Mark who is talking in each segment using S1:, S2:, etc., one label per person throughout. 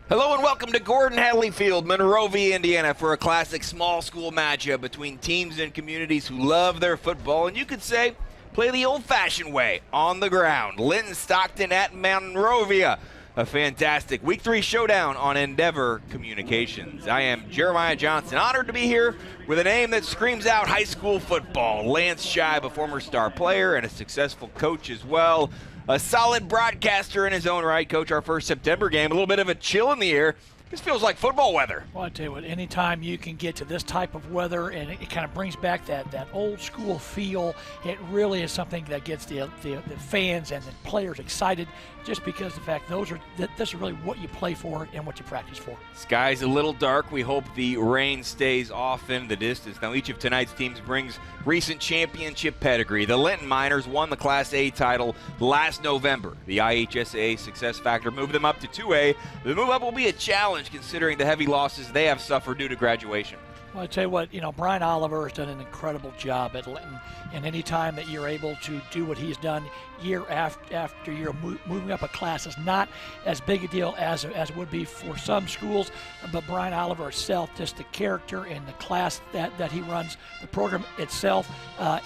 S1: Hello and welcome to Gordon Hadley Field, Monrovia, Indiana, for a classic small school matchup between teams and communities who love their football, and you could say play the old-fashioned way, on the ground. Linton, Stockton at Monrovia. A fantastic Week 3 showdown on Endeavor Communications. I am Jeremiah Johnson, honored to be here with a name that screams out high school football. Lance Scheib, a former star player and a successful coach as well. A solid broadcaster in his own right. Coach, our first September game, a little bit of a chill in the air. This feels like football weather.
S2: Well, I tell you what, anytime you can get to this type of weather and it kind of brings back that old school feel, it really is something that gets the fans and the players excited, just because the fact this is really what you play for and what you practice for.
S1: Sky's a little dark. We hope the rain stays off in the distance. Now, each of tonight's teams brings recent championship pedigree. The Linton Miners won the Class A title last November. The IHSA success factor moved them up to 2A. The move up will be a challenge considering the heavy losses they have suffered due to graduation.
S2: Well, I tell you what, Brian Oliver has done an incredible job at Linton, and any time that you're able to do what he's done year after year, moving up a class is not as big a deal as it would be for some schools, but Brian Oliver himself, just the character and the class that he runs, the program itself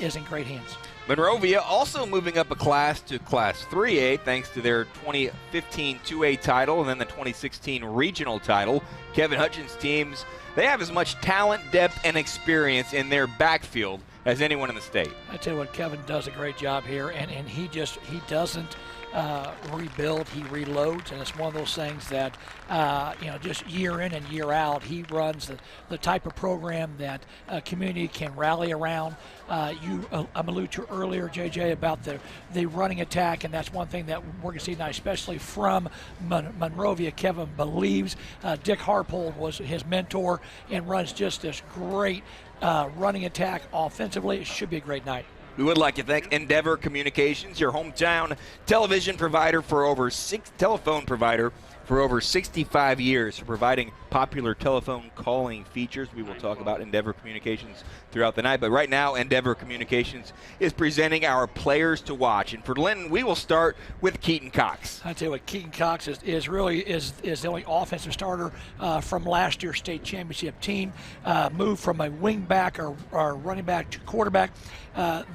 S2: is in great hands.
S1: Monrovia also moving up a class to Class 3A thanks to their 2015 2A title and then the 2016 regional title. Kevin Hutchins' teams, they have as much talent, depth, and experience in their backfield as anyone in the state.
S2: I tell you what, Kevin does a great job here, and he doesn't rebuild, he reloads, and it's one of those things that just year in and year out, he runs the type of program that a community can rally around. I'm alluded to earlier, JJ, about the running attack, and that's one thing that we're going to see now, especially from Monrovia. Kevin believes Dick Harpold was his mentor and runs just this great running attack offensively. It should be a great night.
S1: We would like to thank Endeavor Communications, your hometown telephone provider for over 65 years, for providing popular telephone calling features. We will talk about Endeavor Communications throughout the night, but right now Endeavor Communications is presenting our players to watch. And for Linton, we will start with Keaton Cox.
S2: I tell you what, Keaton Cox is the only offensive starter from last year's state championship team. Moved from a wing back or running back to quarterback.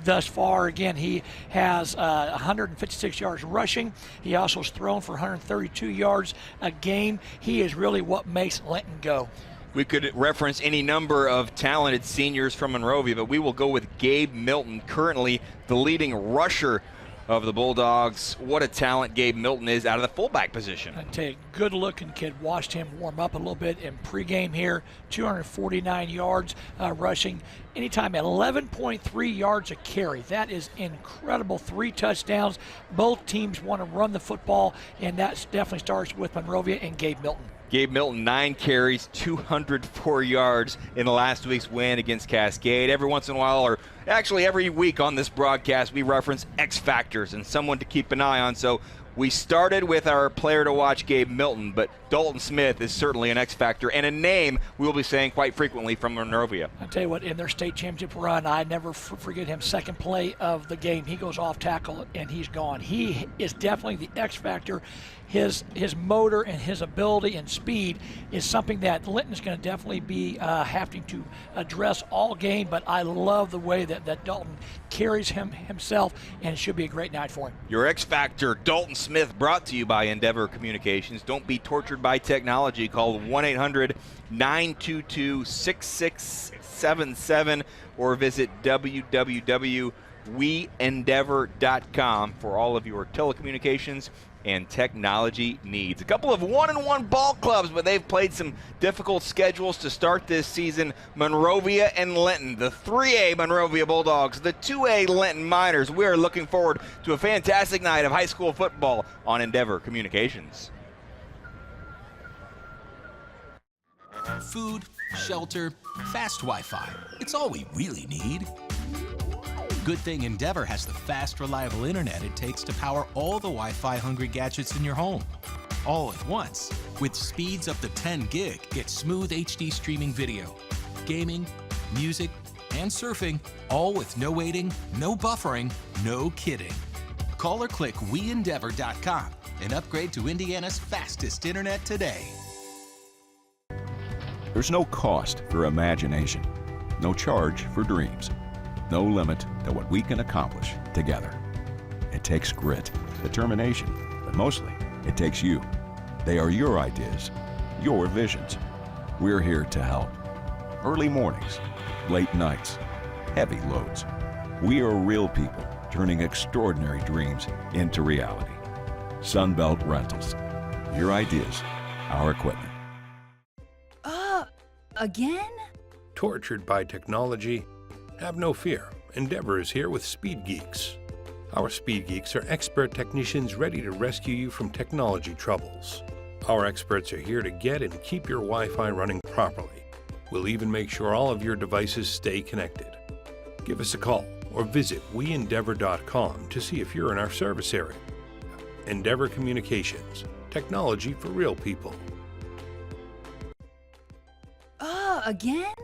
S2: Thus far, again, he has 156 yards rushing. He also has thrown for 132 yards a game. He is really what makes Linton go.
S1: We could reference any number of talented seniors from Monrovia, but we will go with Gabe Milton, currently the leading rusher of the Bulldogs. What a talent Gabe Milton is out of the fullback position.
S2: I tell you, good-looking kid. Watched him warm up a little bit in pregame here. 249 yards rushing. Anytime, 11.3 yards a carry. That is incredible. 3 touchdowns. Both teams want to run the football, and that definitely starts with Monrovia and Gabe Milton.
S1: Gabe Milton, 9 carries, 204 yards in last week's win against Cascade. Every once in a while, or actually every week on this broadcast, we reference X factors and someone to keep an eye on. So we started with our player to watch, Gabe Milton, but Dalton Smith is certainly an X factor and a name we will be saying quite frequently from Monrovia.
S2: I tell you what, in their state championship run, I never forget him. Second play of the game, he goes off tackle and he's gone. He is definitely the X factor. His motor and his ability and speed is something that Linton is going to definitely be having to address all game, but I love the way that Dalton carries himself, and it should be a great night for him.
S1: Your X Factor, Dalton Smith, brought to you by Endeavor Communications. Don't be tortured by technology. Call 1-800-922-6677 or visit www.weendeavor.com for all of your telecommunications and technology needs. A couple of 1-1 ball clubs, but they've played some difficult schedules to start this season. Monrovia and Linton, the 3A Monrovia Bulldogs, the 2A Linton Miners. We are looking forward to a fantastic night of high school football on Endeavor Communications.
S3: Food, shelter, fast Wi-Fi. It's all we really need. Good thing Endeavor has the fast, reliable internet it takes to power all the Wi-Fi hungry gadgets in your home. All at once. With speeds up to 10 gig, get smooth HD streaming video, gaming, music, and surfing, all with no waiting, no buffering, no kidding. Call or click weendeavor.com and upgrade to Indiana's fastest internet today.
S4: There's no cost for imagination, no charge for dreams, no limit to what we can accomplish together. It takes grit, determination, but mostly it takes you. They are your ideas, your visions. We're here to help. Early mornings, late nights, heavy loads. We are real people turning extraordinary dreams into reality. Sunbelt Rentals. Your ideas, our equipment.
S5: Again?
S6: Tortured by technology? Have no fear. Endeavor is here with Speed Geeks. Our Speed Geeks are expert technicians ready to rescue you from technology troubles. Our experts are here to get and keep your Wi-Fi running properly. We'll even make sure all of your devices stay connected. Give us a call or visit weendeavor.com to see if you're in our service area. Endeavor Communications. Technology for real people.
S5: Again?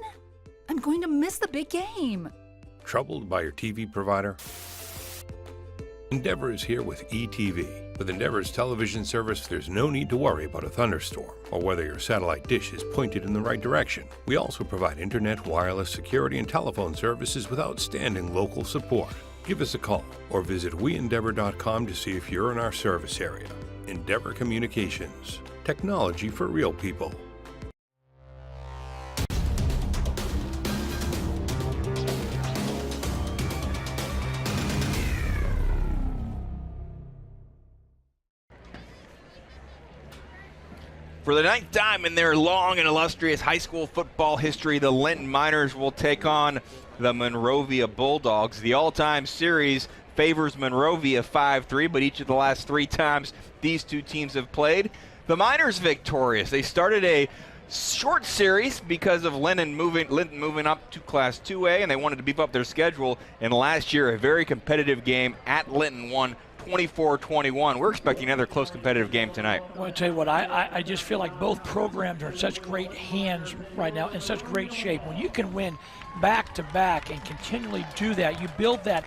S5: I'm going to miss the big game.
S6: Troubled by your TV provider? Endeavor is here with eTV. With Endeavor's television service, there's no need to worry about a thunderstorm or whether your satellite dish is pointed in the right direction. We also provide internet, wireless, security, and telephone services with outstanding local support. Give us a call or visit weendeavor.com to see if you're in our service area. Endeavor Communications. Technology for real people.
S1: For the 9th time in their long and illustrious high school football history, the Linton Miners will take on the Monrovia Bulldogs. The all-time series favors Monrovia 5-3, but each of the last 3 times these two teams have played, the Miners victorious. They started a short series because of Linton moving up to Class 2A, and they wanted to beef up their schedule. And last year, a very competitive game at Linton won 24-21. We're expecting another close competitive game tonight.
S2: Well, I tell you what, I just feel like both programs are in such great hands right now, in such great shape. When you can win back to back and continually do that, you build that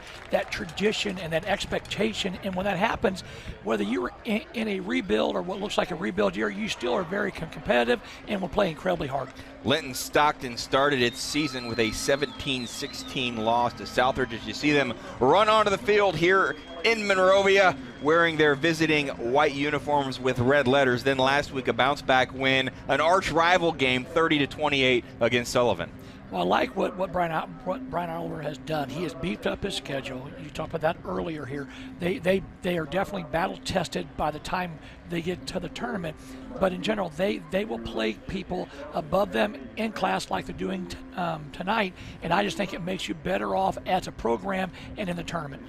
S2: tradition and that expectation. And when that happens, whether you're in a rebuild or what looks like a rebuild year, you still are very competitive and will play incredibly hard.
S1: Linton Stockton started its season with a 17-16 loss to Southridge. As you see them run onto the field here in Monrovia wearing their visiting white uniforms with red letters. Then last week a bounce back win, an arch rival game 30-28 against Sullivan.
S2: Well, I like what Brian Oliver has done. He has beefed up his schedule. You talked about that earlier here. They are definitely battle tested by the time they get to the tournament. But in general, they will play people above them in class like they're doing tonight. And I just think it makes you better off as a program and in the tournament.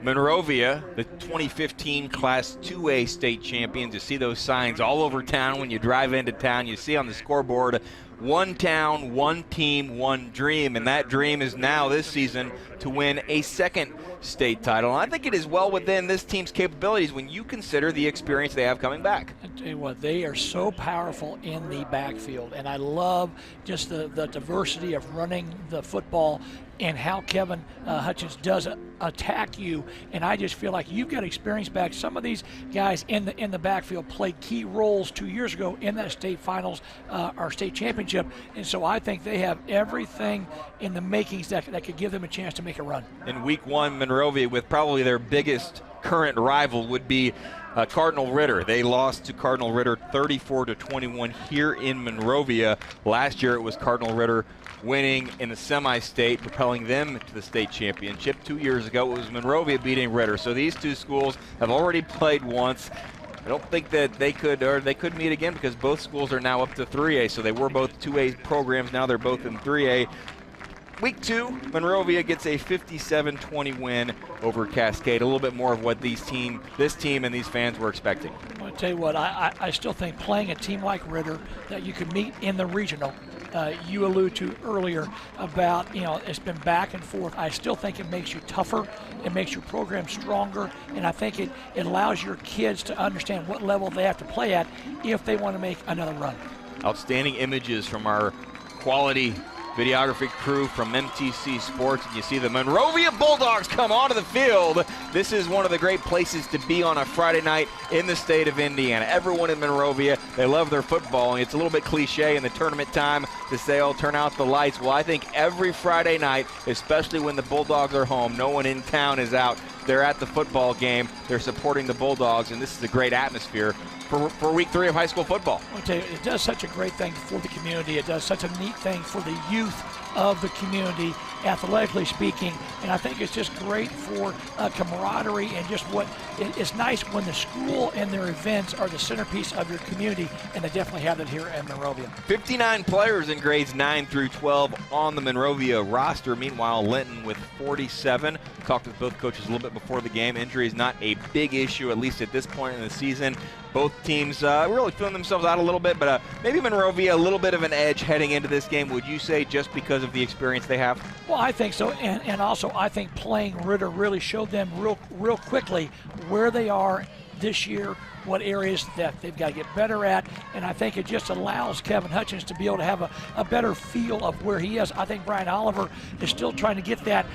S1: Monrovia, the 2015 Class 2A state champions. You see those signs all over town when you drive into town. You see on the scoreboard, one town, one team, one dream. And that dream is now this season to win a second state title. And I think it is well within this team's capabilities when you consider the experience they have coming back.
S2: I tell you what, they are so powerful in the backfield. And I love just the diversity of running the football and how Kevin Hutchins does attack you. And I just feel like you've got experience back. Some of these guys in the backfield played key roles 2 years ago in that state finals or state championship. And so I think they have everything in the makings that could give them a chance to make a run.
S1: In week 1, Monrovia, with probably their biggest current rival, would be Cardinal Ritter. They lost to Cardinal Ritter 34-21 here in Monrovia. Last year it was Cardinal Ritter winning in the semi-state, propelling them to the state championship. 2 years ago it was Monrovia beating Ritter. So these two schools have already played once. I don't think that they could meet again because both schools are now up to 3A. So they were both 2A programs. Now they're both in 3A. Week 2, Monrovia gets a 57-20 win over Cascade. A little bit more of what this team and these fans were expecting.
S2: I'll tell you what, I still think playing a team like Ritter that you could meet in the regional, you alluded to earlier about, it's been back and forth. I still think it makes you tougher. It makes your program stronger. And I think it allows your kids to understand what level they have to play at if they want to make another run.
S1: Outstanding images from our quality videography crew from MTC Sports, and you see the Monrovia Bulldogs come onto the field. This is one of the great places to be on a Friday night in the state of Indiana. Everyone in Monrovia, they love their football, and it's a little bit cliche in the tournament time to say, oh, turn out the lights. Well, I think every Friday night, especially when the Bulldogs are home, no one in town is out. They're at the football game. They're supporting the Bulldogs, and this is a great atmosphere for week 3 of high school football.
S2: I'll tell you, it does such a great thing for the community. It does such a neat thing for the youth of the community, athletically speaking, and I think it's just great for camaraderie and just it's nice when the school and their events are the centerpiece of your community, and they definitely have that here in Monrovia.
S1: 59 players in grades 9 through 12 on the Monrovia roster. Meanwhile, Linton with 47. Talked with both coaches a little bit before the game. Injury is not a big issue, at least at this point in the season. Both teams really feeling themselves out a little bit, but maybe Monrovia a little bit of an edge heading into this game, would you say, just because of the experience they have?
S2: Well, I think so, and also I think playing Ritter really showed them real quickly where they are this year, what areas that they've got to get better at, and I think it just allows Kevin Hutchins to be able to have a better feel of where he is. I think Brian Oliver is still trying to get that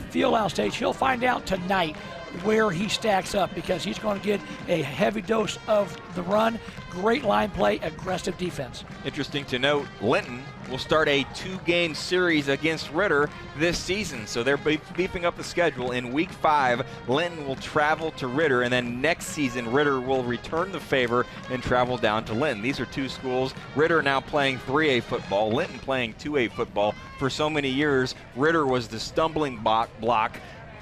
S2: feel out stage. He'll find out tonight where he stacks up, because he's going to get a heavy dose of the run, great line play, aggressive defense.
S1: Interesting to note, Linton will start a 2-game series against Ritter this season, so they're beefing up the schedule. In week 5, Linton will travel to Ritter, and then next season Ritter will return the favor and travel down to Linton. These are two schools, Ritter now playing 3A football, Linton playing 2A football. For so many years, Ritter was the stumbling block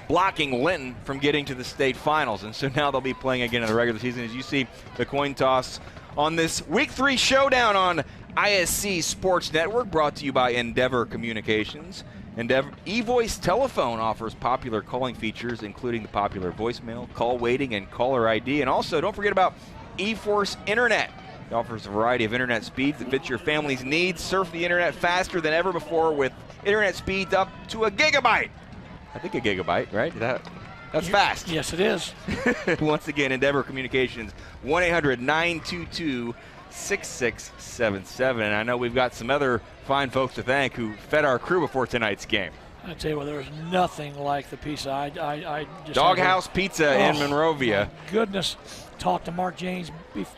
S1: blocking Linton from getting to the state finals, and so now they'll be playing again in the regular season. As you see the coin toss on this week 3 showdown on ISC Sports Network, brought to you by Endeavor Communications. Endeavor eVoice Telephone offers popular calling features, including the popular voicemail, call waiting, and caller ID. And also, don't forget about eForce Internet. It offers a variety of internet speeds that fits your family's needs. Surf the internet faster than ever before with internet speeds up to a gigabyte. I think a gigabyte, right? That's fast.
S2: Yes, it is.
S1: Once again, Endeavor Communications, 1-800-922-6677. And I know we've got some other fine folks to thank who fed our crew before tonight's game.
S2: I tell you what, there's nothing like the pizza. I just
S1: Doghouse Pizza in Monrovia.
S2: Goodness. Talked to Mark James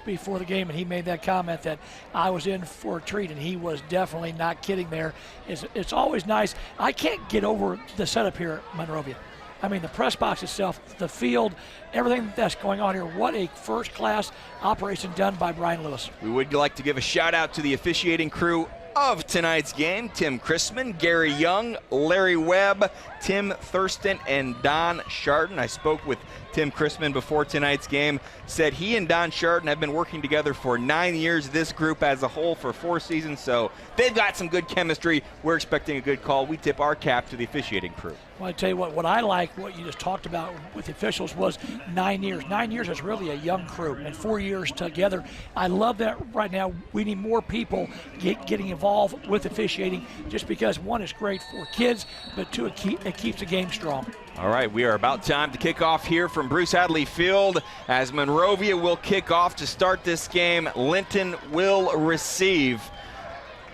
S2: before the game, and he made that comment that I was in for a treat, and he was definitely not kidding there. It's always nice. I can't get over the setup here at Monrovia. I mean, the press box itself, the field, everything that's going on here. What a first-class operation done by Brian Lewis.
S1: We would like to give a shout-out to the officiating crew of tonight's game: Tim Chrisman, Gary Young, Larry Webb, Tim Thurston, and Don Sharton. I spoke with Tim Chrisman before tonight's game, said he and Don Sharton have been working together for 9 years, this group as a whole for 4 seasons, so they've got some good chemistry. We're expecting a good call. We tip our cap to the officiating crew.
S2: Well, I tell you what I like, what you just talked about with the officials, was 9 years. 9 years is really a young crew, and 4 years together. I love that right now. We need more people getting involved with officiating, just because, one, is great for kids, but two, it keeps the game strong.
S1: All right, we are about time to kick off here from Bruce Hadley Field as Monrovia will kick off to start this game. Linton will receive.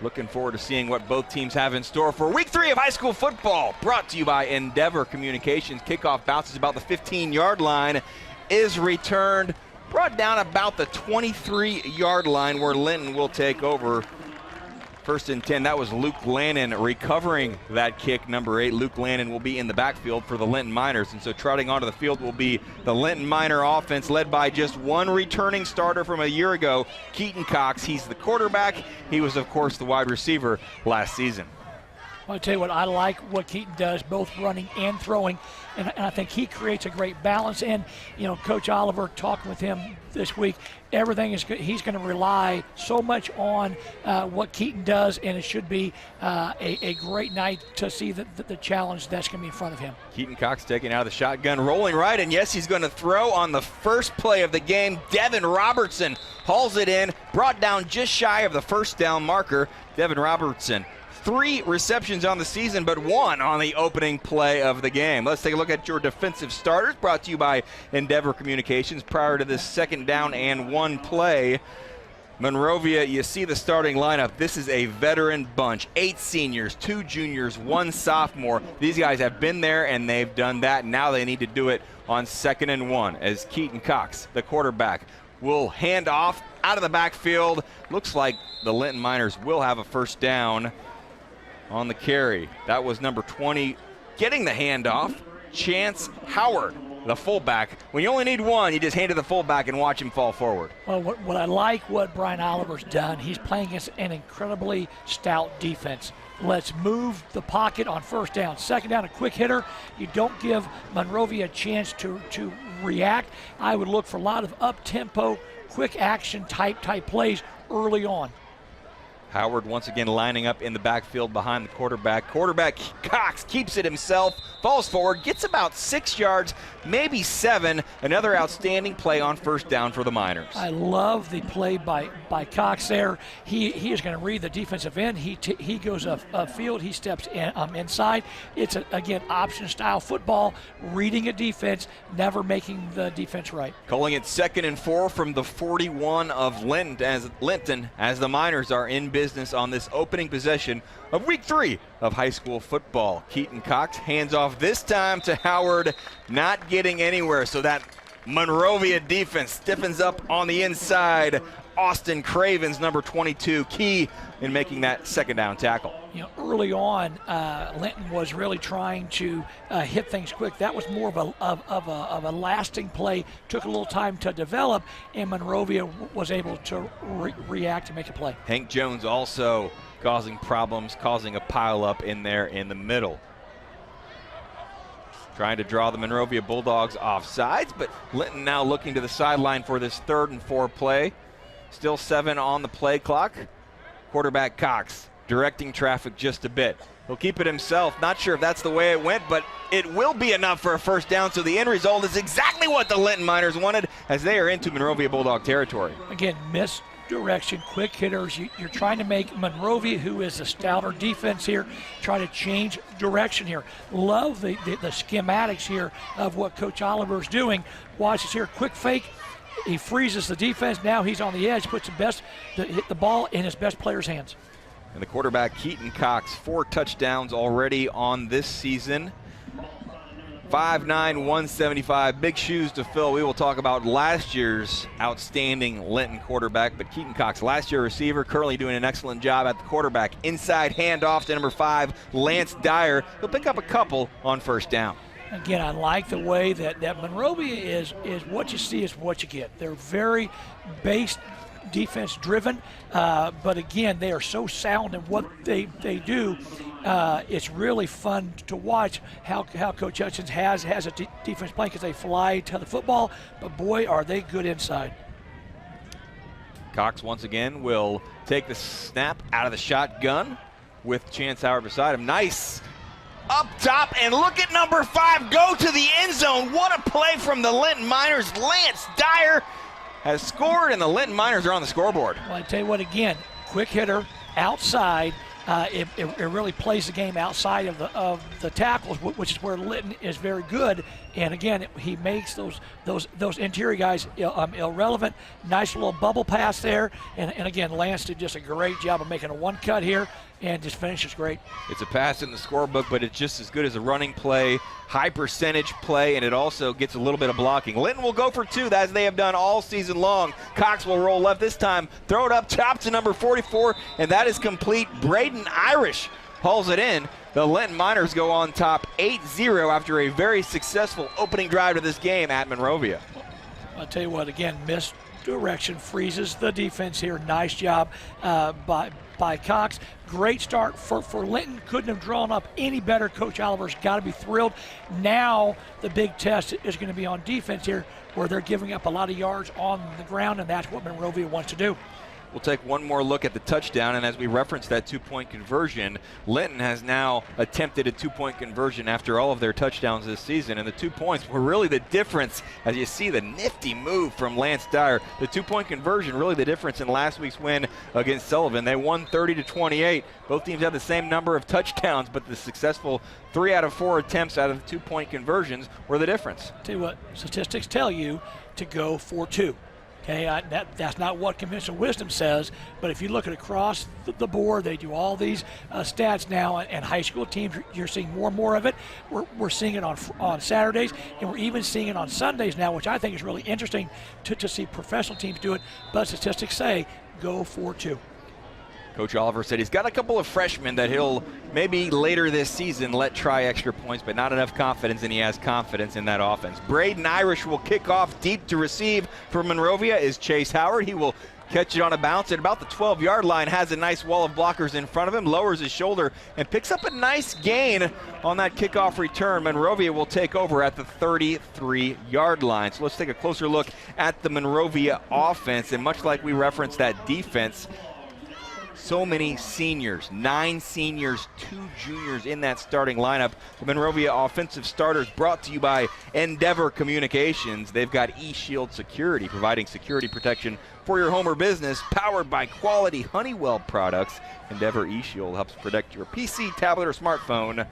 S1: Looking forward to seeing what both teams have in store for week 3 of high school football. Brought to you by Endeavor Communications. Kickoff bounces about the 15-yard line, is returned, brought down about the 23-yard line where Linton will take over. 1st and 10, that was Luke Lannon recovering that kick, number 8. Luke Lannon will be in the backfield for the Linton Miners, and so trotting onto the field will be the Linton Miner offense, led by just one returning starter from a year ago, Keaton Cox. He's the quarterback. He was, of course, the wide receiver last season.
S2: I'll tell you what, I like what Keaton does, both running and throwing, and I think he creates a great balance. And, you know, Coach Oliver, talking with him this week, everything is good. He's going to rely so much on what Keaton does, and it should be a great night to see the challenge that's going to be in front of him.
S1: Keaton Cox taking out of the shotgun, rolling right, and yes, he's going to throw on the first play of the game. Devin Robertson hauls it in, brought down just shy of the first down marker. Devin Robertson, 3 receptions on the season, but 1 on the opening play of the game. Let's take a look at your defensive starters, brought to you by Endeavor Communications. Prior to this 2nd down and 1 play, Monrovia, you see the starting lineup. This is a veteran bunch. 8 seniors, 2 juniors, 1 sophomore. These guys have been there and they've done that. Now they need to do it on 2nd and 1 as Keaton Cox, the quarterback, will hand off out of the backfield. Looks like the Linton Miners will have a first down on the carry. That was number 20 getting the handoff, Chance Howard, the fullback. When you only need one, you just hand it to the fullback and watch him fall forward.
S2: Well, what I like what Brian Oliver's done, he's playing against an incredibly stout defense. Let's move the pocket on first down. Second down, a quick hitter. You don't give Monrovia a chance to react. I would look for a lot of up-tempo, quick action type plays early on.
S1: Howard once again lining up in the backfield behind the quarterback. Quarterback Cox keeps it himself, falls forward, gets about 6 yards, maybe 7. Another outstanding play on first down for the Miners.
S2: I love the play by Cox there. He is going to read the defensive end. He goes upfield. He steps in, inside. It's, again, option-style football, reading a defense, never making the defense right.
S1: Calling it 2nd and 4 from the 41 of Linton as the Miners are in business on this opening possession of week 3 of high school football. Keaton Cox hands off this time to Howard, not getting anywhere, so that Monrovia defense stiffens up on the inside. Austin Cravens, number 22, key in making that second down tackle.
S2: You know, early on, Linton was really trying to hit things quick. That was more of a lasting play. Took a little time to develop, and Monrovia was able to react and make a play.
S1: Hank Jones also causing problems, causing a pile-up in there in the middle. Trying to draw the Monrovia Bulldogs off sides, but Linton now looking to the sideline for this 3rd and 4 play. Still 7 on the play clock. Quarterback Cox directing traffic just a bit. He'll keep it himself. Not sure if that's the way it went, but it will be enough for a first down. So the end result is exactly what the Linton Miners wanted as they are into Monrovia Bulldog territory.
S2: Again, misdirection, quick hitters. You're trying to make Monrovia, who is a stouter defense here, try to change direction here. Love the schematics here of what Coach Oliver's doing. Watch this here, quick fake. He freezes the defense. Now he's on the edge, puts hit the ball in his best player's hands.
S1: And the quarterback, Keaton Cox, 4 touchdowns already on this season. 5'9", 175, big shoes to fill. We will talk about last year's outstanding Linton quarterback, but Keaton Cox, last year receiver, currently doing an excellent job at the quarterback. Inside handoff to number 5, Lance Dyer. He'll pick up a couple on first down.
S2: Again, I like the way that Monrovia is what you see is what you get. They're very base defense driven, but again, they are so sound in what they do. It's really fun to watch how Coach Hutchins has a defense playing because they fly to the football, but boy, are they good inside.
S1: Cox once again will take the snap out of the shotgun with Chance Howard beside him. Nice up top, and look at number 5 go to the end zone. What a play from the Linton Miners. Lance Dyer has scored, and the Linton Miners are on the scoreboard.
S2: Well, I tell you what, again, quick hitter, outside. It really plays the game outside of the tackles, which is where Linton is very good. And again, he makes those interior guys irrelevant. Nice little bubble pass there. And again, Lance did just a great job of making a one cut here and just finishes great.
S1: It's a pass in the scorebook, but it's just as good as a running play, high percentage play, and it also gets a little bit of blocking. Linton will go for 2, as they have done all season long. Cox will roll left this time, throw it up top to number 44, and that is complete. Braden Irish hauls it in. The Linton Miners go on top 8-0 after a very successful opening drive to this game at Monrovia.
S2: I'll tell you what, again, misdirection freezes the defense here. Nice job by Cox. Great start for Linton. Couldn't have drawn up any better. Coach Oliver's got to be thrilled. Now the big test is going to be on defense here, where they're giving up a lot of yards on the ground, and that's what Monrovia wants to do.
S1: We'll take one more look at the touchdown, and as we reference that 2-point conversion, Linton has now attempted a 2-point conversion after all of their touchdowns this season, and the 2 points were really the difference. As you see the nifty move from Lance Dyer, the 2-point conversion really the difference in last week's win against Sullivan. They won 30-28. Both teams have the same number of touchdowns, but the successful 3 out of 4 attempts out of the 2-point conversions were the difference.
S2: Tell you what, statistics tell you to go for 2. Okay, that's not what conventional wisdom says, but if you look at across the board, they do all these stats now, and high school teams, you're seeing more and more of it. We're seeing it on Saturdays, and we're even seeing it on Sundays now, which I think is really interesting to see professional teams do it, but statistics say go 4-2.
S1: Coach Oliver said he's got a couple of freshmen that he'll maybe later this season let try extra points, but not enough confidence, and he has confidence in that offense. Braden Irish will kick off. Deep to receive for Monrovia is Chase Howard. He will catch it on a bounce at about the 12-yard line, has a nice wall of blockers in front of him, lowers his shoulder, and picks up a nice gain on that kickoff return. Monrovia will take over at the 33-yard line. So let's take a closer look at the Monrovia offense, and much like we referenced that defense, so many seniors, 9 seniors, 2 juniors in that starting lineup. The Monrovia offensive starters brought to you by Endeavor Communications. They've got eShield Security, providing security protection for your home or business, powered by quality Honeywell products. Endeavor eShield helps protect your PC, tablet, or smartphone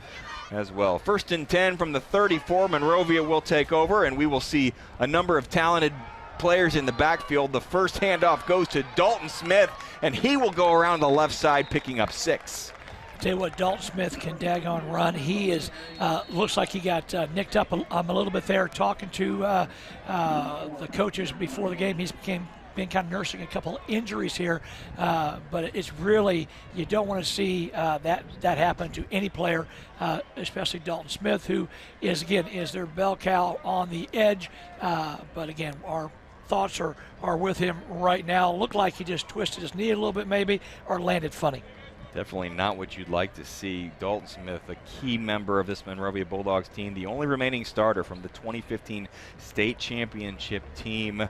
S1: as well. 1st and 10 from the 34. Monrovia will take over, and we will see a number of talented players in the backfield. The first handoff goes to Dalton Smith, and he will go around the left side, picking up 6.
S2: Tell you what, Dalton Smith can daggone run. He is looks like he got nicked up a little bit there, talking to the coaches before the game. He's been kind of nursing a couple of injuries here, but it's really, you don't want to see that happen to any player, especially Dalton Smith, who is their bell cow on the edge. But again, our thoughts are with him right now. Looked like he just twisted his knee a little bit maybe, or landed funny.
S1: Definitely not what you'd like to see. Dalton Smith, a key member of this Monrovia Bulldogs team, the only remaining starter from the 2015 state championship team,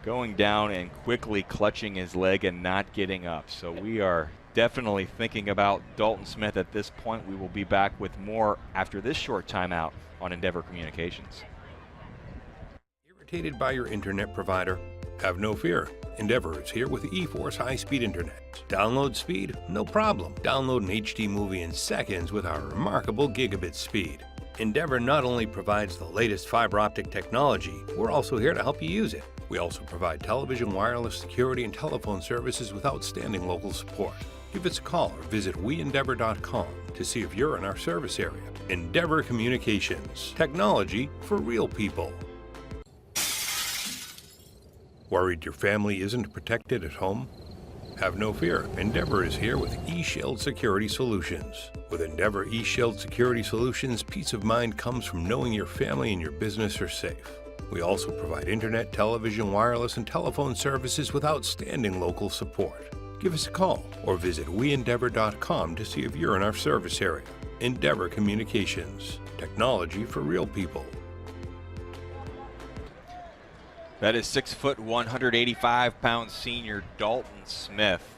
S1: going down and quickly clutching his leg and not getting up. So we are definitely thinking about Dalton Smith at this point. We will be back with more after this short timeout on Endeavor Communications.
S6: Irritated by your internet provider? Have no fear. Endeavor is here with eForce high-speed internet. Download speed? No problem. Download an HD movie in seconds with our remarkable gigabit speed. Endeavor not only provides the latest fiber optic technology, we're also here to help you use it. We also provide television, wireless security, and telephone services with outstanding local support. Give us a call or visit weendeavor.com to see if you're in our service area. Endeavor Communications. Technology for real people. Worried your family isn't protected at home? Have no fear. Endeavor is here with eShield Security Solutions. With Endeavor eShield Security Solutions, peace of mind comes from knowing your family and your business are safe. We also provide internet, television, wireless, and telephone services with outstanding local support. Give us a call or visit weendeavor.com to see if you're in our service area. Endeavor Communications. Technology for real people.
S1: That is 6 foot, 185-pound senior Dalton Smith,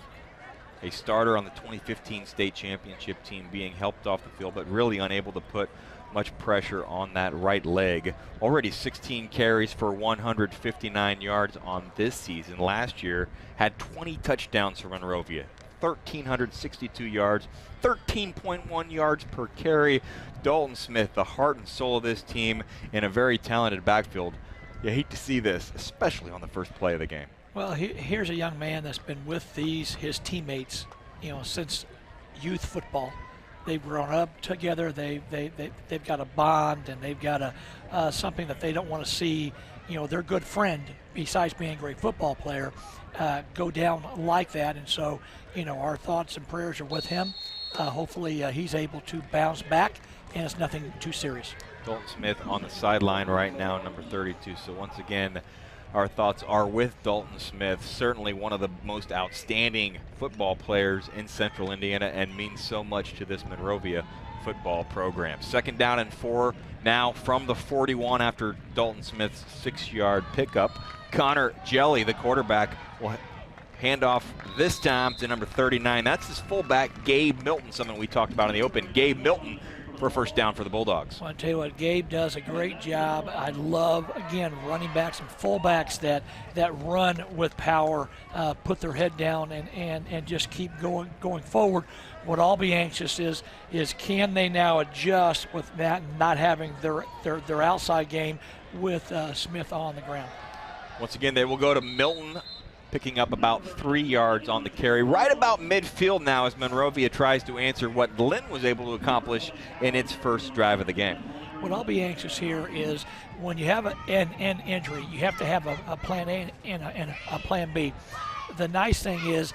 S1: a starter on the 2015 state championship team, being helped off the field, but really unable to put much pressure on that right leg. Already 16 carries for 159 yards on this season. Last year had 20 touchdowns for Monrovia, 1,362 yards, 13.1 yards per carry. Dalton Smith, the heart and soul of this team, in a very talented backfield. You hate to see this, especially on the first play of the game.
S2: Well, here's a young man that's been with his teammates, since youth football. They've grown up together. They've got a bond, and they've got something that they don't want to see, their good friend, besides being a great football player, go down like that. And so, our thoughts and prayers are with him. Hopefully, he's able to bounce back, and it's nothing too serious.
S1: Dalton Smith on the sideline right now, number 32. So once again, our thoughts are with Dalton Smith, certainly one of the most outstanding football players in Central Indiana, and means so much to this Monrovia football program. 2nd down and 4 now from the 41 after Dalton Smith's 6-yard pickup. Connor Jelly, the quarterback, will hand off this time to number 39. That's his fullback, Gabe Milton, something we talked about in the open. Gabe Milton for a first down for the Bulldogs.
S2: Well, I'll tell you what, Gabe does a great job. I love, again, running backs and fullbacks that run with power, put their head down and just keep going forward. What I'll be anxious is can they now adjust with that, not having their outside game with Smith on the ground.
S1: Once again, they will go to Milton, picking up about 3 yards on the carry. Right about midfield now as Monrovia tries to answer what Linton was able to accomplish in its first drive of the game.
S2: What I'll be anxious here is when you have an injury, you have to have a plan A and a plan B. The nice thing is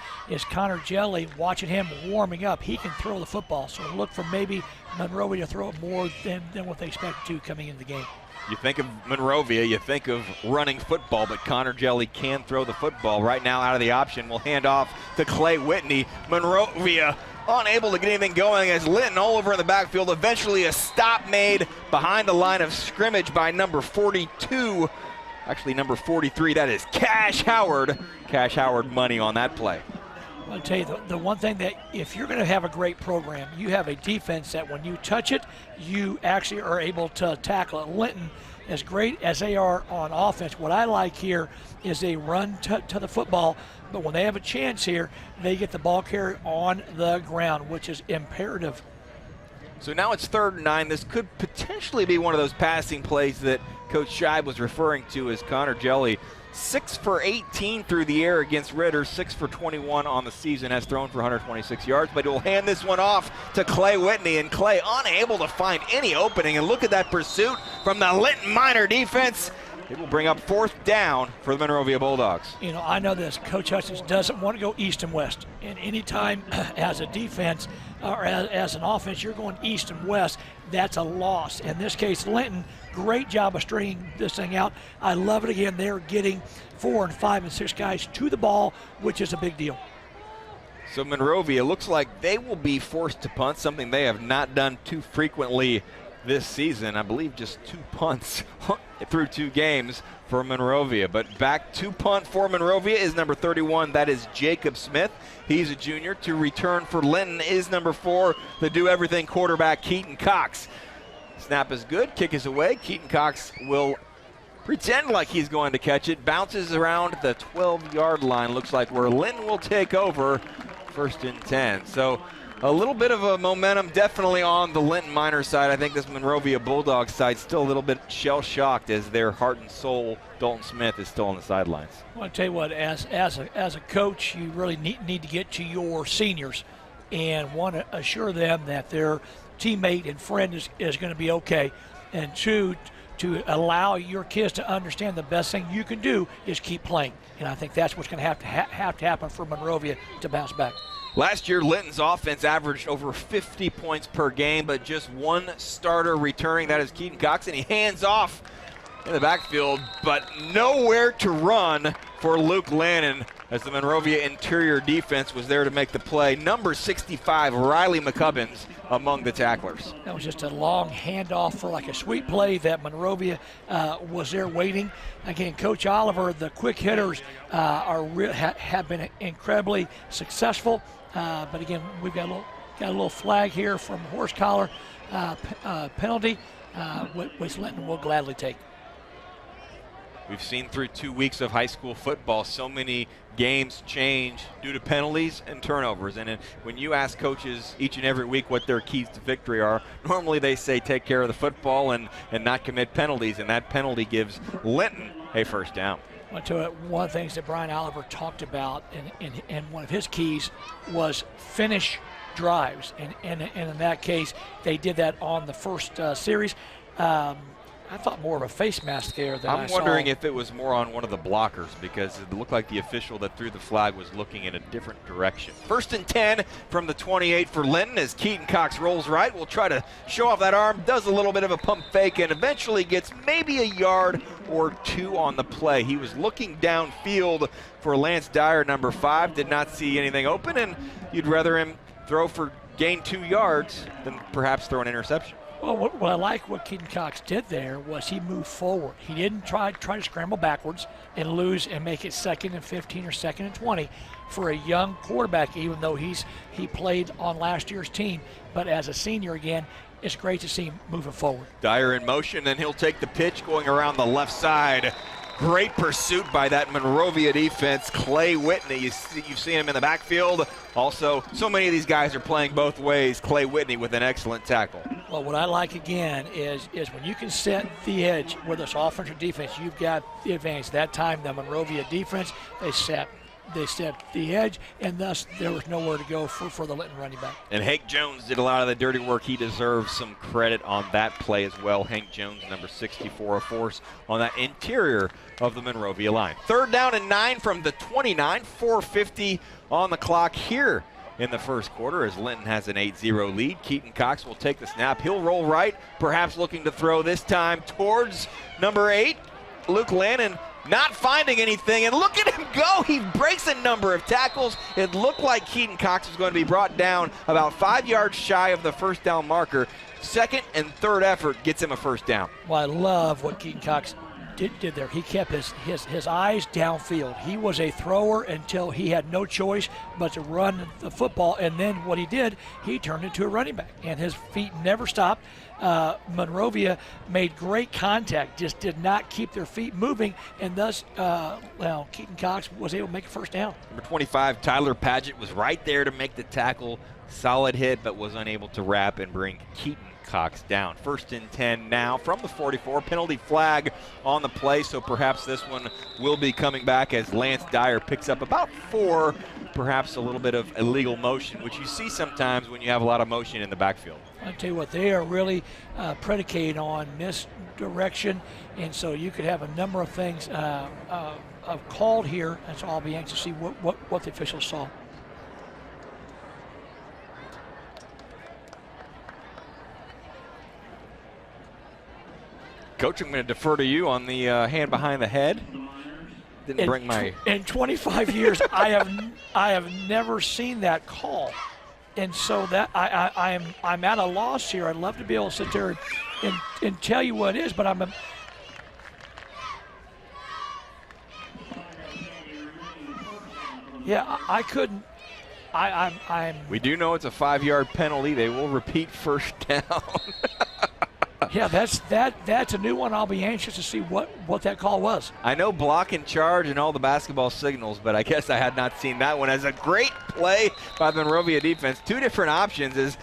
S2: Connor Jelly, watching him warming up, he can throw the football. So look for maybe Monrovia to throw it more than what they expect to coming into the game.
S1: You think of Monrovia, you think of running football, but Connor Jelly can throw the football. Right now out of the option, we'll hand off to Clay Whitney. Monrovia unable to get anything going as Linton all over in the backfield. Eventually a stop made behind the line of scrimmage by number 42. Actually, number 43, that is Cash Howard. Cash Howard money on that play.
S2: I'll tell you, the one thing that if you're going to have a great program, you have a defense that when you touch it, you actually are able to tackle it. Linton, as great as they are on offense, what I like here is they run to the football, but when they have a chance here, they get the ball carrier on the ground, which is imperative.
S1: So now it's 3rd and 9. This could potentially be one of those passing plays that Coach Scheib was referring to as Connor Jelly. 6 for 18 through the air against Ritter, 6 for 21 on the season, has thrown for 126 yards, but he'll hand this one off to Clay Whitney, and Clay unable to find any opening, and look at that pursuit from the Linton Minor defense. It will bring up 4th down for the Monrovia Bulldogs.
S2: You know, I know this. Coach Hutchins doesn't want to go east and west. And anytime as a defense or as an offense, you're going east and west, that's a loss. In this case, Linton, great job of stringing this thing out. I love it again. They're getting 4 and 5 and 6 guys to the ball, which is a big deal.
S1: So Monrovia looks like they will be forced to punt, something they have not done too frequently this season. I believe just 2 punts through 2 games for Monrovia. But back to punt for Monrovia is number 31. That is Jacob Smith. He's a junior. To return for Linton is number 4, the do-everything quarterback, Keaton Cox. Snap is good. Kick is away. Keaton Cox will pretend like he's going to catch it. Bounces around the 12-yard line. Looks like where Linton will take over. 1st and 10. So a little bit of a momentum definitely on the Linton Minor side. I think this Monrovia Bulldogs side still a little bit shell-shocked as their heart and soul, Dalton Smith, is still on the sidelines.
S2: Well, I'll tell you what, as a coach, you really need to get to your seniors and want to assure them that their teammate and friend is going to be okay. And 2, to allow your kids to understand the best thing you can do is keep playing. And I think that's what's going to have to happen for Monrovia to bounce back.
S1: Last year, Linton's offense averaged over 50 points per game, but just 1 starter returning. That is Keaton Cox, and he hands off in the backfield, but nowhere to run for Luke Lannon as the Monrovia interior defense was there to make the play. Number 65, Riley McCubbins, among the tacklers.
S2: That was just a long handoff for like a sweep play that Monrovia was there waiting. Again, Coach Oliver, the quick hitters have been incredibly successful. But again, we've got a little flag here from horse collar penalty, which Linton will gladly take.
S1: We've seen through 2 weeks of high school football so many games change due to penalties and turnovers. And when you ask coaches each and every week what their keys to victory are, normally they say take care of the football and not commit penalties. And that penalty gives Linton a 1st down.
S2: One of the things that Brian Oliver talked about in one of his keys was finish drives. And in that case, they did that on the first series. I thought more of a face mask there than
S1: I'm wondering if it was more on one of the blockers because it looked like the official that threw the flag was looking in a different direction. 1st and 10 from the 28 for Linton as Keaton Cox rolls right. Will try to show off that arm, does a little bit of a pump fake, and eventually gets maybe a yard or 2 on the play. He was looking downfield for Lance Dyer, number 5, did not see anything open, and you'd rather him throw for gain 2 yards than perhaps throw an interception.
S2: Well, what I like what Keaton Cox did there was he moved forward. He didn't try to scramble backwards and lose and make it 2nd and 15 or 2nd and 20 for a young quarterback, even though he played on last year's team. But as a senior again, it's great to see him moving forward.
S1: Dyer in motion, and he'll take the pitch going around the left side. Great pursuit by that Monrovia defense. Clay Whitney, you've seen him in the backfield. Also, so many of these guys are playing both ways. Clay Whitney with an excellent tackle.
S2: Well, what I like again is when you can set the edge, whether it's offense or defense, you've got the advantage. That time, the Monrovia defense, they set the edge, and thus there was nowhere to go for the Linton running back.
S1: And Hank Jones did a lot of the dirty work. He deserves some credit on that play as well. Hank Jones, number 64, a force on that interior of the Monrovia line. 3rd down and 9 from the 29, 4:50 on the clock here in the first quarter as Linton has an 8-0 lead. Keaton Cox will take the snap. He'll roll right, perhaps looking to throw this time towards number 8, Luke Lannon. Not finding anything, and look at him go. He breaks a number of tackles. It looked like Keaton Cox was going to be brought down about 5 yards shy of the first down marker. 2nd and 3rd effort gets him a first down.
S2: Well, I love what Keaton Cox did there. He kept his eyes downfield. He was a thrower until he had no choice but to run the football, and then what he did, he turned into a running back, and his feet never stopped. Monrovia made great contact, just did not keep their feet moving, and thus, Keaton Cox was able to make a first down.
S1: Number 25, Tyler Padgett, was right there to make the tackle. Solid hit, but was unable to wrap and bring Keaton Cox down. 1st and 10 now from the 44. Penalty flag on the play, so perhaps this one will be coming back as Lance Dyer picks up about 4, perhaps a little bit of illegal motion, which you see sometimes when you have a lot of motion in the backfield.
S2: I tell you what, they are really predicated on misdirection, and so you could have a number of things called here, and so I'll be anxious to see what the officials saw.
S1: Coach, I'm going to defer to you on the hand behind the head. Didn't bring my.
S2: In 25 years, I have never seen that call, and so that I'm at a loss here. I'd love to be able to sit there and tell you what it is, but I couldn't. I'm.
S1: We do know it's a 5-yard penalty. They will repeat first down.
S2: Yeah, that's a new one. I'll be anxious to see what that call was.
S1: I know block and charge and all the basketball signals, but I guess I had not seen that one. As a great play by the Monrovia defense. 2 different options is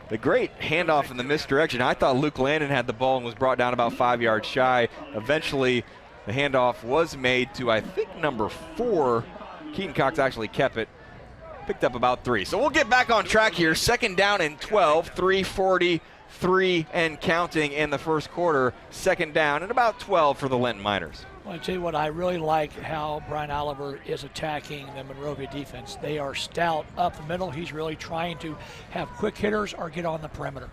S1: the great handoff in the misdirection. I thought Luke Landon had the ball and was brought down about 5 yards shy. Eventually, the handoff was made to, I think, number 4. Keaton Cox actually kept it. Picked up about 3. So we'll get back on track here. 2nd down and 12, 3:43 and counting in the first quarter. 2nd down and about 12 for the Linton Miners.
S2: Well, I tell you what, I really like how Brian Oliver is attacking the Monrovia defense. They are stout up the middle. He's really trying to have quick hitters or get on the perimeter.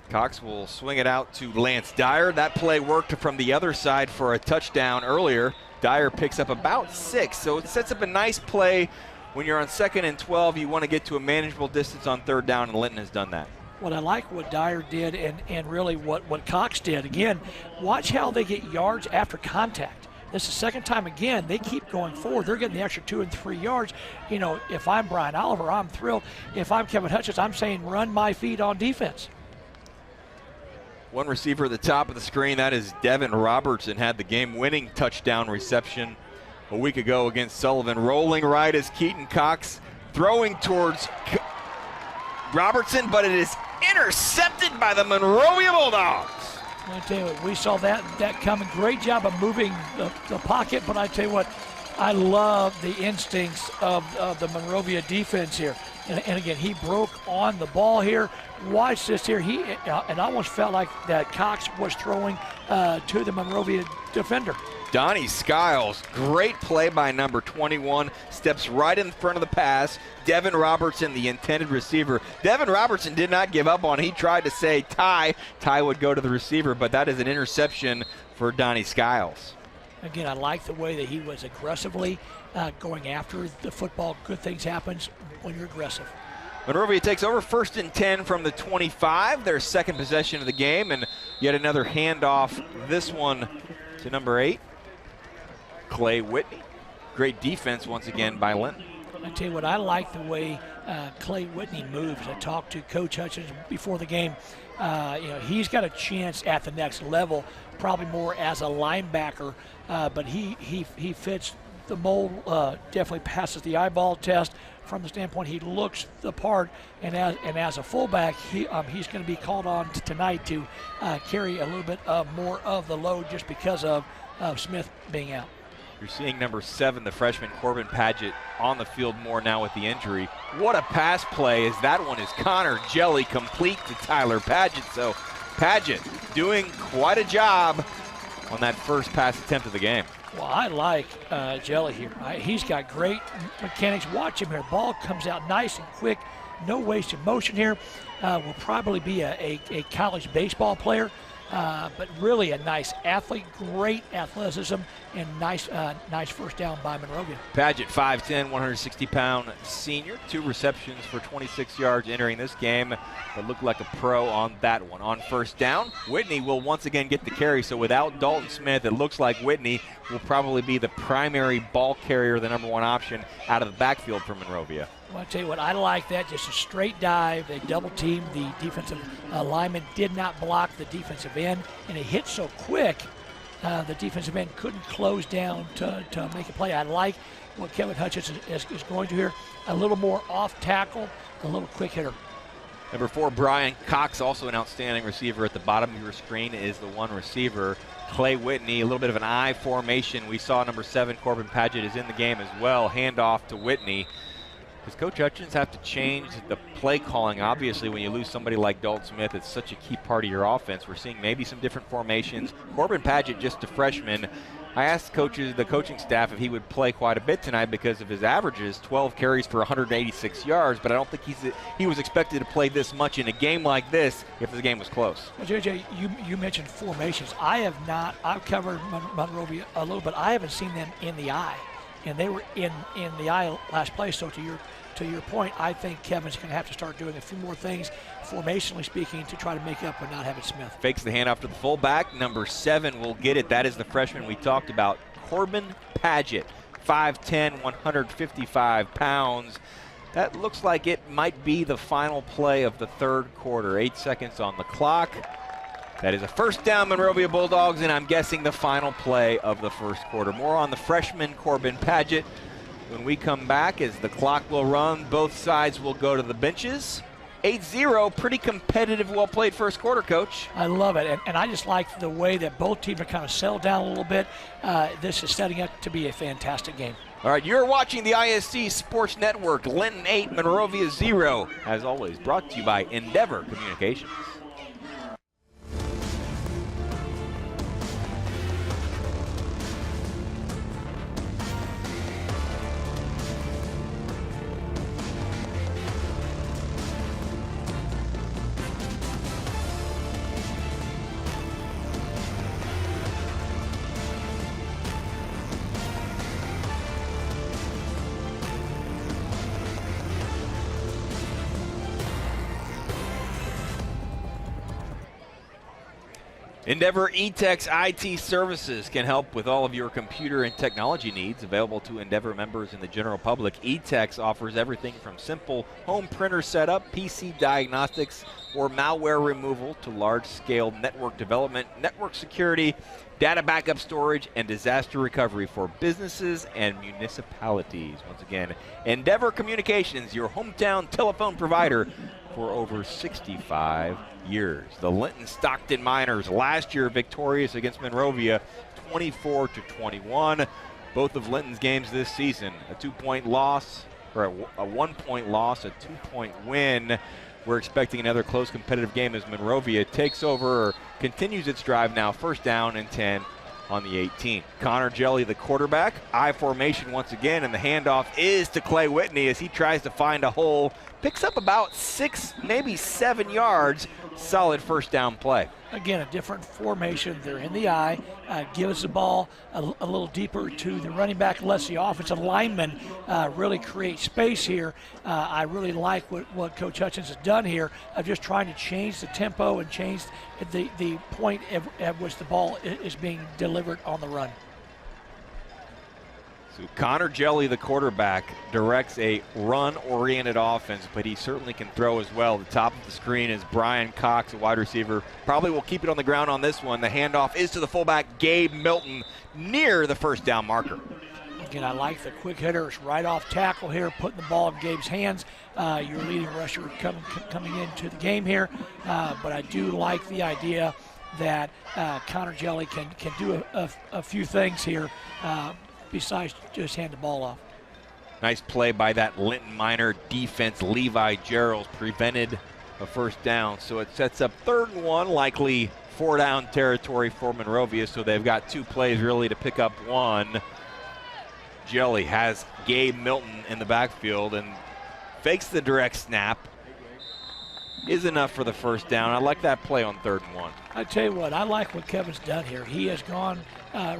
S1: Cox will swing it out to Lance Dyer. That play worked from the other side for a touchdown earlier. Dyer picks up about 6, so it sets up a nice play. When you're on 2nd and 12, you want to get to a manageable distance on 3rd down, and Linton has done that.
S2: Well, I like what Dyer did and really what Cox did. Again, watch how they get yards after contact. This is the 2nd time again. They keep going forward. They're getting the extra 2 and 3 yards. You know, if I'm Brian Oliver, I'm thrilled. If I'm Kevin Hutchins, I'm saying run my feet on defense.
S1: One receiver at the top of the screen, that is Devin Robertson, had the game-winning touchdown reception a week ago against Sullivan. Rolling right is Keaton Cox, throwing towards Robertson, but it is intercepted by the Monrovia Bulldogs.
S2: I tell you what, we saw that coming. Great job of moving the pocket, but I tell you what, I love the instincts of the Monrovia defense here. And again, he broke on the ball here. Watch this here. And almost felt like that Cox was throwing to the Monrovia defender.
S1: Donnie Skiles, great play by number 21, steps right in front of the pass. Devin Robertson, the intended receiver. Devin Robertson did not give up on it. He tried to say Ty. Ty would go to the receiver, but that is an interception for Donnie Skiles.
S2: Again, I like the way that he was aggressively going after the football. Good things happen when you're aggressive.
S1: Monrovia takes over 1st and 10 from the 25, their 2nd possession of the game, and yet another handoff, this one to number 8, Clay Whitney. Great defense once again by Linton.
S2: I tell you what, I like the way Clay Whitney moves. I talked to Coach Hutchins before the game. He's got a chance at the next level, probably more as a linebacker, but he fits the mole definitely passes the eyeball test. From the standpoint, he looks the part, and as a fullback, he's going to be called on tonight to carry a little bit more of the load just because of Smith being out.
S1: You're seeing number 7, the freshman Corbin Paget, on the field more now with the injury. What a pass play, as that one is Connor Jelly complete to Tyler Paget. So Paget doing quite a job on that first pass attempt of the game.
S2: Well, I like Jelly here. He's got great mechanics. Watch him here. Ball comes out nice and quick. No wasted motion here. Will probably be a college baseball player. But really a nice athlete, great athleticism, and nice first down by Monrovia.
S1: Paget, 5'10", 160-pound senior. 2 receptions for 26 yards entering this game, but looked like a pro on that one. On first down, Whitney will once again get the carry, so without Dalton Smith, it looks like Whitney will probably be the primary ball carrier, the number 1 option out of the backfield for Monrovia.
S2: Well, I'll tell you what, I like that. Just a straight dive. They double teamed the defensive lineman, did not block the defensive end, and it hit so quick, the defensive end couldn't close down to make a play. I like what Kevin Hutchins is going to here. A little more off tackle, a little quick hitter.
S1: Number 4, Brian Cox, also an outstanding receiver. At the bottom of your screen is the 1 receiver, Clay Whitney. A little bit of an I formation. We saw number 7, Corbin Paget, is in the game as well. Handoff to Whitney. Does Coach Hutchins have to change the play calling? Obviously, when you lose somebody like Dalton Smith, it's such a key part of your offense. We're seeing maybe some different formations. Corbin Paget, just a freshman. I asked the coaching staff if he would play quite a bit tonight because of his averages, 12 carries for 186 yards, but I don't think he was expected to play this much in a game like this if the game was close.
S2: Well, JJ, you mentioned formations. I've covered Monrovia a little bit. I haven't seen them in the eye, and they were in the eye last play. So to your point, I think Kevin's going to have to start doing a few more things, formationally speaking, to try to make up for not having Smith.
S1: Fakes the handoff to the fullback. Number 7 will get it. That is the freshman we talked about, Corbin Paget, 5'10", 155 pounds. That looks like it might be the final play of the third quarter. 8 seconds on the clock. That is a first down, Monrovia Bulldogs, and I'm guessing the final play of the first quarter. More on the freshman Corbin Paget when we come back, as the clock will run. Both sides will go to the benches. 8-0, pretty competitive, well-played first quarter, Coach.
S2: I love it, and I just like the way that both teams are kind of settled down a little bit. This is setting up to be a fantastic game.
S1: All right, you're watching the ISC Sports Network. Linton 8, Monrovia 0. As always, brought to you by Endeavor Communications. Endeavor eTech's IT services can help with all of your computer and technology needs. Available to Endeavor members and the general public, eTech offers everything from simple home printer setup, PC diagnostics, or malware removal to large-scale network development, network security, data backup storage, and disaster recovery for businesses and municipalities. Once again, Endeavor Communications, your hometown telephone provider for over 65 years. The Linton Stockton Miners last year victorious against Monrovia 24-21. Both of Linton's games this season, a 2-point loss, or a 1-point loss, a 2-point win. We're expecting another close competitive game as Monrovia takes over, or continues its drive now, first down and 10 on the 18. Connor Jelly, the quarterback, I formation once again, and the handoff is to Clay Whitney as he tries to find a hole. Picks up about 6, maybe 7 yards. Solid first down play.
S2: Again, a different formation. They're in the eye. Gives the ball a little deeper to the running back, lets the offensive lineman really create space here. I really like what Coach Hutchins has done here of just trying to change the tempo and change the point at which the ball is being delivered on the run.
S1: So Connor Jelly, the quarterback, directs a run-oriented offense, but he certainly can throw as well. The top of the screen is Brian Cox, a wide receiver. Probably will keep it on the ground on this one. The handoff is to the fullback, Gabe Milton, near the first down marker.
S2: again, I like the quick hitters right off tackle here, putting the ball in Gabe's hands. Your leading rusher coming into the game here. But I do like the idea that Connor Jelly can do a few things here besides just hand the ball off.
S1: Nice play by that Linton Minor defense. Levi Gerald prevented a first down. So it sets up 3rd and 1, likely 4-down territory for Monrovia. So they've got 2 plays really to pick up 1. Jelly has Gabe Milton in the backfield and fakes the direct snap. Is enough for the first down. I like that play on 3rd and 1.
S2: I tell you what, I like what Kevin's done here. He has gone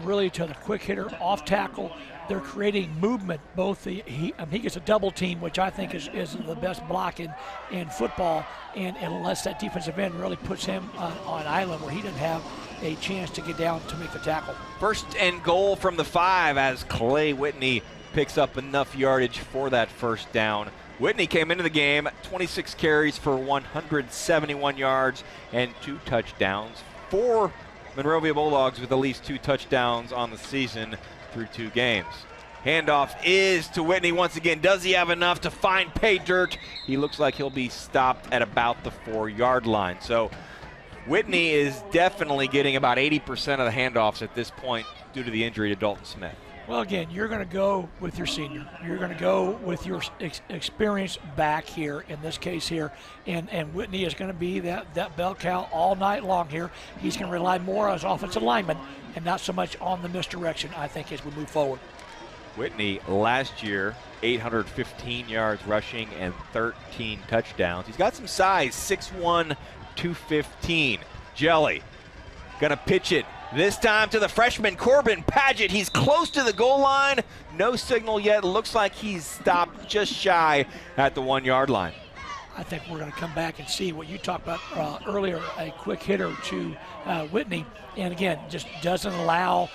S2: really to the quick hitter off tackle. They're creating movement. He gets a double team, which I think is the best block in football, and unless that defensive end really puts him on an island where he doesn't have a chance to get down to make the tackle. 1st
S1: and goal from the 5 as Clay Whitney picks up enough yardage for that first down. Whitney came into the game 26 carries for 171 yards and 2 touchdowns. 4 Monrovia Bulldogs with at least 2 touchdowns on the season through 2 games. Handoff is to Whitney once again. Does he have enough to find pay dirt? He looks like he'll be stopped at about the 4-yard line. So Whitney is definitely getting about 80% of the handoffs at this point due to the injury to Dalton Smith.
S2: Well, again, you're going to go with your senior. You're going to go with your experienced back here, in this case here. And Whitney is going to be that bell cow all night long here. He's going to rely more on his offensive lineman and not so much on the misdirection, I think, as we move forward.
S1: Whitney last year, 815 yards rushing and 13 touchdowns. He's got some size, 6'1", 215. Jelly gonna pitch it this time to the freshman Corbin Padgett. He's close to the goal line. No signal yet. Looks like he's stopped just shy at the 1-yard line.
S2: I think we're going to come back and see what you talked about earlier, a quick hitter to Whitney. And again, just doesn't allow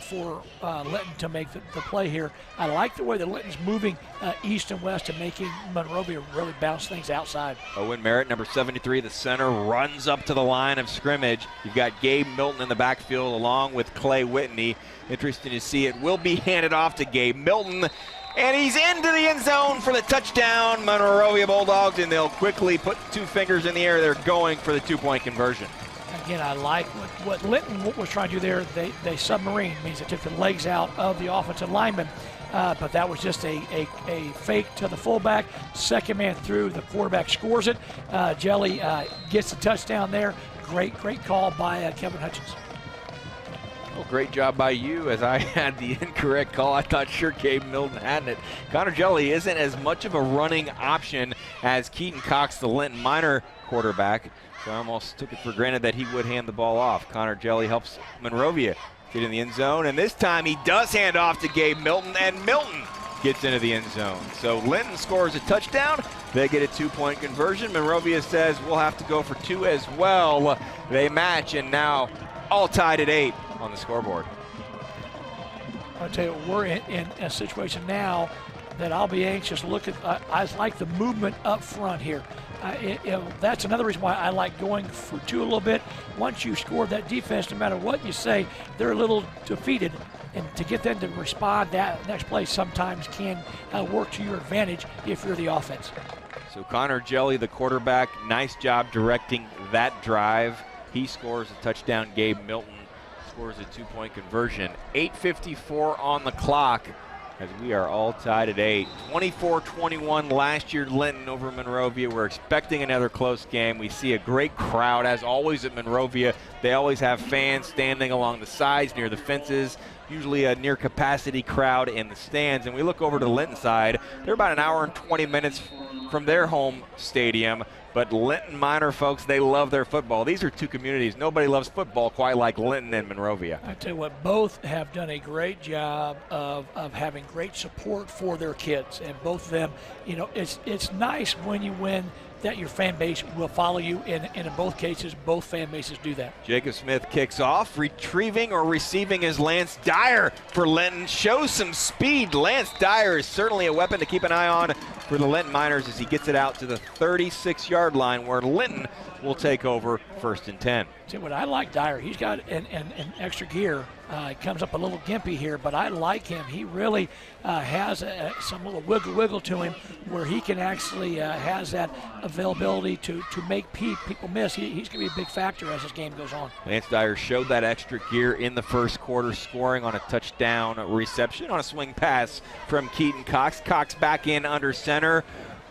S2: for Linton to make the play here. I like the way that Linton's moving east and west and making Monrovia really bounce things outside.
S1: Owen Merritt, number 73, the center, runs up to the line of scrimmage. You've got Gabe Milton in the backfield along with Clay Whitney. Interesting to see. It will be handed off to Gabe Milton. And he's into the end zone for the touchdown, Monrovia Bulldogs, and they'll quickly put 2 fingers in the air. They're going for the 2-point conversion.
S2: Again, I like what Linton was trying to do there. They submarine, means they took the legs out of the offensive lineman, but that was just a fake to the fullback. Second man through, the quarterback scores it. Jelly gets the touchdown there. Great call by Kevin Hutchins.
S1: Well, great job by you, as I had the incorrect call. I thought sure Gabe Milton had it. Connor Jelly isn't as much of a running option as Keaton Cox, the Linton Minor quarterback, so I almost took it for granted that he would hand the ball off. Connor Jelly helps Monrovia get in the end zone, and this time he does hand off to Gabe Milton, and Milton gets into the end zone. So Linton scores a touchdown. They get a 2-point conversion. Monrovia says we'll have to go for 2 as well. They match, and now all tied at 8 on the scoreboard.
S2: I'll tell you, we're in a situation now that I'll be anxious to look at. I like the movement up front here. That's another reason why I like going for 2 a little bit. Once you score that defense, no matter what you say, they're a little defeated. And to get them to respond, that next play sometimes can work to your advantage if you're the offense.
S1: So Connor Jelly, the quarterback, nice job directing that drive. He scores a touchdown. Gabe Milton scores a 2-point conversion. 8:54 on the clock as we are all tied at 8. 24-21 last year, Linton over Monrovia. We're expecting another close game. We see a great crowd, as always, at Monrovia. They always have fans standing along the sides near the fences, usually a near capacity crowd in the stands. And we look over to the Linton side. They're about an hour and 20 minutes from their home stadium. But Linton Minor folks, they love their football. These are 2 communities. Nobody loves football quite like Linton and Monrovia.
S2: I tell you what, both have done a great job of having great support for their kids. And both of them, you know, it's nice when you win that your fan base will follow you. And in both cases, both fan bases do that.
S1: Jacob Smith kicks off. Retrieving or receiving is Lance Dyer for Linton. Shows some speed. Lance Dyer is certainly a weapon to keep an eye on for the Linton Miners as he gets it out to the 36-yard line where Linton will take over 1st and 10.
S2: See, what I like Dyer, he's got an extra gear. He comes up a little gimpy here, but I like him. He really has some little wiggle to him where he can actually has that availability to make people miss. He's going to be a big factor as this game goes on.
S1: Lance Dyer showed that extra gear in the first quarter, scoring on a touchdown reception on a swing pass from Keaton Cox. Cox back in under center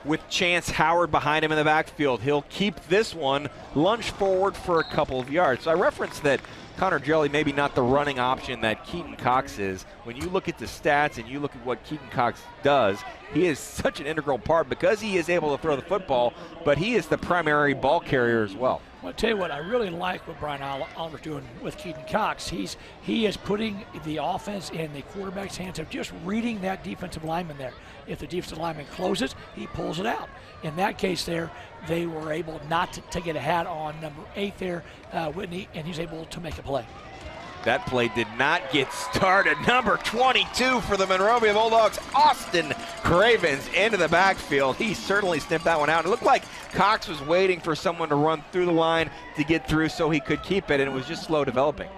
S1: with Chance Howard behind him in the backfield. He'll keep this one, lunge forward for a couple of yards. So I referenced that Connor Jelly maybe not the running option that Keaton Cox is. When you look at the stats and you look at what Keaton Cox does, he is such an integral part because he is able to throw the football, but he is the primary ball carrier as well.
S2: Well, I'll tell you what, I really like what Brian Oliver's doing with Keaton Cox. He is putting the offense in the quarterback's hands of just reading that defensive lineman there. If the defensive lineman closes, he pulls it out. In that case there, they were able not to get a hat on number 8 there, Whitney, and he's able to make a play.
S1: That play did not get started. Number 22 for the Monrovia Bulldogs, Austin Cravens into the backfield. He certainly sniffed that one out. It looked like Cox was waiting for someone to run through the line to get through so he could keep it, and it was just slow developing.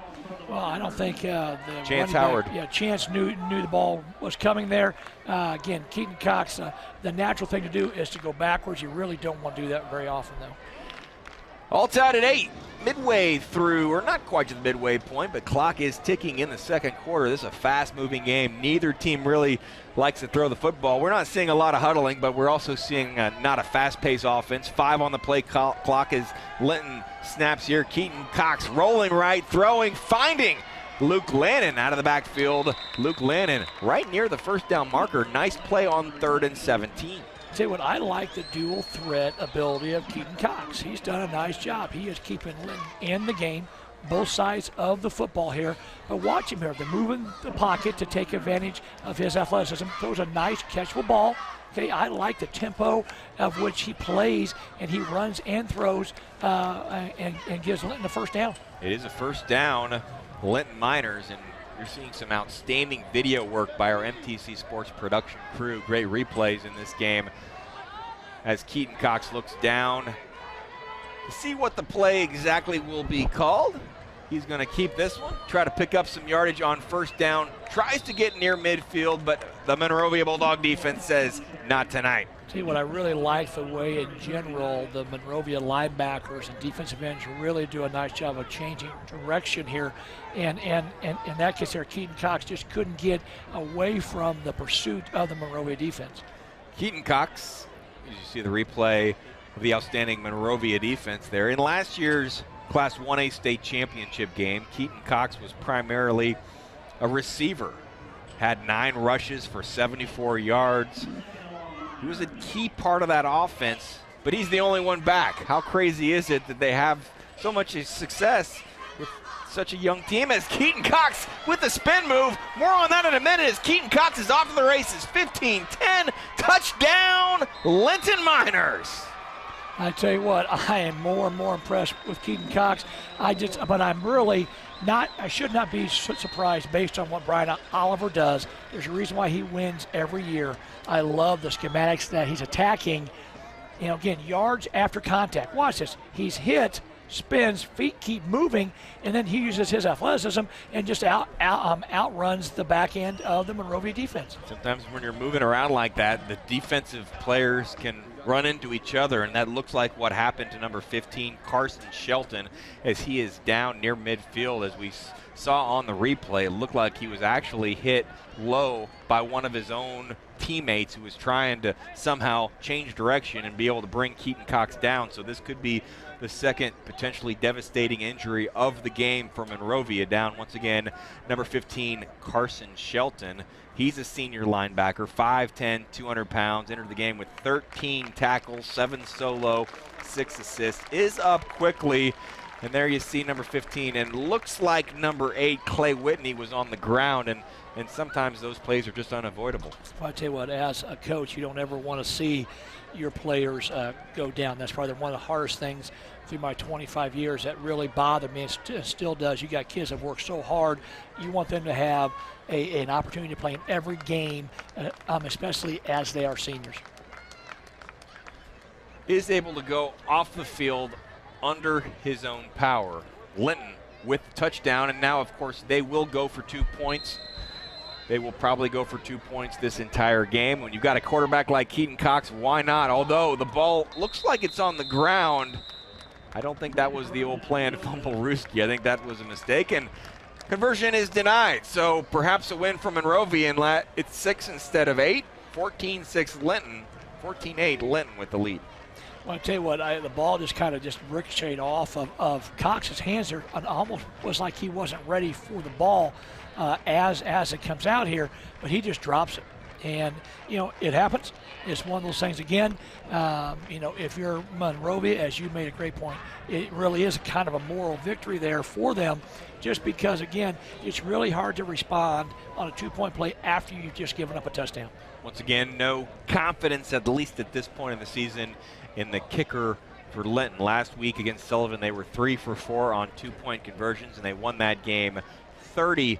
S2: Well, I don't think
S1: Chance Howard.
S2: Chance knew the ball was coming there. Again, Keaton Cox, the natural thing to do is to go backwards. You really don't want to do that very often, though.
S1: All tied at 8, midway through, or not quite to the midway point, but clock is ticking in the second quarter. This is a fast-moving game. Neither team really likes to throw the football. We're not seeing a lot of huddling, but we're also seeing not a fast-paced offense. 5 on the play clock as Linton snaps here. Keaton Cox rolling right, throwing, finding Luke Lannon out of the backfield. Luke Lannon right near the first down marker. Nice play on 3rd and 17.
S2: Tell you what, I like the dual threat ability of Keaton Cox. He's done a nice job. He is keeping Linton in the game, both sides of the football here. But watch him here. They're moving the pocket to take advantage of his athleticism. Throws a nice catchable ball. Okay, I like the tempo of which he plays, and he runs and throws and gives Linton the first down.
S1: It is a first down, Linton Miners, and you're seeing some outstanding video work by our MTC Sports production crew. Great replays in this game as Keaton Cox looks down to see what the play exactly will be called. He's going to keep this one, try to pick up some yardage on first down, tries to get near midfield, but the Monrovia Bulldog defense says not tonight.
S2: See, what I really like the way in general the Monrovia linebackers and defensive ends really do a nice job of changing direction here. And in that case there, Keaton Cox just couldn't get away from the pursuit of the Monrovia defense.
S1: Keaton Cox, as you see the replay of the outstanding Monrovia defense there. In last year's Class 1A state championship game, Keaton Cox was primarily a receiver. Had 9 rushes for 74 yards. He was a key part of that offense, but he's the only one back. How crazy is it that they have so much success with such a young team as Keaton Cox with the spin move? More on that in a minute as Keaton Cox is off to the races. 15-10, touchdown, Linton Miners.
S2: I tell you what, I am more and more impressed with Keaton Cox. But I'm really not, I should not be surprised based on what Brian Oliver does. There's a reason why he wins every year. I love the schematics that he's attacking. You know, again, yards after contact. Watch this. He's hit, spins, feet keep moving, and then he uses his athleticism and just outruns the back end of the Monrovia defense.
S1: Sometimes when you're moving around like that, the defensive players can run into each other, and that looks like what happened to number 15, Carson Shelton, as he is down near midfield. As we saw on the replay, it looked like he was actually hit low by one of his own teammates who was trying to somehow change direction and be able to bring Keaton Cox down. So this could be the second potentially devastating injury of the game for Monrovia. Down once again, number 15, Carson Shelton. He's a senior linebacker, 5'10", 200 pounds, entered the game with 13 tackles, 7 solo, 6 assists, is up quickly. And there you see number 15, and looks like number 8, Clay Whitney, was on the ground, and sometimes those plays are just unavoidable.
S2: Well, I tell you what, as a coach, you don't ever want to see your players go down. That's probably one of the hardest things through my 25 years that really bothered me. It still does. You got kids that work so hard. You want them to have an opportunity to play in every game, especially as they are seniors.
S1: is able to go off the field under his own power. Linton with the touchdown, and now, of course, they will go for 2 points. They will probably go for 2 points this entire game. When you've got a quarterback like Keaton Cox, why not? Although the ball looks like it's on the ground, I don't think that was the old planned fumble rooski. I think that was a mistake, and conversion is denied. So perhaps a win for Monrovia, and it's 6 instead of 8. 14-6 Linton, 14-8 Linton with the lead.
S2: Well, I tell you what, the ball just kind of just ricocheted off of Cox's hands there. It almost was like he wasn't ready for the ball as it comes out here, but he just drops it. And, you know, it happens. It's one of those things, again, you know, if you're Monrovia, as you made a great point, it really is kind of a moral victory there for them, just because, again, it's really hard to respond on a 2-point play after you've just given up a touchdown.
S1: Once again, no confidence, at least at this point in the season, in the kicker for Linton. Last week against Sullivan, they were 3 for 4 on 2-point conversions, and they won that game 30-28.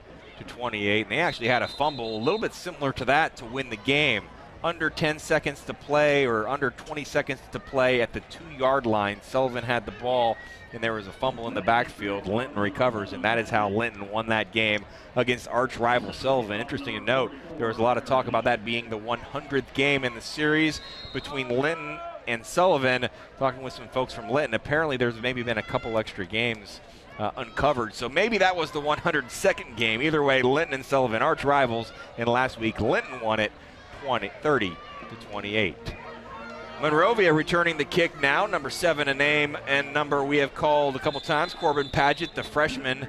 S1: And they actually had a fumble a little bit similar to that to win the game. Under 10 seconds to play, or under 20 seconds to play at the 2-yard line. Sullivan had the ball, and there was a fumble in the backfield. Linton recovers, and that is how Linton won that game against arch rival Sullivan. Interesting to note, there was a lot of talk about that being the 100th game in the series between Linton and Sullivan. Talking with some folks from Linton, apparently there's maybe been a couple extra games uncovered, so maybe that was the 102nd game. Either way, Linton and Sullivan arch rivals, and last week Linton won it 30-28. Monrovia returning the kick now, number 7 a name, and number we have called a couple times, Corbin Paget, the freshman.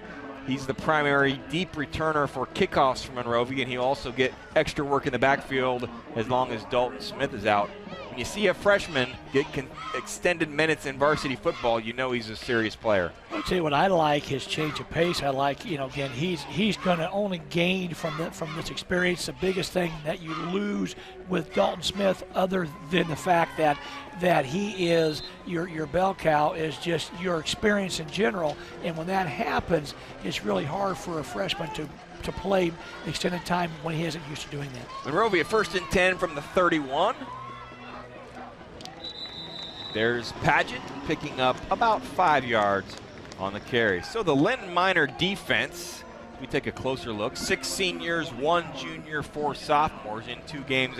S1: He's the primary deep returner for kickoffs for Monrovia, and he'll also get extra work in the backfield as long as Dalton Smith is out. When you see a freshman get extended minutes in varsity football, you know he's a serious player.
S2: I'll tell you what, I like his change of pace. I like, you know, again, he's going to only gain from this experience. The biggest thing that you lose with Dalton Smith, other than the fact that he is your bell cow, is just your experience in general. And when that happens, it's really hard for a freshman to play extended time when he isn't used to doing that.
S1: Monrovia 1st and 10 from the 31. There's Paget picking up about 5 yards on the carry. So the Linton Minor defense, we take a closer look. 6 seniors, 1 junior, 4 sophomores in 2 games,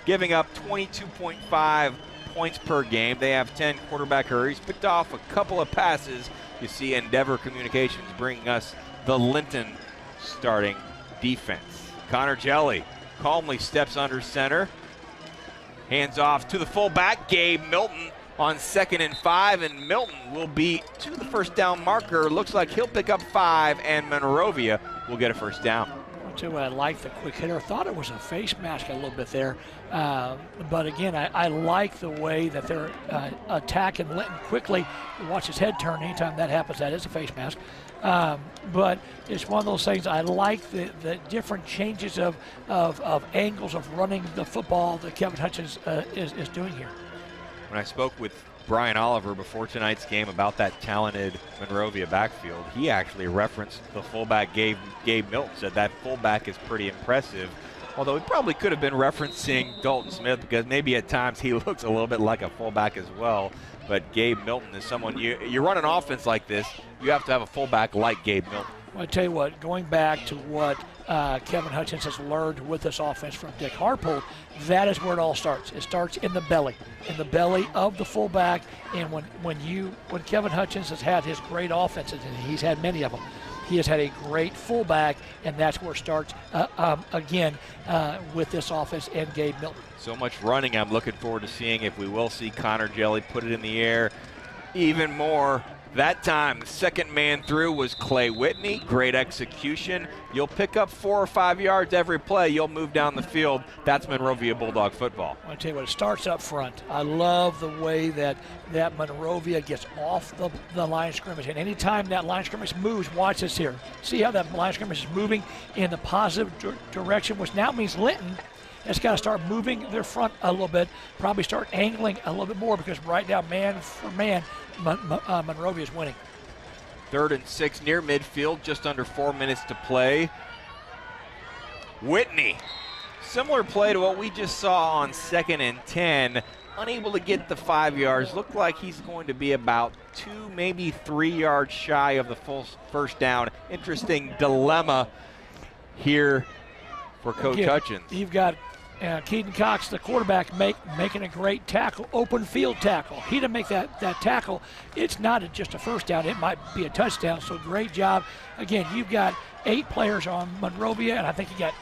S1: giving up 22.5 points per game. They have 10 quarterback hurries, picked off a couple of passes. You see Endeavor Communications bringing us the Linton starting defense. Connor Jelly calmly steps under center. Hands off to the fullback, Gabe Milton, on 2nd and 5, and Milton will be to the first down marker. Looks like he'll pick up 5, and Monrovia will get a first down.
S2: I'll tell you what, I like the quick hitter. I thought it was a face mask a little bit there. But again, I like the way that they're attacking Linton quickly. Watch his head turn anytime that happens. That is a face mask. But it's one of those things. I like the different changes of angles of running the football that Kevin Hutchins is doing here.
S1: When I spoke with Brian Oliver before tonight's game about that talented Monrovia backfield, he actually referenced the fullback Gabe Milton, said that fullback is pretty impressive. Although he probably could have been referencing Dalton Smith, because maybe at times he looks a little bit like a fullback as well. But Gabe Milton is someone, you run an offense like this, you have to have a fullback like Gabe Milton.
S2: Well, I tell you what, going back to what Kevin Hutchins has learned with this offense from Dick Harpold, that is where it all starts. It starts in the belly of the fullback. And when Kevin Hutchins has had his great offenses, and he's had many of them, he has had a great fullback, and that's where it starts again with this offense and Gabe Milton.
S1: So much running. I'm looking forward to seeing if we will see Connor Jelly put it in the air even more. That time, the second man through was Clay Whitney. Great execution. You'll pick up 4 or 5 yards every play. You'll move down the field. That's Monrovia Bulldog football.
S2: I'll tell you what, it starts up front. I love the way that Monrovia gets off the line of scrimmage. And anytime that line of scrimmage moves, watch this here. See how that line of scrimmage is moving in the positive direction, which now means Linton has got to start moving their front a little bit, probably start angling a little bit more, because right now, man for man, Monrovia is winning.
S1: 3rd and 6 near midfield, just under 4 minutes to play. Whitney, similar play to what we just saw on 2nd and 10. unable to get the 5 yards. Looked like he's going to be about 2, maybe 3 yards shy of the full first down. Interesting dilemma here for Coach Hutchins.
S2: You've got Keaton Cox, the quarterback, making a great tackle, open field tackle. He didn't make that tackle. It's not just a first down. It might be a touchdown, so great job. Again, you've got 8 players on Monrovia, and I think you got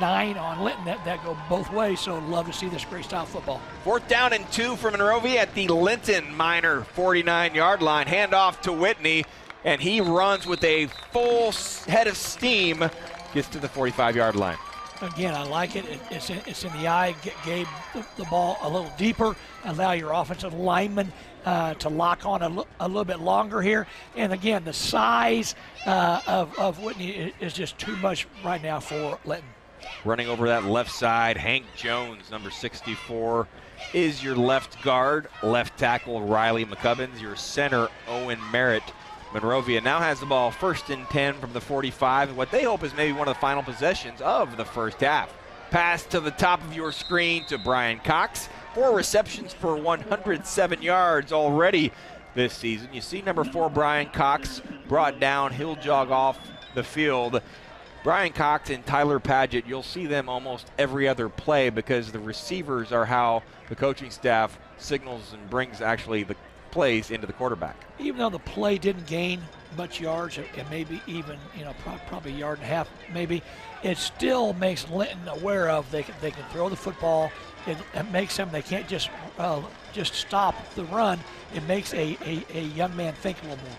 S2: 9 on Linton that go both ways, so love to see this great style of football.
S1: 4th down and 2 for Monrovia at the Linton minor 49-yard line. Handoff to Whitney, and he runs with a full head of steam, gets to the 45-yard line.
S2: Again, I like it. It's in the eye. Gabe the ball a little deeper. Allow your offensive lineman to lock on a little bit longer here. And again, the size of Whitney is just too much right now for Linton.
S1: Running over that left side, Hank Jones, number 64, is your left guard. Left tackle, Riley McCubbins. Your center, Owen Merritt. Monrovia now has the ball 1st and 10 from the 45, and what they hope is maybe one of the final possessions of the first half. Pass to the top of your screen to Brian Cox. 4 receptions for 107 yards already this season. You see number 4, Brian Cox, brought down. He'll jog off the field. Brian Cox and Tyler Padgett, you'll see them almost every other play because the receivers are how the coaching staff signals and brings actually the plays into the quarterback.
S2: Even though the play didn't gain much yards, and maybe even probably a yard and a half, maybe, it still makes Linton aware of they can throw the football. It makes them, they can't just stop the run. It makes a young man think a little more.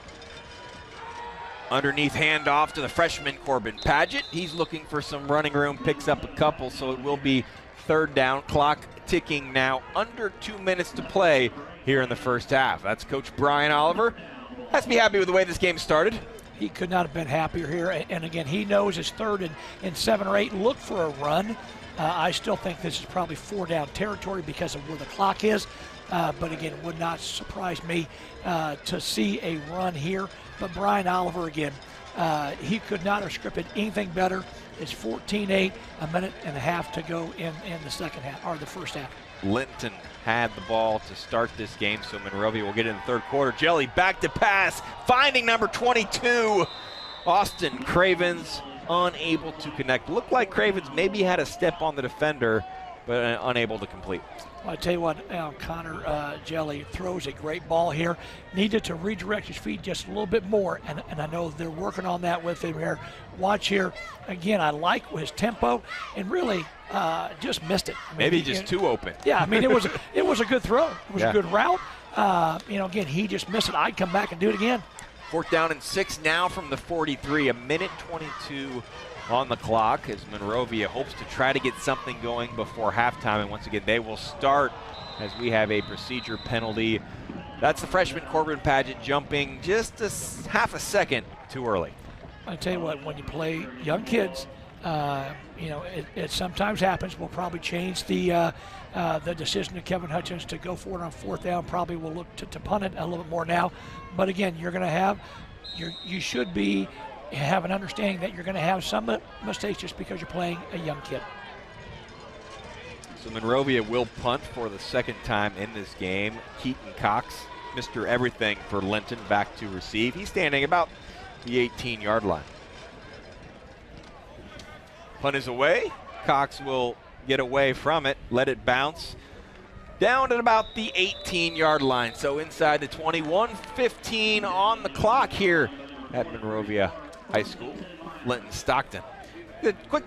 S1: Underneath handoff to the freshman Corbin Padgett. He's looking for some running room, picks up a couple, so it will be 3rd down. Clock ticking now, under 2 minutes to play here in the first half. That's Coach Brian Oliver. Has to be happy with the way this game started.
S2: He could not have been happier here. And again, he knows it's 3rd and 7 or 8. Look for a run. I still think this is probably 4-down territory because of where the clock is. But again, it would not surprise me to see a run here. But Brian Oliver, again, he could not have scripted anything better. It's 14-8, a minute and a half to go in the second half, or the first half.
S1: Linton had the ball to start this game, so Monrovia will get in the 3rd quarter. Jelly back to pass, finding number 22. Austin Cravens unable to connect. Looked like Cravens maybe had a step on the defender, but unable to complete.
S2: Well, I tell you what, Connor Jelly throws a great ball here. Needed to redirect his feet just a little bit more, and I know they're working on that with him here. Watch here. Again, I like his tempo, and really just missed it. I mean,
S1: maybe just too open.
S2: Yeah, I mean, it was a good throw. It was a good route. Again, he just missed it. I'd come back and do it again.
S1: 4th down and 6 now from the 43. A minute 22 on the clock as Monrovia hopes to try to get something going before halftime. And once again, they will start as we have a procedure penalty. That's the freshman Corbin Padgett jumping just half a second too early.
S2: I tell you what, when you play young kids, it sometimes happens. We'll probably change the decision of Kevin Hutchins to go for it on 4th down. Probably will look to punt it a little bit more now. But again, you're going to have, you should have an understanding that you're going to have some mistakes just because you're playing a young kid.
S1: So Monrovia will punt for the 2nd time in this game. Keaton Cox, Mr. Everything for Linton, back to receive. He's standing about the 18-yard line. Punt is away. Cox will get away from it, let it bounce down at about the 18-yard line. So inside the 21-15 on the clock here at Monrovia High School. Linton Stockton. Good, quick.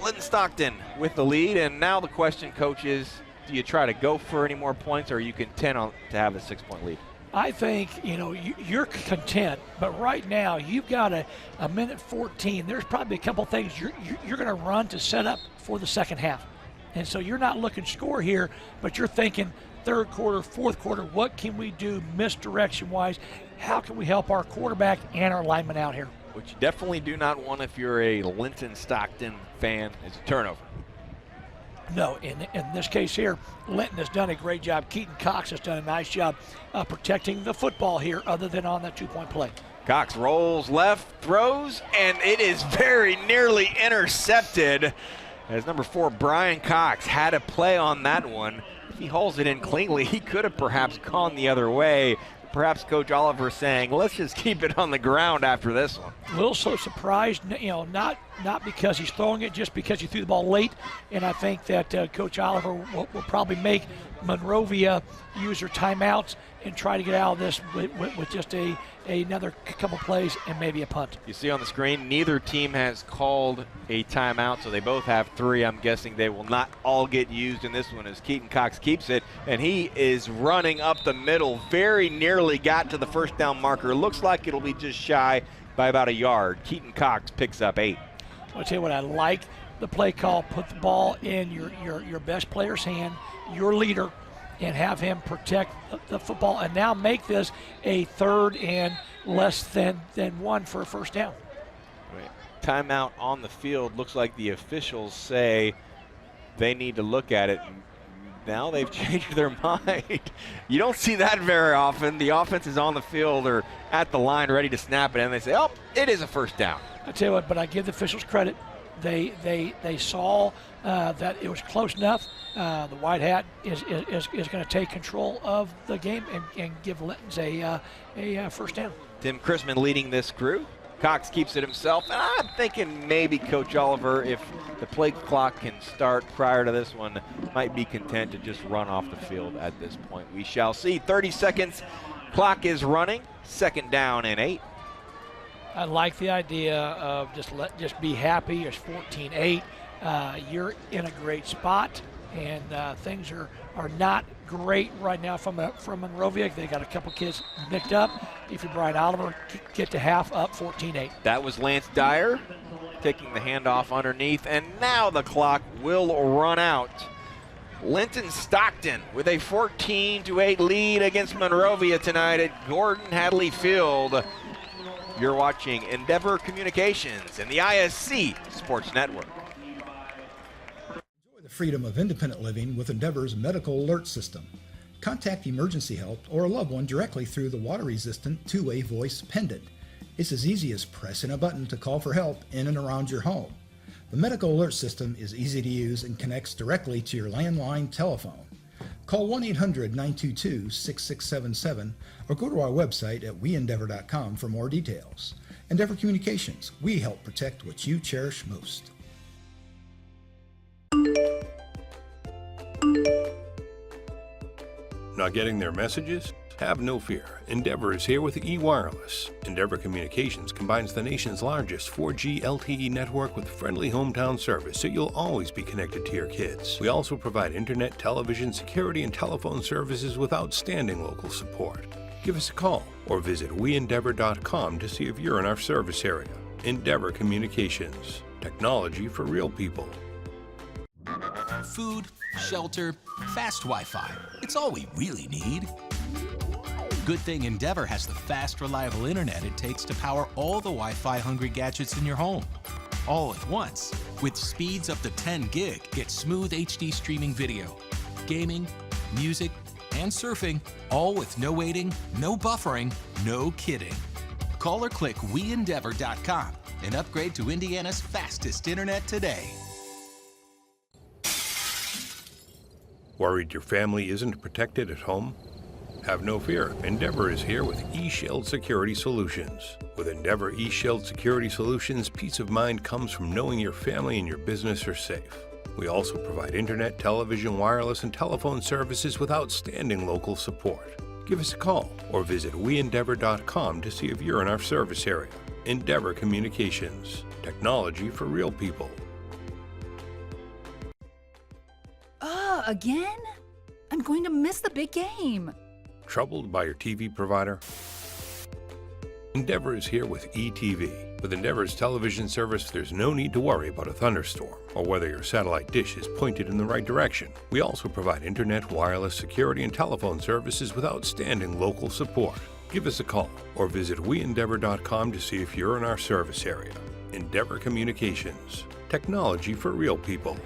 S1: Linton Stockton with the lead, and now the question, Coach, is do you try to go for any more points, or are you content to have a 6-point lead?
S2: I think, you're content, but right now you've got a minute 14. There's probably a couple things you're going to run to set up for the second half. And so you're not looking to score here, but you're thinking 3rd quarter, 4th quarter, what can we do misdirection-wise? How can we help our quarterback and our lineman out here?
S1: What you definitely do not want if you're a Linton Stockton fan is a turnover.
S2: No, in this case here, Linton has done a great job. Keaton Cox has done a nice job protecting the football here other than on that 2-point play.
S1: Cox rolls left, throws, and it is very nearly intercepted as number 4, Brian Cox, had a play on that one. If he hauls it in cleanly, he could have perhaps gone the other way. Perhaps Coach Oliver saying, let's just keep it on the ground after this one.
S2: A little so surprised, not because he's throwing it, just because he threw the ball late. And I think that Coach Oliver will probably make Monrovia use their timeouts and try to get out of this with just another couple plays and maybe a punt.
S1: You see on the screen, neither team has called a timeout, so they both have 3. I'm guessing they will not all get used in this one as Keaton Cox keeps it, and he is running up the middle, very nearly got to the first down marker. Looks like it'll be just shy by about a yard. Keaton Cox picks up 8.
S2: I'll tell you what, I like the play call. Put the ball in your best player's hand, your leader, and have him protect the football, and now make this a 3rd and less than 1 for a first down.
S1: Right. Timeout on the field. Looks like the officials say they need to look at it. Now they've changed their mind. You don't see that very often. The offense is on the field or at the line ready to snap it, and they say, oh, it is a first down.
S2: I tell you what, but I give the officials credit. They saw that it was close enough. The white hat is going to take control of the game and give Linton's a first down.
S1: Tim Chrisman leading this crew. Cox keeps it himself. And I'm thinking maybe Coach Oliver, if the play clock can start prior to this one, might be content to just run off the field at this point. We shall see. 30 seconds. Clock is running. 2nd down and 8.
S2: I like the idea of just be happy. It's 14-8. You're in a great spot, and things are not great right now from Monrovia. They got a couple kids nicked up. If you're Brian Oliver, get to half up 14-8.
S1: That was Lance Dyer taking the handoff underneath, and now the clock will run out. Linton Stockton with a 14-8 lead against Monrovia tonight at Gordon Hadley Field. You're watching Endeavor Communications and the ISC Sports Network.
S7: Enjoy the freedom of independent living with Endeavor's medical alert system. Contact emergency help or a loved one directly through the water-resistant two-way voice pendant. It's as easy as pressing a button to call for help in and around your home. The medical alert system is easy to use and connects directly to your landline telephone. Call 1-800-922-6677 or go to our website at weendeavor.com for more details. Endeavor Communications, we help protect what you cherish most.
S6: Not getting their messages? Have no fear. Endeavor is here with eWireless. Endeavor Communications combines the nation's largest 4G LTE network with friendly hometown service, so you'll always be connected to your kids. We also provide internet, television, security, and telephone services with outstanding local support. Give us a call or visit weendeavor.com to see if you're in our service area. Endeavor Communications. Technology for real people.
S3: Food, shelter, fast Wi-Fi. It's all we really need. Good thing Endeavor has the fast, reliable internet it takes to power all the Wi-Fi hungry gadgets in your home. All at once. With speeds up to 10 gig, get smooth HD streaming video, gaming, music, and surfing, all with no waiting, no buffering, no kidding. Call or click weendeavor.com and upgrade to Indiana's fastest internet today.
S6: Worried your family isn't protected at home? Have no fear. Endeavor is here with eShield Security Solutions. With Endeavor eShield Security Solutions, peace of mind comes from knowing your family and your business are safe. We also provide internet, television, wireless, and telephone services with outstanding local support. Give us a call or visit weendeavor.com to see if you're in our service area. Endeavor Communications. Technology for real people.
S5: Again? I'm going to miss the big game.
S6: Troubled by your TV provider? Endeavor is here with eTV. With Endeavor's television service, there's no need to worry about a thunderstorm or whether your satellite dish is pointed in the right direction. We also provide internet, wireless, security, and telephone services with outstanding local support. Give us a call or visit weendeavor.com to see if you're in our service area. Endeavor Communications. Technology for real people.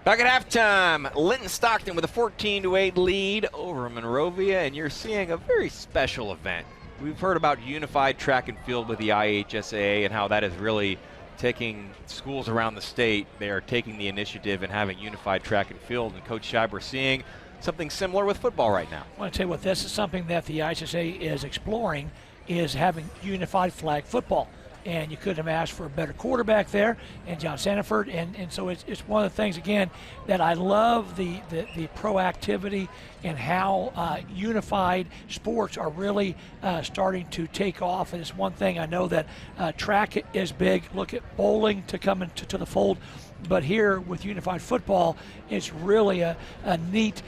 S1: Back at halftime, Linton Stockton with a 14-8 lead over Monrovia, and you're seeing a very special event. We've heard about unified track and field with the IHSAA and how that has really taking schools around the state, they are taking the initiative and having unified track and field. And Coach Scheib, we're seeing something similar with football right now.
S2: I want to tell you what, this is something that the ISSA is exploring, is having unified flag football. And you couldn't have asked for a better quarterback there, and John Sanford. And so it's one of the things, again, that I love the proactivity and how unified sports are really starting to take off. And it's one thing I know that track is big. Look at bowling to come into the fold. But here with unified football, it's really a neat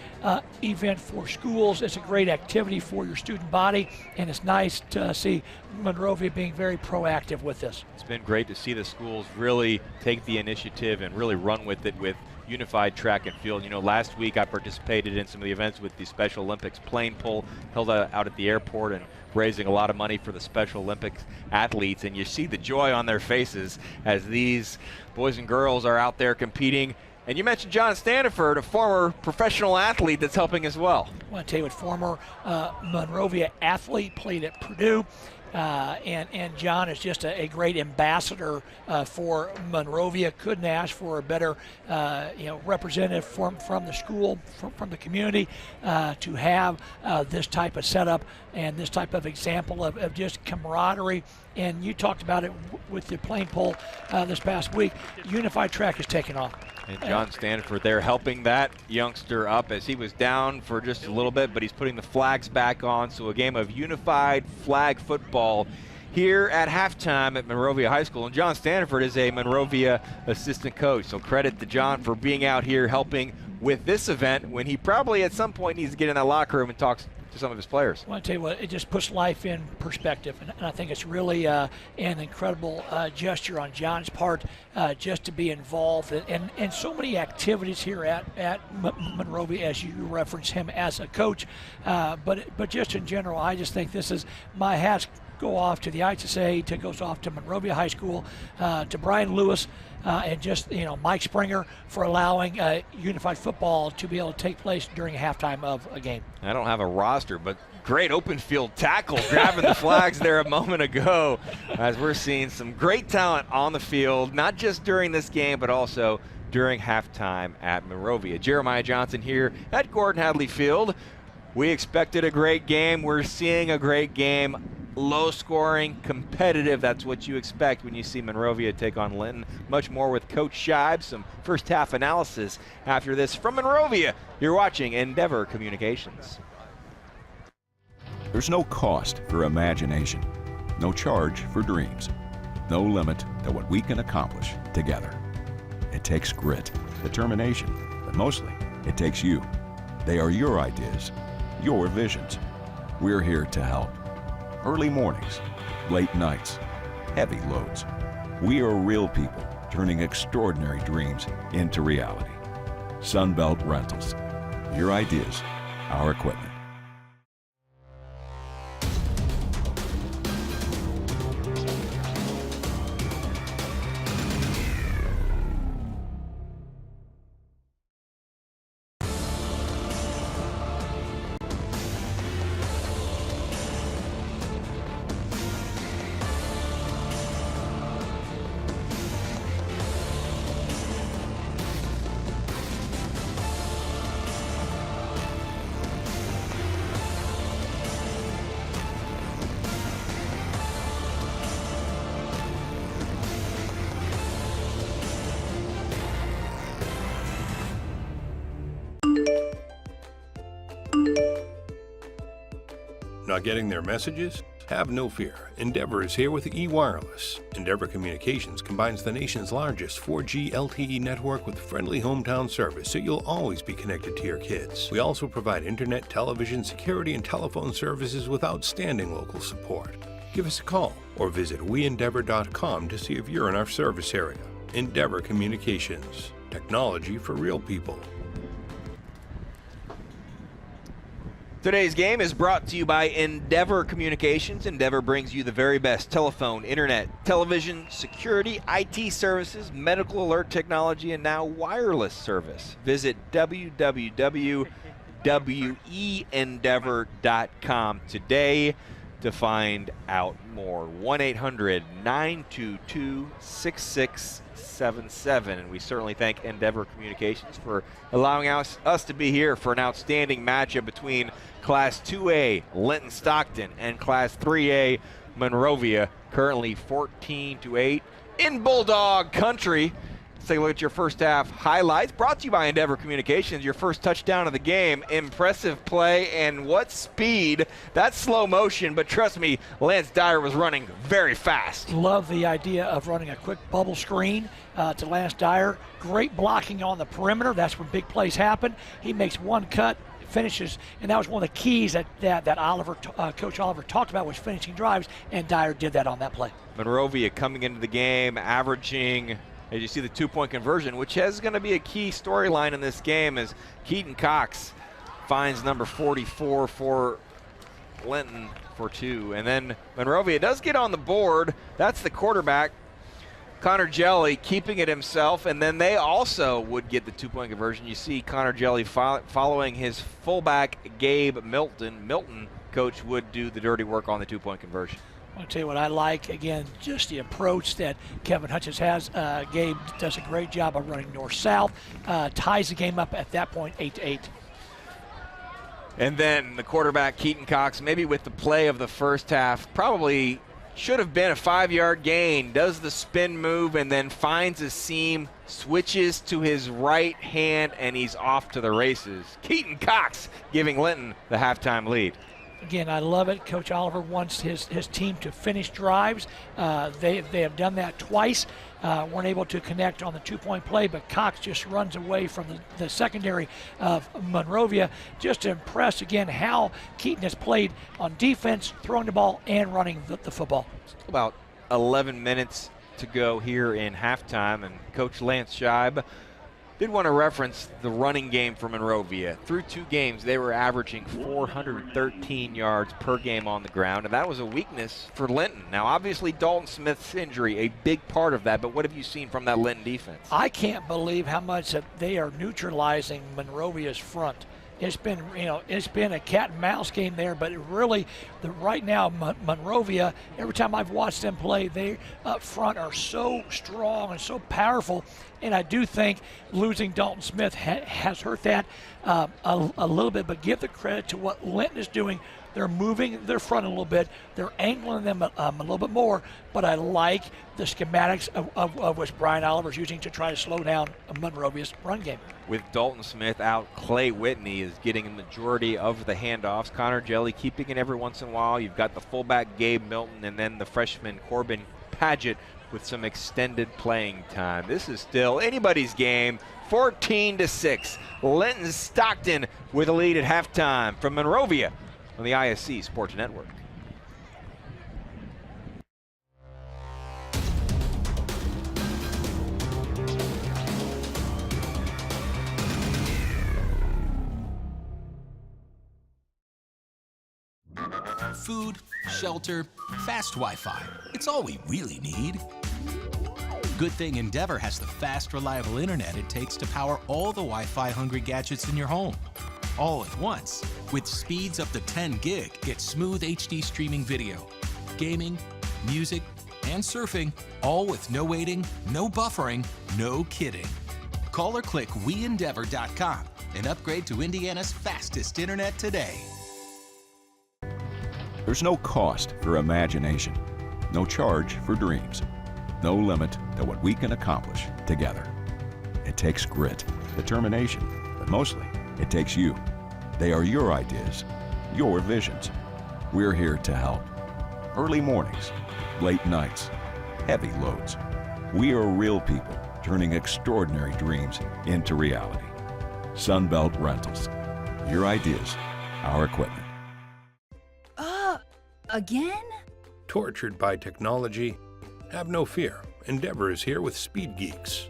S2: event for schools. It's a great activity for your student body, and it's nice to see Monrovia being very proactive with this.
S1: It's been great to see the schools really take the initiative and really run with it with unified track and field. You know, last week I participated in some of the events with the Special Olympics plane pull held out at the airport and raising a lot of money for the Special Olympics athletes, and you see the joy on their faces as these boys and girls are out there competing. And you mentioned John Stanford, a former professional athlete that's helping as well.
S2: I want to tell you what, former Monrovia athlete, played at Purdue. And John is just a great ambassador for Monrovia. Couldn't ask for a better representative from the school, from the community, to have this type of setup and this type of example of just camaraderie. And you talked about it with the plane pull this past week. Unified track is taking off.
S1: And John Stanford there helping that youngster up as he was down for just a little bit, but he's putting the flags back on. So a game of unified flag football here at halftime at Monrovia High School. And John Stanford is a Monrovia assistant coach. So credit to John for being out here helping with this event when he probably at some point needs to get in that locker room and talk to some of his players.
S2: I want to tell you what, it just puts life in perspective, and I think it's really an incredible gesture on John's part just to be involved in so many activities here at Monrovia, as you reference him as a coach, but just in general, I just think this is, my hats go off to the ISSA, goes off to Monrovia High School, to Brian Lewis, and just Mike Springer for allowing unified football to be able to take place during halftime of a game.
S1: I don't have a roster, but great open field tackle grabbing the flags there a moment ago, as we're seeing some great talent on the field, not just during this game, but also during halftime at Monrovia. Jeremiah Johnson here at Gordon Hadley Field. We expected a great game. We're seeing a great game. Low scoring, competitive. That's what you expect when you see Monrovia take on Linton. Much more with Coach Scheib. Some first half analysis after this from Monrovia. You're watching Endeavor Communications.
S4: There's no cost for imagination, no charge for dreams, no limit to what we can accomplish together. It takes grit, determination, but mostly it takes you. They are your ideas, your visions. We're here to help. Early mornings, late nights, heavy loads. We are real people turning extraordinary dreams into reality. Sunbelt Rentals. Your ideas, our equipment.
S6: Not getting their messages? Have no fear. Endeavor is here with eWireless. Endeavor Communications combines the nation's largest 4G LTE network with friendly hometown service, so you'll always be connected to your kids. We also provide internet, television, security, and telephone services with outstanding local support. Give us a call or visit weendeavor.com to see if you're in our service area. Endeavor Communications. Technology for real people.
S1: Today's game is brought to you by Endeavor Communications. Endeavor brings you the very best telephone, internet, television, security, IT services, medical alert technology, and now wireless service. Visit www.weendeavor.com today to find out more. 1-800-922-6677. And we certainly thank Endeavor Communications for allowing us to be here for an outstanding matchup between Class 2A Linton Stockton and Class 3A Monrovia, currently 14-8 in Bulldog Country. Let's take a look at your first half highlights. Brought to you by Endeavor Communications, your first touchdown of the game. Impressive play, and what speed. That's slow motion, but trust me, Lance Dyer was running very fast.
S2: Love the idea of running a quick bubble screen to Lance Dyer. Great blocking on the perimeter. That's when big plays happen. He makes one cut, finishes, and that was one of the keys that Coach Oliver talked about, was finishing drives, and Dyer did that on that play.
S1: Monrovia coming into the game, averaging, as you see, the two-point conversion, which is going to be a key storyline in this game, as Keaton Cox finds number 44 for Linton for 2. And then Monrovia does get on the board. That's the quarterback, Connor Jelly, keeping it himself, and then they also would get the two-point conversion. You see Connor Jelly following his fullback, Gabe Milton. Milton, coach, would do the dirty work on the two-point conversion.
S2: I'll tell you what I like, again, just the approach that Kevin Hutchins has. Gabe does a great job of running north-south, ties the game up at that point 8-8.
S1: And then the quarterback, Keaton Cox, maybe with the play of the first half, probably should have been a 5-yard gain, does the spin move and then finds a seam, switches to his right hand, and he's off to the races. Keaton Cox giving Linton the halftime lead.
S2: Again, I love it. Coach Oliver wants his team to finish drives. They have done that twice. Weren't able to connect on the two-point play, but Cox just runs away from the secondary of Monrovia. Just to impress, again, how Keaton has played on defense, throwing the ball, and running the football.
S1: About 11 minutes to go here in halftime, and Coach Lance Scheib did want to reference the running game for Monrovia. Through 2 games, they were averaging 413 yards per game on the ground, and that was a weakness for Linton. Now, obviously, Dalton Smith's injury, a big part of that, but what have you seen from that Linton defense?
S2: I can't believe how much that they are neutralizing Monrovia's front. It's been, it's been a cat and mouse game there, but it really, right now, Monrovia, every time I've watched them play, they up front are so strong and so powerful. And I do think losing Dalton Smith has hurt that a little bit, but give the credit to what Linton is doing. They're moving their front a little bit. They're angling them a little bit more, but I like the schematics of which Brian Oliver's using to try to slow down Monrovia's run game.
S1: With Dalton Smith out, Clay Whitney is getting a majority of the handoffs. Connor Jelly keeping it every once in a while. You've got the fullback, Gabe Milton, and then the freshman, Corbin Paget, with some extended playing time. This is still anybody's game, 14-6. Linton Stockton with a lead at halftime from Monrovia on the ISC Sports Network.
S3: Food, shelter, fast Wi-Fi. It's all we really need. Good thing Endeavor has the fast, reliable internet it takes to power all the Wi-Fi hungry gadgets in your home. All at once. With speeds up to 10 gig, get smooth HD streaming video, gaming, music, and surfing, all with no waiting, no buffering, no kidding. Call or click WeEndeavor.com and upgrade to Indiana's fastest internet today.
S4: There's no cost for imagination, no charge for dreams, no limit to what we can accomplish together. It takes grit, determination, but mostly it takes you. They are your ideas, your visions. We're here to help. Early mornings, late nights, heavy loads. We are real people turning extraordinary dreams into reality. Sunbelt Rentals. Your ideas, our equipment.
S5: Again?
S6: Tortured by technology? Have no fear. Endeavor is here with Speed Geeks.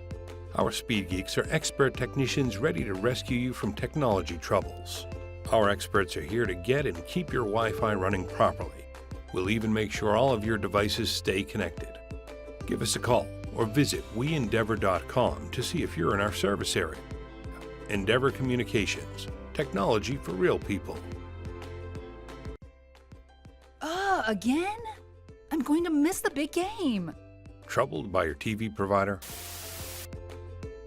S6: Our Speed Geeks are expert technicians ready to rescue you from technology troubles. Our experts are here to get and keep your Wi-Fi running properly. We'll even make sure all of your devices stay connected. Give us a call or visit WeEndeavor.com to see if you're in our service area. Endeavor Communications. Technology for real people.
S5: again? I'm going to miss the big game.
S6: Troubled by your TV provider?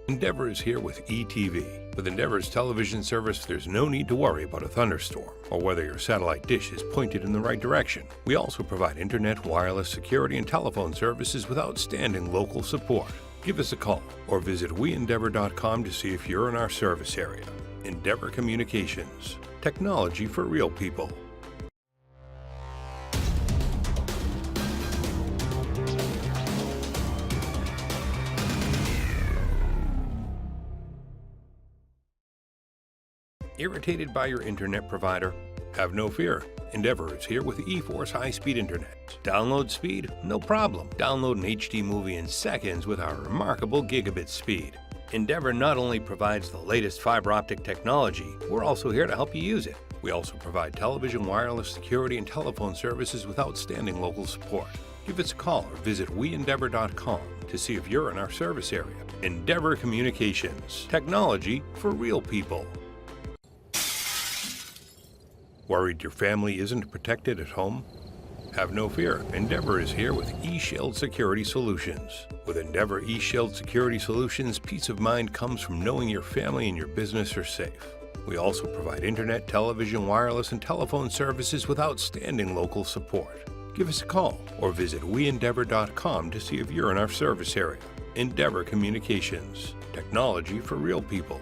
S6: Endeavor is here with eTV. With Endeavor's television service, there's no need to worry about a thunderstorm or whether your satellite dish is pointed in the right direction. We also provide internet, wireless, security, and telephone services with outstanding local support. Give us a call or visit weendeavor.com to see if you're in our service area. Endeavor Communications. Technology for real people. Irritated by your internet provider? Have no fear. Endeavor is here with eForce high-speed internet. Download speed? No problem. Download an HD movie in seconds with our remarkable gigabit speed. Endeavor not only provides the latest fiber optic technology, we're also here to help you use it. We also provide television, wireless, security, and telephone services with outstanding local support. Give us a call or visit weendeavor.com to see if you're in our service area. Endeavor Communications. Technology for real people. Worried your family isn't protected at home? Have no fear. Endeavor is here with eShield Security Solutions. With Endeavor eShield Security Solutions, peace of mind comes from knowing your family and your business are safe. We also provide internet, television, wireless, and telephone services with outstanding local support. Give us a call or visit weendeavor.com to see if you're in our service area. Endeavor Communications. Technology for real people.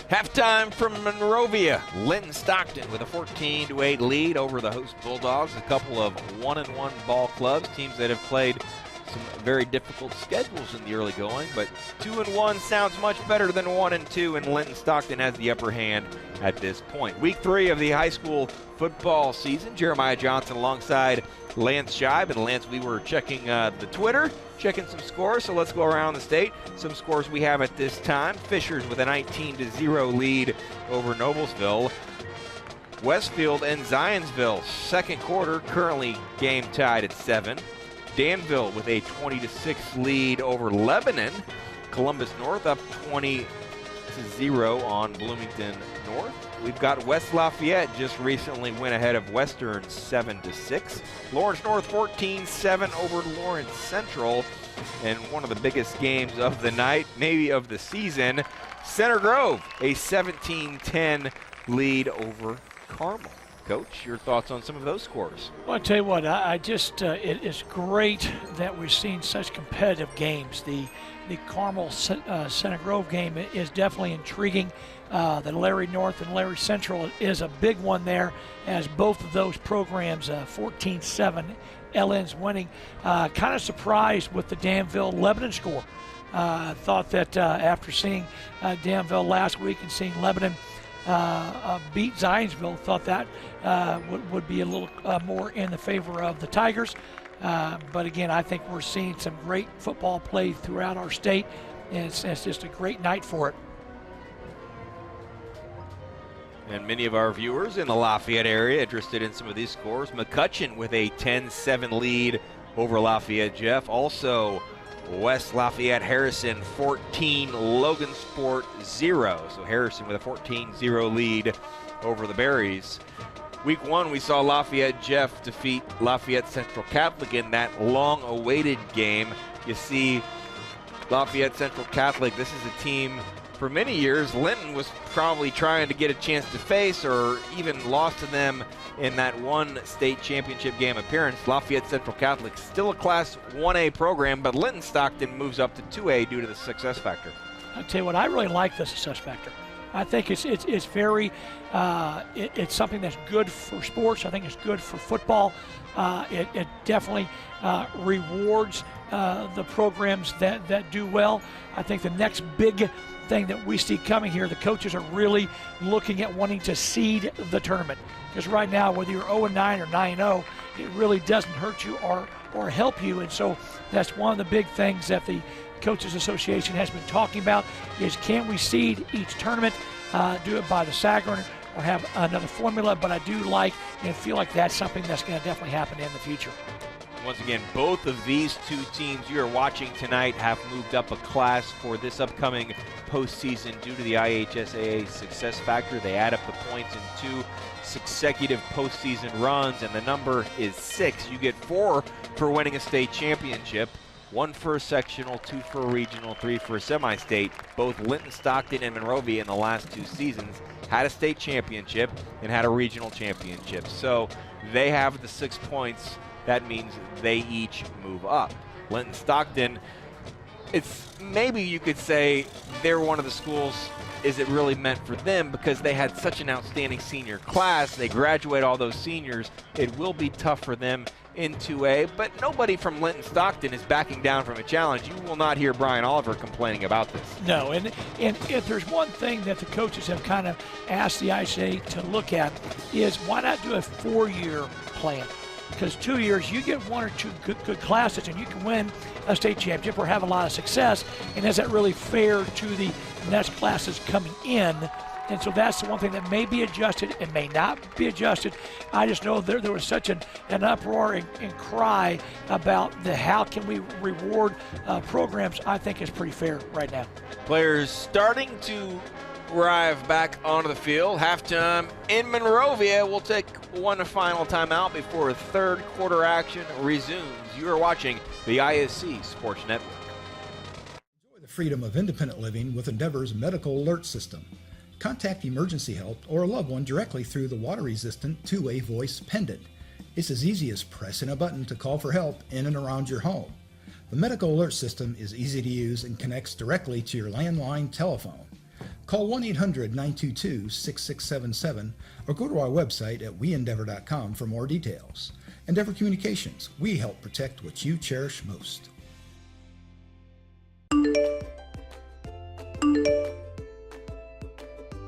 S1: Halftime from Monrovia. Linton Stockton with a 14-8 lead over the host Bulldogs. A couple of 1-1 ball clubs, teams that have played some very difficult schedules in the early going, but 2-1 sounds much better than 1-2, and Linton Stockton has the upper hand at this point. Week 3 of the high school football season. Jeremiah Johnson alongside Lance Scheib. And Lance, we were checking the Twitter, checking some scores, so let's go around the state. Some scores we have at this time. Fishers with a 19-0 lead over Noblesville. Westfield and Zionsville, second quarter, currently game tied at 7. Danville with a 20-6 lead over Lebanon. Columbus North up 20-0 on Bloomington North. We've got West Lafayette just recently went ahead of Western 7-6. Lawrence North 14-7 over Lawrence Central. And one of the biggest games of the night, maybe of the season, Center Grove, a 17-10 lead over Carmel. Coach, your thoughts on some of those scores?
S2: Well, I tell you what, I just it is great that we've seen such competitive games. The Carmel Center Grove game is definitely intriguing. The Larry North and Larry Central is a big one there, as both of those programs 14-7. LN's winning. Kind of surprised with the Danville Lebanon score. Thought that after seeing Danville last week and seeing Lebanon beat Zionsville, thought that would be a little more in the favor of the Tigers. But again, I think we're seeing some great football play throughout our state, and it's just a great night for it.
S1: And many of our viewers in the Lafayette area interested in some of these scores. McCutcheon with a 10-7 lead over Lafayette Jeff. Also, West Lafayette Harrison 14, Logansport 0. So Harrison with a 14-0 lead over the Berries. Week 1, we saw Lafayette Jeff defeat Lafayette Central Catholic in that long-awaited game. You see Lafayette Central Catholic, this is a team for many years Linton was probably trying to get a chance to face, or even lost to them in that one state championship game appearance. Lafayette Central Catholic still a Class 1A program, but Linton Stockton moves up to 2A due to the success factor.
S2: I'll tell you what, I really like the success factor. I think it's very it's something that's good for sports. I think it's good for football. It definitely rewards the programs that do well. I think the next big thing that we see coming here, the coaches are really looking at wanting to seed the tournament. Because right now, whether you're 0-9 or 9-0, it really doesn't hurt you or help you. And so that's one of the big things that the Coaches Association has been talking about is, can we seed each tournament, do it by the SAGR or have another formula? But I do like and feel like that's something that's going to definitely happen in the future.
S1: Once again, both of these two teams you are watching tonight have moved up a class for this upcoming postseason due to the IHSAA success factor. They add up the points in 2 consecutive postseason runs, and the number is 6. You get 4 for winning a state championship, 1 for a sectional, 2 for a regional, 3 for a semi-state. Both Linton, Stockton, and Monrovia in the last 2 seasons had a state championship and had a regional championship. So they have the 6 points. That means they each move up. Linton, Stockton, it's maybe you could say they're one of the schools, is it really meant for them because they had such an outstanding senior class. They graduate all those seniors. It will be tough for them in 2A, but nobody from Linton Stockton is backing down from a challenge. You will not hear Brian Oliver complaining about this.
S2: No, and if there's one thing that the coaches have kind of asked the ICA to look at is, why not do a 4-year plan? Because 2 years, you get 1 or 2 good classes and you can win a state championship or have a lot of success. And is that really fair to the next classes coming in? And so that's the one thing that may be adjusted and may not be adjusted. I just know there was such an uproar and cry about how can we reward programs. I think is pretty fair right now.
S1: Players starting to arrive back onto the field. Halftime in Monrovia. We'll take one final timeout before third quarter action resumes. You are watching the ISC Sports Network.
S7: Enjoy the freedom of independent living with Endeavor's medical alert system. Contact emergency help or a loved one directly through the water-resistant 2-way voice pendant. It's as easy as pressing a button to call for help in and around your home. The medical alert system is easy to use and connects directly to your landline telephone. Call 1-800-922-6677 or go to our website at weendeavor.com for more details. Endeavor Communications, we help protect what you cherish most.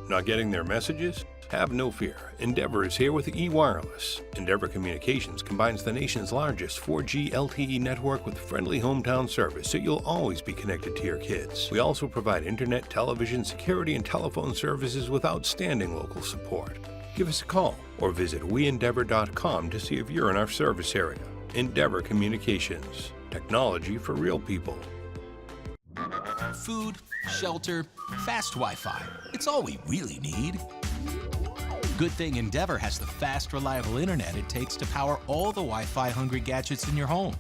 S6: Not getting their messages? Have no fear. Endeavor is here with eWireless. Endeavor Communications combines the nation's largest 4G LTE network with friendly hometown service, so you'll always be connected to your kids. We also provide internet, television, security, and telephone services with outstanding local support. Give us a call or visit weendeavor.com to see if you're in our service area. Endeavor Communications. Technology for real people.
S3: Food, shelter, fast Wi-Fi. It's all we really need. Good thing Endeavor has the fast, reliable internet it takes to power all the Wi-Fi hungry gadgets in your home.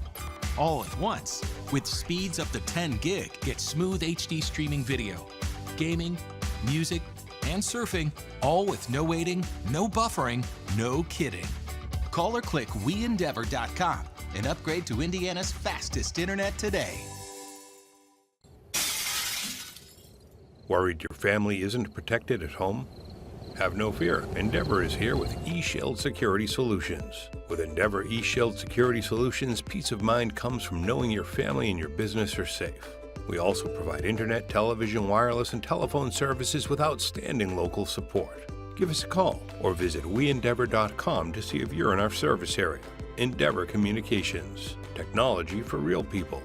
S3: All at once. With speeds up to 10 gig, get smooth HD streaming video, gaming, music, and surfing, all with no waiting, no buffering, no kidding. Call or click weendeavor.com and upgrade to Indiana's fastest internet today.
S6: Worried your family isn't protected at home? Have no fear. Endeavor is here with eShield Security Solutions. With Endeavor eShield Security Solutions, peace of mind comes from knowing your family and your business are safe. We also provide internet, television, wireless, and telephone services with outstanding local support. Give us a call or visit weendeavor.com to see if you're in our service area. Endeavor Communications. Technology for real people.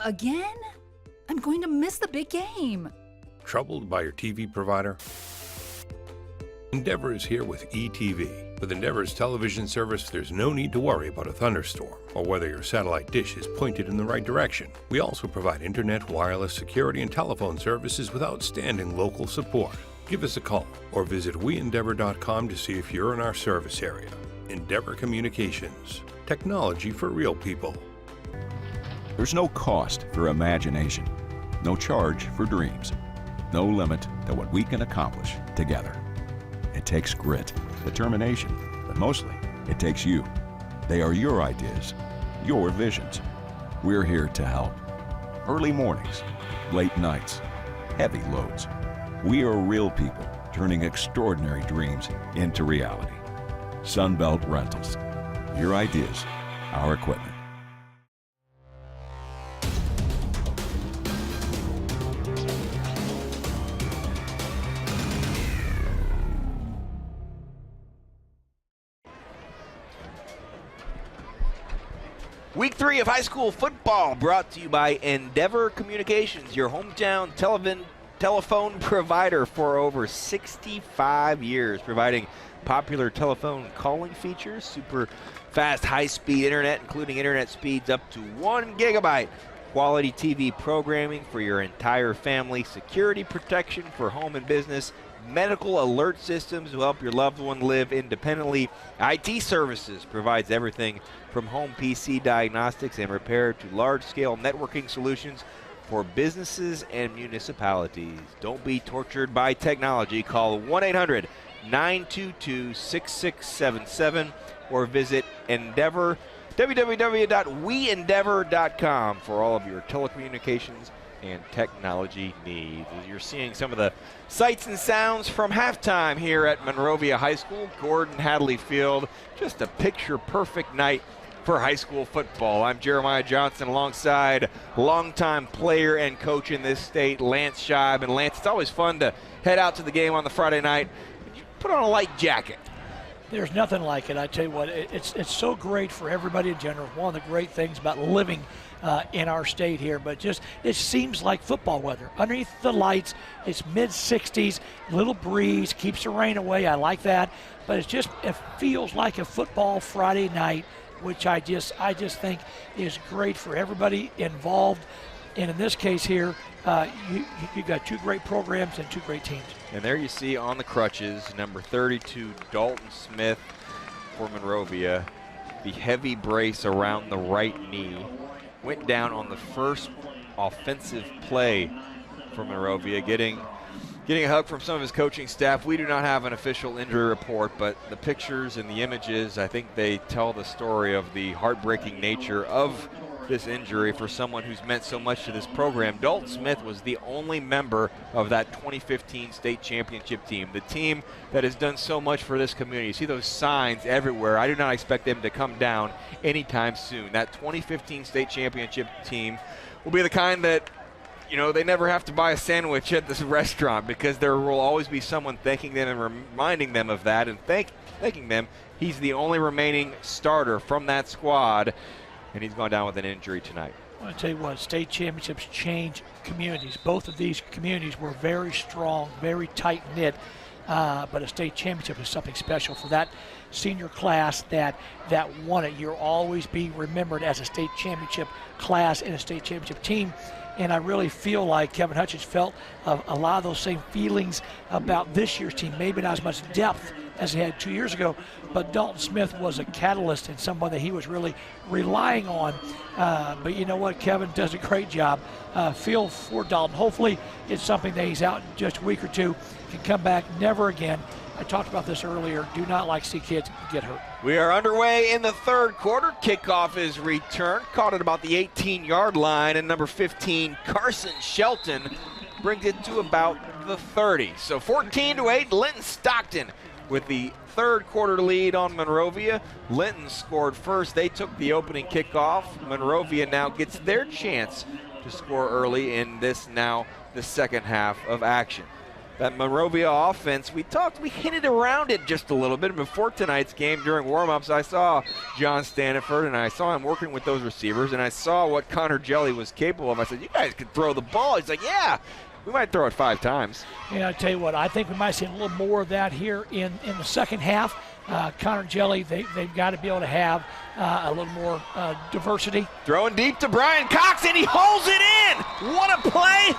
S5: Again? I'm going to miss the big game.
S6: Troubled by your TV provider? Endeavor is here with eTV. With Endeavor's television service, there's no need to worry about a thunderstorm or whether your satellite dish is pointed in the right direction. We also provide internet, wireless, security, and telephone services with outstanding local support. Give us a call or visit weendeavor.com to see if you're in our service area. Endeavor Communications. Technology for real people.
S4: There's no cost for imagination, no charge for dreams, no limit to what we can accomplish together. It takes grit, determination, but mostly it takes you. They are your ideas, your visions. We're here to help. Early mornings, late nights, heavy loads. We are real people turning extraordinary dreams into reality. Sunbelt Rentals. Your ideas, our equipment.
S1: Week 3 of high school football brought to you by Endeavor Communications, your hometown telephone provider for over 65 years, providing popular telephone calling features, super fast high-speed internet, including internet speeds up to 1 gigabyte, quality TV programming for your entire family, security protection for home and business, medical alert systems to help your loved one live independently. IT services provides everything from home PC diagnostics and repair to large-scale networking solutions for businesses and municipalities. Don't be tortured by technology. Call 1-800-922-6677 or visit Endeavor, www.weendeavor.com for all of your telecommunications and technology needs. As you're seeing some of the sights and sounds from halftime here at Monrovia High School, Gordon Hadley Field, just a picture-perfect night for high school football. I'm Jeremiah Johnson alongside longtime player and coach in this state, Lance Scheib. And Lance, it's always fun to head out to the game on the Friday night. You put on a light jacket.
S2: There's nothing like it. I tell you what, it's so great for everybody in general. One of the great things about living in our state here, but just it seems like football weather. Underneath the lights, it's mid-60s, little breeze, keeps the rain away. I like that, but it feels like a football Friday night, which I just think is great for everybody involved. And in this case here, you got two great programs and two great teams.
S1: And there you see on the crutches, number 32, Dalton Smith for Monrovia. The heavy brace around the right knee. Went down on the first offensive play for Monrovia, getting a hug from some of his coaching staff. We do not have an official injury report, but the pictures and the images, I think they tell the story of the heartbreaking nature of this injury for someone who's meant so much to this program. Dalton Smith was the only member of that 2015 state championship team, the team that has done so much for this community. You see those signs everywhere. I do not expect them to come down anytime soon. That 2015 state championship team will be the kind that, you know, they never have to buy a sandwich at this restaurant, because there will always be someone thanking them and reminding them of that and thanking them. He's the only remaining starter from that squad, and he's gone down with an injury tonight.
S2: I want to tell you what, state championships change communities. Both of these communities were very strong, very tight-knit, but a state championship is something special for that senior class that won it. You'll always be remembered as a state championship class and a state championship team. And I really feel like Kevin Hutchins felt a lot of those same feelings about this year's team. Maybe not as much depth as he had 2 years ago, but Dalton Smith was a catalyst and someone that he was really relying on. But you know what? Kevin does a great job. Feel for Dalton. Hopefully it's something that he's out in just a week or two, can come back, never again. I talked about this earlier. Do not like to see kids get hurt.
S1: We are underway in the third quarter. Kickoff is returned. Caught at about the 18-yard line, and number 15, Carson Shelton, brings it to about the 30. So 14-8, Linton Stockton with the third quarter lead on Monrovia. Linton scored first. They took the opening kickoff. Monrovia now gets their chance to score early in this now the second half of action. That Monrovia offense, we hinted around it just a little bit. Before tonight's game, during warm-ups, I saw John Staniford, and I saw him working with those receivers, and I saw what Connor Jelly was capable of. I said, you guys could throw the ball. He's like, yeah, we might throw it 5 times.
S2: And I tell you what, I think we might see a little more of that here in the second half. Connor Jelly, they've got to be able to have a little more diversity.
S1: Throwing deep to Brian Cox, and he holds it in. What a play.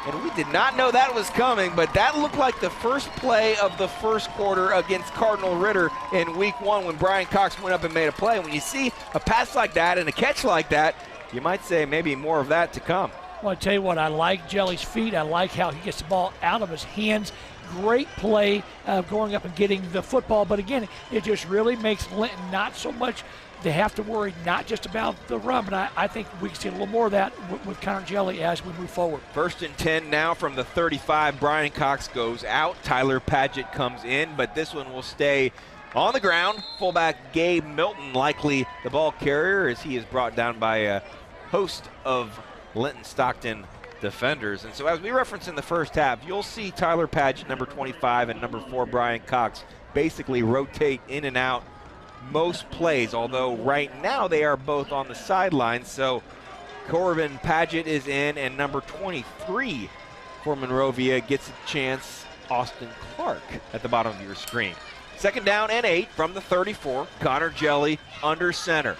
S1: And we did not know that was coming, but that looked like the first play of the first quarter against Cardinal Ritter in week 1 when Brian Cox went up and made a play. When you see a pass like that and a catch like that, you might say maybe more of that to come.
S2: Well, I tell you what, I like Jelly's feet. I like how he gets the ball out of his hands. Great play going up and getting the football. But again, it just really makes Linton not so much they have to worry not just about the run, but I think we can see a little more of that with Connor Jelly as we move forward.
S1: 1st and 10 now from the 35. Brian Cox goes out. Tyler Padgett comes in, but this one will stay on the ground. Fullback Gabe Milton, likely the ball carrier, as he is brought down by a host of Linton Stockton defenders. And so as we referenced in the first half, you'll see Tyler Padgett, number 25, and number 4, Brian Cox, basically rotate in and out most plays, although right now they are both on the sidelines. So Corbin Padgett is in, and number 23 for Monrovia gets a chance, Austin Clark, at the bottom of your screen. 2nd down and 8 from the 34. Connor Jelly under center.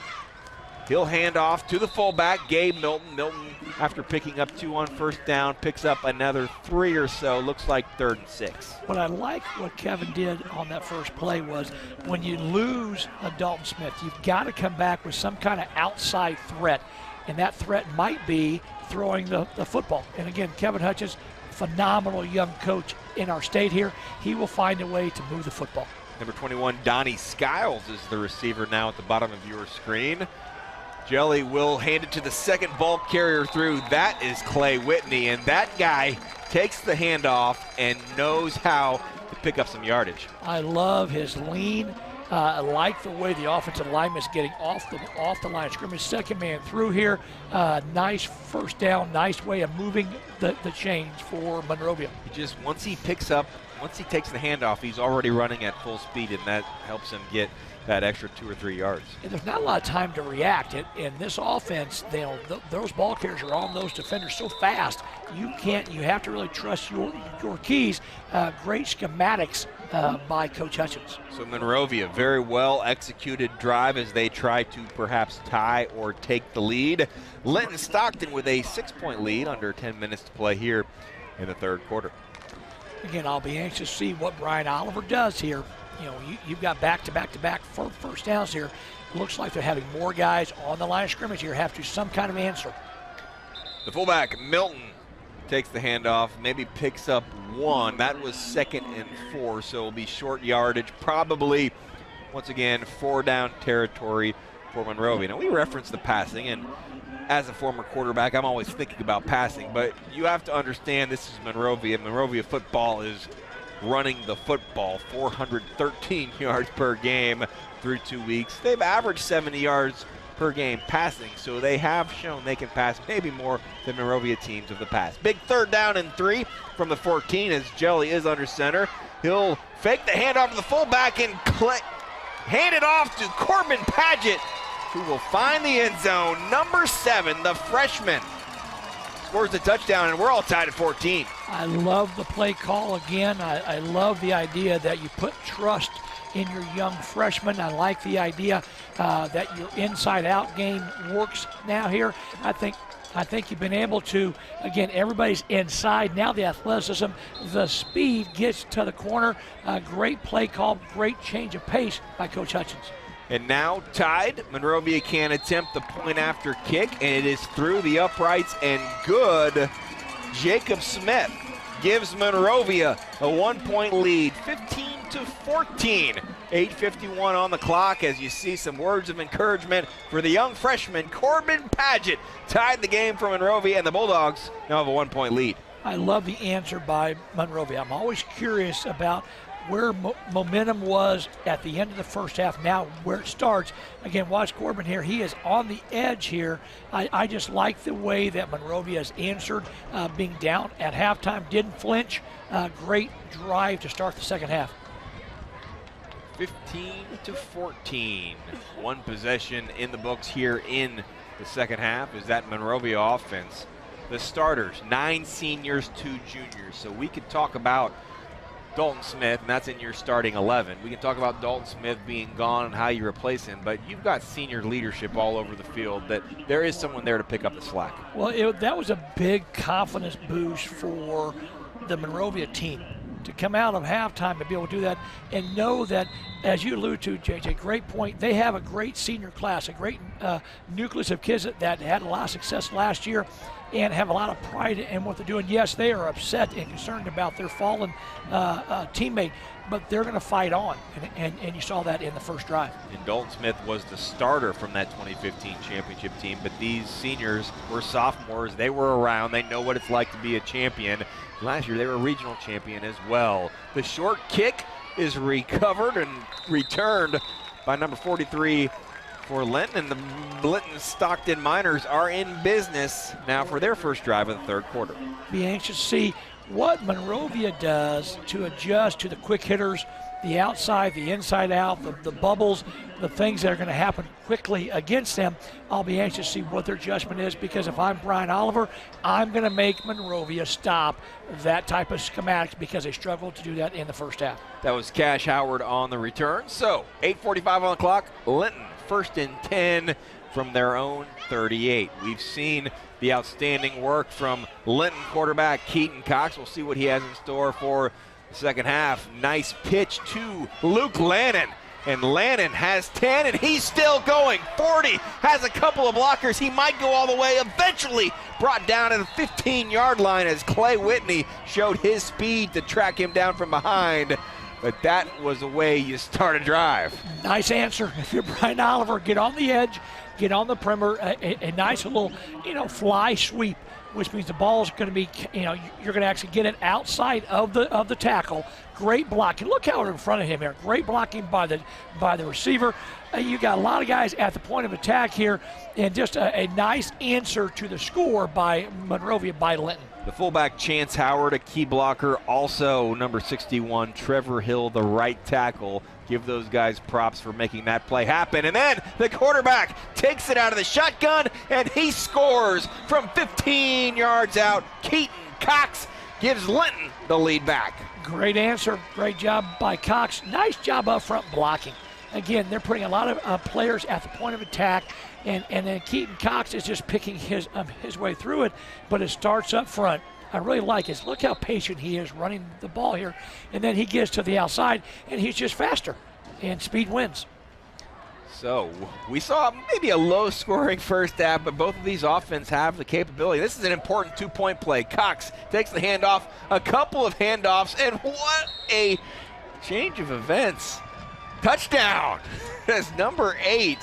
S1: He'll hand off to the fullback, Gabe Milton. Milton, after picking up 2 on 1st down, picks up another 3 or so. Looks like 3rd and 6.
S2: What I like what Kevin did on that first play was when you lose a Dalton Smith, you've got to come back with some kind of outside threat. And that threat might be throwing the football. And again, Kevin Hutchins, phenomenal young coach in our state here. He will find a way to move the football.
S1: Number 21, Donnie Skiles, is the receiver now at the bottom of your screen. Jelly will hand it to the 2nd ball carrier through. That is Clay Whitney, and that guy takes the handoff and knows how to pick up some yardage.
S2: I love his lean. I like the way the offensive lineman is getting off the line of scrimmage. 2nd man through here. Nice 1st down, nice way of moving the chains for Monrovia.
S1: Once he takes the handoff, he's already running at full speed, and that helps him get that extra 2 or 3 yards.
S2: And there's not a lot of time to react. In this offense, those ball carriers are on those defenders so fast. You have to really trust your keys. Great schematics by Coach Hutchins.
S1: So Monrovia, very well executed drive as they try to perhaps tie or take the lead. Linton Stockton with a 6-point lead, under 10 minutes to play here in the 3rd quarter.
S2: Again, I'll be anxious to see what Brian Oliver does here. You know, you've got back-to-back first downs here. Looks like they're having more guys on the line of scrimmage here have to some kind of answer.
S1: The fullback, Milton, takes the handoff, maybe picks up 1. That was 2nd and 4, so it'll be short yardage. Probably, once again, 4-down territory for Monrovia. Now, we referenced the passing, and as a former quarterback, I'm always thinking about passing, but you have to understand this is Monrovia. Monrovia football is running the football, 413 yards per game through 2 weeks. They've averaged 70 yards per game passing, so they have shown they can pass maybe more than Monrovia teams of the past. Big 3rd down and 3 from the 14 as Jelly is under center. He'll fake the handoff to the fullback and hand it off to Corbin Padgett, who will find the end zone. Number 7, the freshman, scores the touchdown, and we're all tied at 14.
S2: I love the play call again. I love the idea that you put trust in your young freshman. I like the idea that your inside-out game works now here. I think you've been able to, again, everybody's inside. Now the athleticism, the speed gets to the corner. Great play call, great change of pace by Coach Hutchins.
S1: And now tied, Monrovia can attempt the point after kick, and it is through the uprights and good. Jacob Smith gives Monrovia a 1-point lead, 15-14. 8:51 on the clock as you see some words of encouragement for the young freshman, Corbin Padgett, tied the game for Monrovia, and the Bulldogs now have a 1-point lead.
S2: I love the answer by Monrovia. I'm always curious about where momentum was at the end of the first half, now where it starts. Again, watch Corbin here. He is on the edge here. I just like the way that Monrovia has answered, being down at halftime, didn't flinch. Great drive to start the 2nd half.
S1: 15-14. 1 possession in the books here in the 2nd half is that Monrovia offense. The starters, 9 seniors, 2 juniors. So we could talk about Dalton Smith, and that's in your starting 11. We can talk about Dalton Smith being gone and how you replace him, but you've got senior leadership all over the field that there is someone there to pick up the slack.
S2: Well, that was a big confidence boost for the Monrovia team to come out of halftime and be able to do that and know that, as you allude to, JJ, great point. They have a great senior class, a great nucleus of kids that had a lot of success last year. and have a lot of pride in what they're doing. Yes, they are upset and concerned about their fallen teammate, but they're going to fight on, and you saw that in the first drive.
S1: And Dalton Smith was the starter from that 2015 championship team, but these seniors were sophomores. They were around. They know what it's like to be a champion. Last year, they were a regional champion as well. The short kick is recovered and returned by number 43 for Linton, and the Linton Stockton Miners are in business now for their first drive of the third quarter.
S2: Be anxious to see what Monrovia does to adjust to the quick hitters, the outside, the inside out, the bubbles, the things that are going to happen quickly against them. I'll be anxious to see what their adjustment is, because if I'm Brian Oliver, I'm going to make Monrovia stop that type of schematics, because they struggled to do that in the first half.
S1: That was Cash Howard on the return. So 8:45 on the clock. Linton first and 10 from their own 38. We've seen the outstanding work from Linton quarterback Keaton Cox. We'll see what he has in store for the second half. Nice pitch to Luke Lannon. And Lannon has 10, and he's still going. 40, has a couple of blockers. He might go all the way. Eventually brought down at the 15-yard line as Clay Whitney showed his speed to track him down from behind. But that was the way you start a drive.
S2: Nice answer. If you're Brian Oliver, get on the edge, get on the perimeter, a nice little, fly sweep, which means the ball is going to be, you're going to actually get it outside of the tackle. Great blocking. Look how we're in front of him here. Great blocking by the receiver. You got a lot of guys at the point of attack here, and just a nice answer to the score by Monrovia, by Linton.
S1: The fullback Chance Howard, a key blocker. Also number 61, Trevor Hill, the right tackle. Give those guys props for making that play happen. And then the quarterback takes it out of the shotgun, and he scores from 15 yards out. Keaton Cox gives Linton the lead back.
S2: Great answer. Great job by Cox. Nice job up front blocking. Again, they're putting a lot of players at the point of attack, and then Keaton Cox is just picking his way through it, but it starts up front. I really like it. Look how patient he is running the ball here, and then he gets to the outside, and he's just faster, and speed wins.
S1: So we saw maybe a low-scoring first half, but both of these offenses have the capability. This is an important two-point play. Cox takes the handoff, a couple of handoffs, and what a change of events. Touchdown! That's number 8.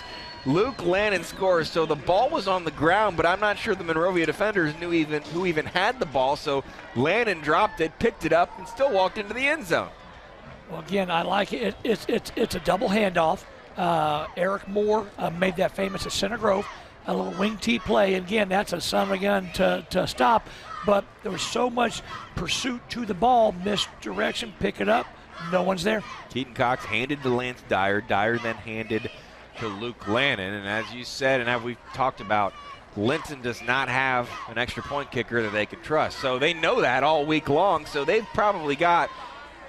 S1: Luke Lannon scores. So the ball was on the ground, but I'm not sure the Monrovia defenders knew who even had the ball. So Lannon dropped it, picked it up, and still walked into the end zone.
S2: Well, again, I like it. It's a double handoff. Eric Moore made that famous at Center Grove, a little wing tee play. And again, that's a son of a gun to stop, but there was so much pursuit to the ball, misdirection, pick it up, no one's there.
S1: Keaton Cox handed to Lance Dyer. Dyer then handed to Luke Lannon. And as you said, and as we've talked about, Linton does not have an extra point kicker that they can trust. So they know that all week long. So they've probably got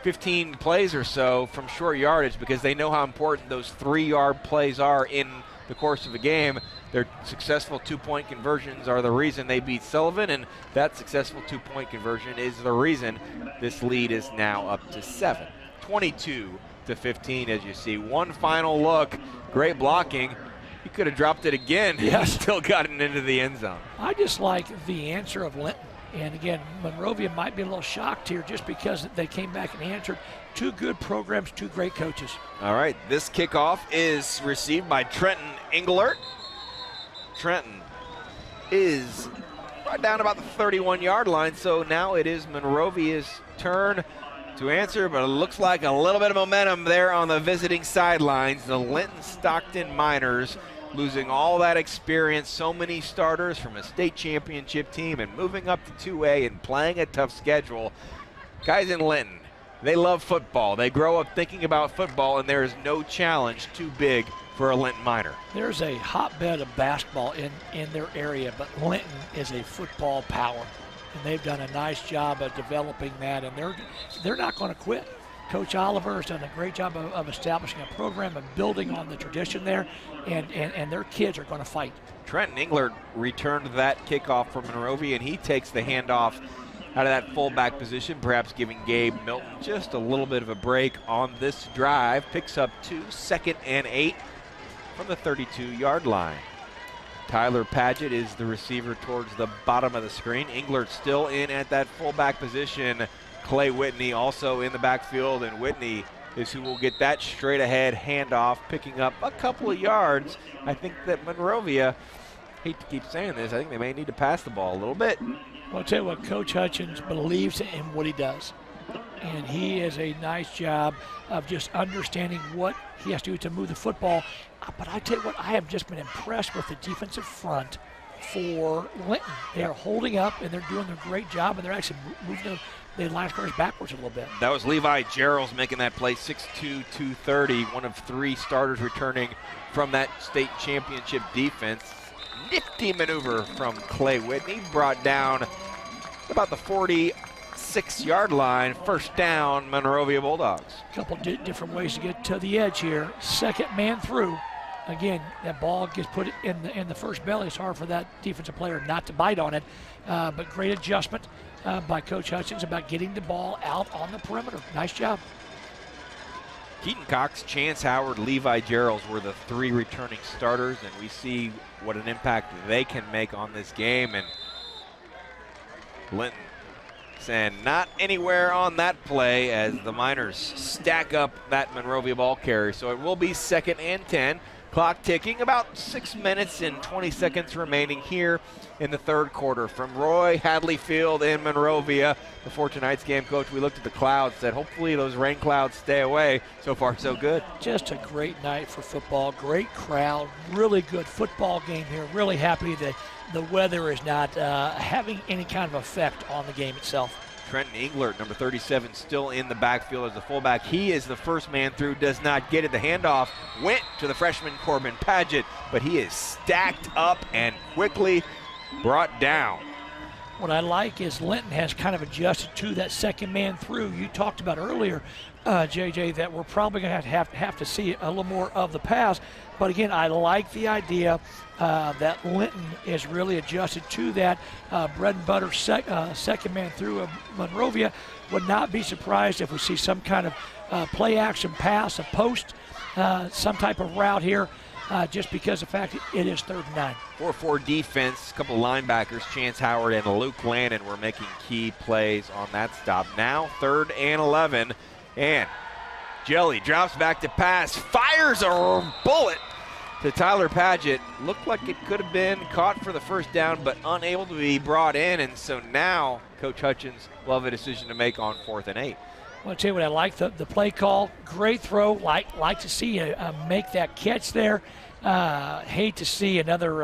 S1: 15 plays or so from short yardage, because they know how important those 3-yard plays are in the course of a game. Their successful 2-point conversions are the reason they beat Sullivan, and that successful 2-point conversion is the reason this lead is now up to 7. 22-15, as you see. One final look. Great blocking. He could have dropped it again.
S2: Yes.
S1: He still got it into the end zone.
S2: I just like the answer of Linton. And again, Monrovia might be a little shocked here just because they came back and answered. Two good programs, two great coaches.
S1: All right, this kickoff is received by Trenton Englert. Trenton is right down about the 31-yard line, so now it is Monrovia's turn to answer, but it looks like a little bit of momentum there on the visiting sidelines. The Linton Stockton Miners losing all that experience, so many starters from a state championship team and moving up to 2A and playing a tough schedule. Guys in Linton, they love football. They grow up thinking about football, and there is no challenge too big for a Linton Miner. There's
S2: a hotbed of basketball in their area, but Linton is a football power. And they've done a nice job of developing that, and they're not going to quit. Coach Oliver has done a great job of establishing a program and building on the tradition there, and their kids are going to fight.
S1: Trenton Englert returned that kickoff for Monrovia, and he takes the handoff out of that fullback position, perhaps giving Gabe Milton just a little bit of a break on this drive. Picks up 2, 2nd and 8 from the 32-yard line. Tyler Paget is the receiver towards the bottom of the screen. Englert still in at that fullback position. Clay Whitney also in the backfield, and Whitney is who will get that straight ahead handoff, picking up a couple of yards. I think that Monrovia, hate to keep saying this, I think they may need to pass the ball a little bit.
S2: Well, I'll tell you what, Coach Hutchins believes in what he does. And he has a nice job of just understanding what he has to do to move the football. But I tell you what, I have just been impressed with the defensive front for Linton. They are holding up, and they're doing a great job, and they're actually moving the line scorers backwards a little bit.
S1: That was Levi Gerald's making that play, 6'2", 230, one of 3 starters returning from that state championship defense. Nifty maneuver from Clay Whitney, brought down about the 46-yard line. First down, Monrovia Bulldogs.
S2: A couple different ways to get to the edge here. Second man through. Again, that ball gets put in the first belly. It's hard for that defensive player not to bite on it. But great adjustment by Coach Hutchins about getting the ball out on the perimeter. Nice job.
S1: Keaton Cox, Chance Howard, Levi Gerald were the 3 returning starters, and we see what an impact they can make on this game. And Linton saying not anywhere on that play as the Miners stack up that Monrovia ball carrier. So it will be 2nd and 10. Clock ticking, about 6 minutes and 20 seconds remaining here in the third quarter. From Roy Hadley Field in Monrovia, before tonight's game, Coach, we looked at the clouds, said hopefully those rain clouds stay away. So far, so good.
S2: Just a great night for football, great crowd, really good football game here. Really happy that the weather is not having any kind of effect on the game itself.
S1: Trenton Englert, number 37, still in the backfield as the fullback. He is the first man through, does not get it. The handoff went to the freshman Corbin Paget, but he is stacked up and quickly brought down.
S2: What I like is Linton has kind of adjusted to that second man through. You talked about earlier, JJ, that we're probably going to have to see a little more of the pass. But again, I like the idea that Linton is really adjusted to that bread and butter second man through of Monrovia. Would not be surprised if we see some kind of play action pass, a post, some type of route here. Just because of the fact it is 3rd and 9.
S1: 4-4 defense, a couple of linebackers, Chance Howard and Luke Lannon were making key plays on that stop. Now 3rd and 11, and Jelly drops back to pass, fires a bullet to Tyler Paget. Looked like it could have been caught for the first down, but unable to be brought in, and so now Coach Hutchins will have a decision to make on 4th and 8.
S2: I'll tell you what, I like the play call. Great throw. Like to see you make that catch there. Hate to see another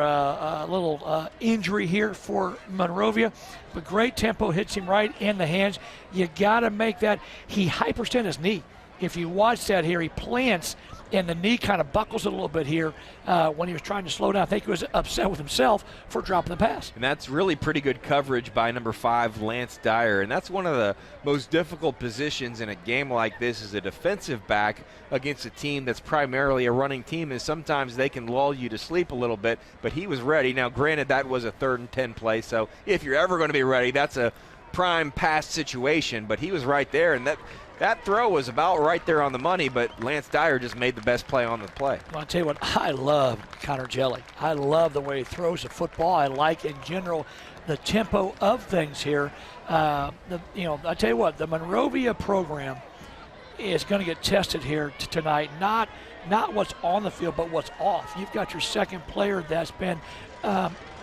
S2: little injury here for Monrovia, but great tempo, hits him right in the hands. You got to make that. He hyperextended his knee. If you watch that here, he plants, and the knee kind of buckles a little bit here when he was trying to slow down. I think he was upset with himself for dropping the pass.
S1: And that's really pretty good coverage by number 5, Lance Dyer. And that's one of the most difficult positions in a game like this as a defensive back against a team that's primarily a running team, is sometimes they can lull you to sleep a little bit. But he was ready. Now, granted, that was a 3rd and 10 play, so if you're ever going to be ready, that's a prime pass situation. But he was right there, and that throw was about right there on the money, but Lance Dyer just made the best play on the play.
S2: Well, I'll tell you what, I love Connor Jelly. I love the way he throws the football. I like, in general, the tempo of things here. I'll tell you what, the Monrovia program is going to get tested here tonight. Not what's on the field, but what's off. You've got your second player that's been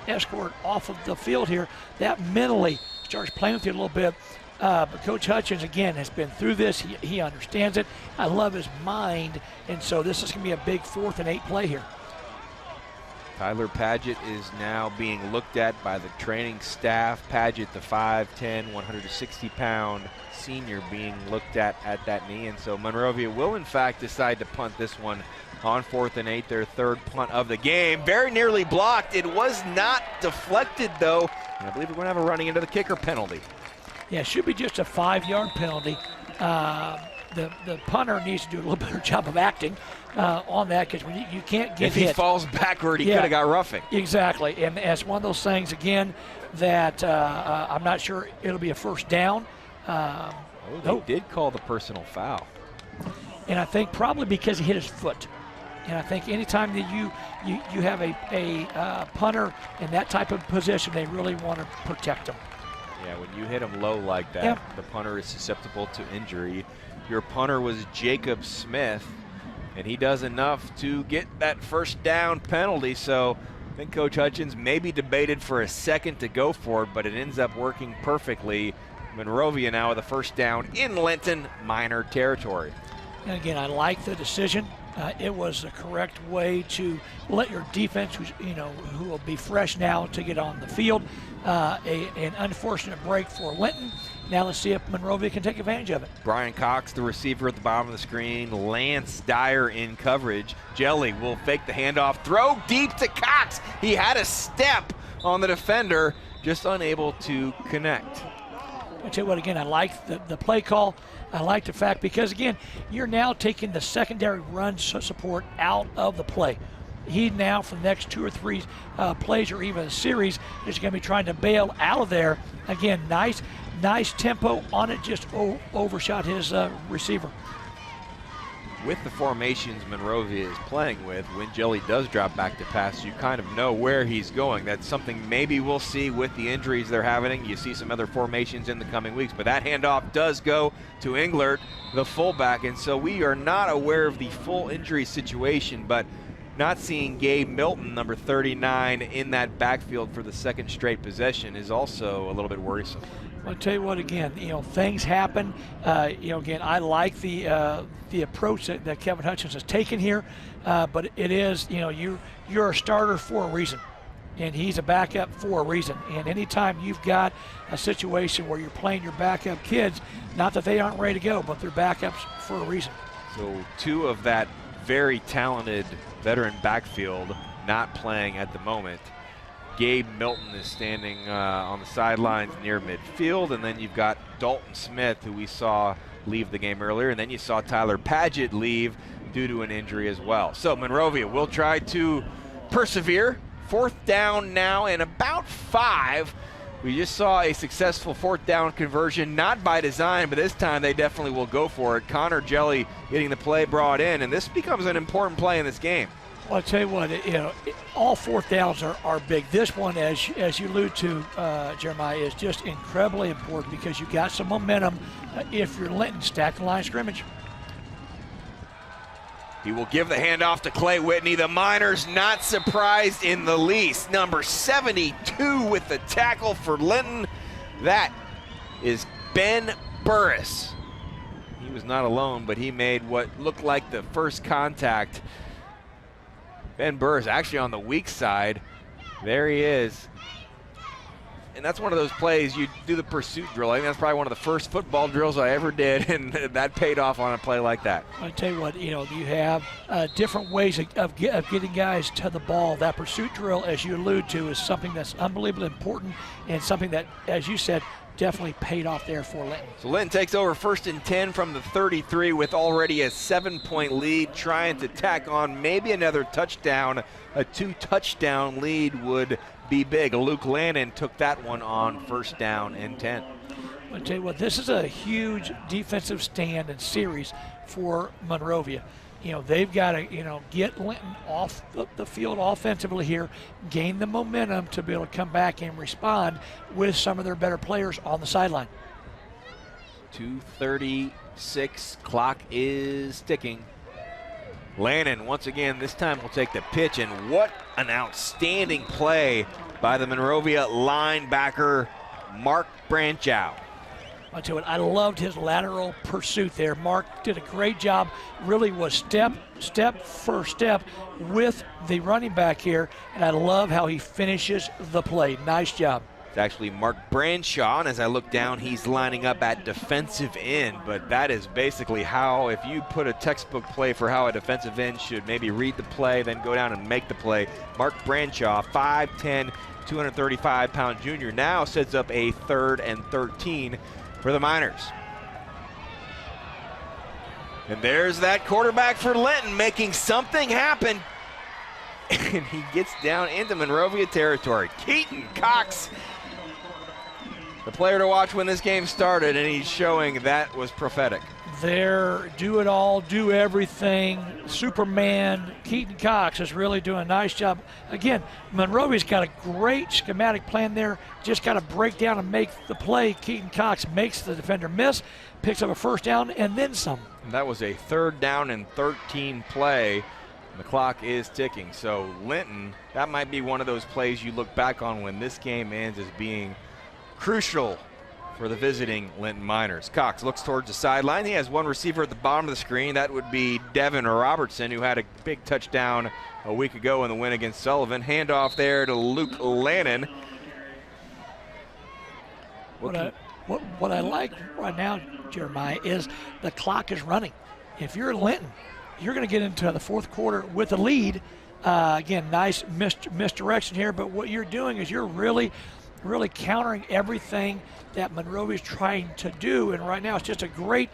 S2: escorted off of the field here. That mentally starts playing with you a little bit. But Coach Hutchins, again, has been through this. He understands it. I love his mind. And so this is going to be a big 4th and 8 play here.
S1: Tyler Paget is now being looked at by the training staff. Paget, the 5'10", 160-pound senior, being looked at that knee. And so Monrovia will, in fact, decide to punt this one on 4th and 8, their 3rd punt of the game. Very nearly blocked. It was not deflected, though. And I believe we're going to have a running into the kicker penalty.
S2: Yeah, it should be just a 5-yard penalty. The punter needs to do a little better job of acting on that, because when you can't get hit.
S1: If he falls backward, he could have got roughing.
S2: Exactly, and it's one of those things, again, that I'm not sure it'll be a first down.
S1: They did call the personal foul.
S2: And I think probably because he hit his foot. And I think anytime that you have a punter in that type of position, they really want to protect them.
S8: Yeah, when you hit them low like that, the punter is susceptible to injury. Your punter was Jacob Smith, and he does enough to get that first down penalty. So I think Coach Hutchins maybe debated for a second to go for it, but it ends up working perfectly. Monrovia now with a first down in Linton, Miner territory.
S2: And again, I like the decision. It was the correct way to let your defense, who will be fresh now, to get on the field. An unfortunate break for Linton. Now let's see if Monrovia can take advantage of it.
S1: Brian Cox, the receiver at the bottom of the screen. Lance Dyer in coverage. Jelly will fake the handoff. Throw deep to Cox. He had a step on the defender, just unable to connect.
S2: I'll tell you what, again, I like the play call. I like the fact because, again, you're now taking the secondary run support out of the play. He now, for the next 2 or 3 plays or even a series, is going to be trying to bail out of there. Again, nice tempo on it, just overshot his receiver.
S8: With the formations Monrovia is playing with, when Jelly does drop back to pass, you kind of know where he's going. That's something maybe we'll see with the injuries they're having. You see some other formations in the coming weeks, but that handoff does go to Englert, the fullback, and so we are not aware of the full injury situation, but not seeing Gabe Milton, number 39, in that backfield for the second straight possession is also a little bit worrisome.
S2: I'll tell you what, again, things happen. Again, I like the approach that Kevin Hutchins has taken here, but it is, you're a starter for a reason, and he's a backup for a reason. And anytime you've got a situation where you're playing your backup kids, not that they aren't ready to go, but they're backups for a reason.
S8: So 2 of that very talented veteran backfield not playing at the moment. Gabe Milton is standing on the sidelines near midfield, and then you've got Dalton Smith, who we saw leave the game earlier, and then you saw Tyler Padgett leave due to an injury as well. So Monrovia will try to persevere. 4th down now and about 5. We just saw a successful 4th down conversion, not by design, but this time they definitely will go for it. Connor Jelly getting the play brought in, and this becomes an important play in this game.
S2: Well, I'll tell you what, all 4th downs are big. This one, as you allude to, Jeremiah, is just incredibly important because you got some momentum if you're Linton stacked the line of scrimmage.
S1: He will give the handoff to Clay Whitney. The Miners not surprised in the least. Number 72 with the tackle for Linton. That is Ben Burris. He was not alone, but he made what looked like the first contact. Ben Burris actually on the weak side. There he is. And that's one of those plays, you do the pursuit drill. I think that's probably one of the first football drills I ever did, and that paid off on a play like that.
S2: I'll tell you what, you have different ways of getting guys to the ball. That pursuit drill, as you allude to, is something that's unbelievably important and something that, as you said, definitely paid off there for Linton.
S1: So Linton takes over 1st and 10 from the 33 with already a 7-point lead, trying to tack on maybe another touchdown. A 2-touchdown lead would be big. Luke Lannon took that one on 1st down and 10.
S2: I'll tell you what, this is a huge defensive stand and series for Monrovia. They've got to, get Linton off the field offensively here, gain the momentum to be able to come back and respond with some of their better players on the sideline.
S1: 2:36, clock is ticking. Lannon, once again, this time will take the pitch, and what an outstanding play by the Monrovia linebacker, Mark Branchow.
S2: I'll tell you what, I loved his lateral pursuit there. Mark did a great job, really was step for step with the running back here, and I love how he finishes the play. Nice job.
S1: It's actually Mark Branshaw, and as I look down, he's lining up at defensive end, but that is basically how, if you put a textbook play for how a defensive end should maybe read the play, then go down and make the play. Mark Branshaw, 5'10", 235-pound junior, now sets up a 3rd and 13 for the Miners. And there's that quarterback for Linton making something happen. And he gets down into Monrovia territory. Keaton Cox, the player to watch when this game started, and he's showing that was prophetic.
S2: their do it all, do everything, Superman, Keaton Cox is really doing a nice job. Again, Monrovia's got a great schematic plan there. Just got to break down and make the play. Keaton Cox makes the defender miss, picks up a first down, and then some.
S8: And that was a 3rd down and 13 play. The clock is ticking. So Linton, that might be one of those plays you look back on when this game ends as being crucial for the visiting Linton Miners. Cox looks towards the sideline. He has one receiver at the bottom of the screen. That would be Devin Robertson, who had a big touchdown a week ago in the win against Sullivan. Handoff there to Luke Lannon.
S2: What I like right now, Jeremiah, is the clock is running. If you're Linton, you're going to get into the 4th quarter with a lead. Again, nice misdirection here, but what you're doing is you're really countering everything that Monrovia is trying to do, and right now it's a great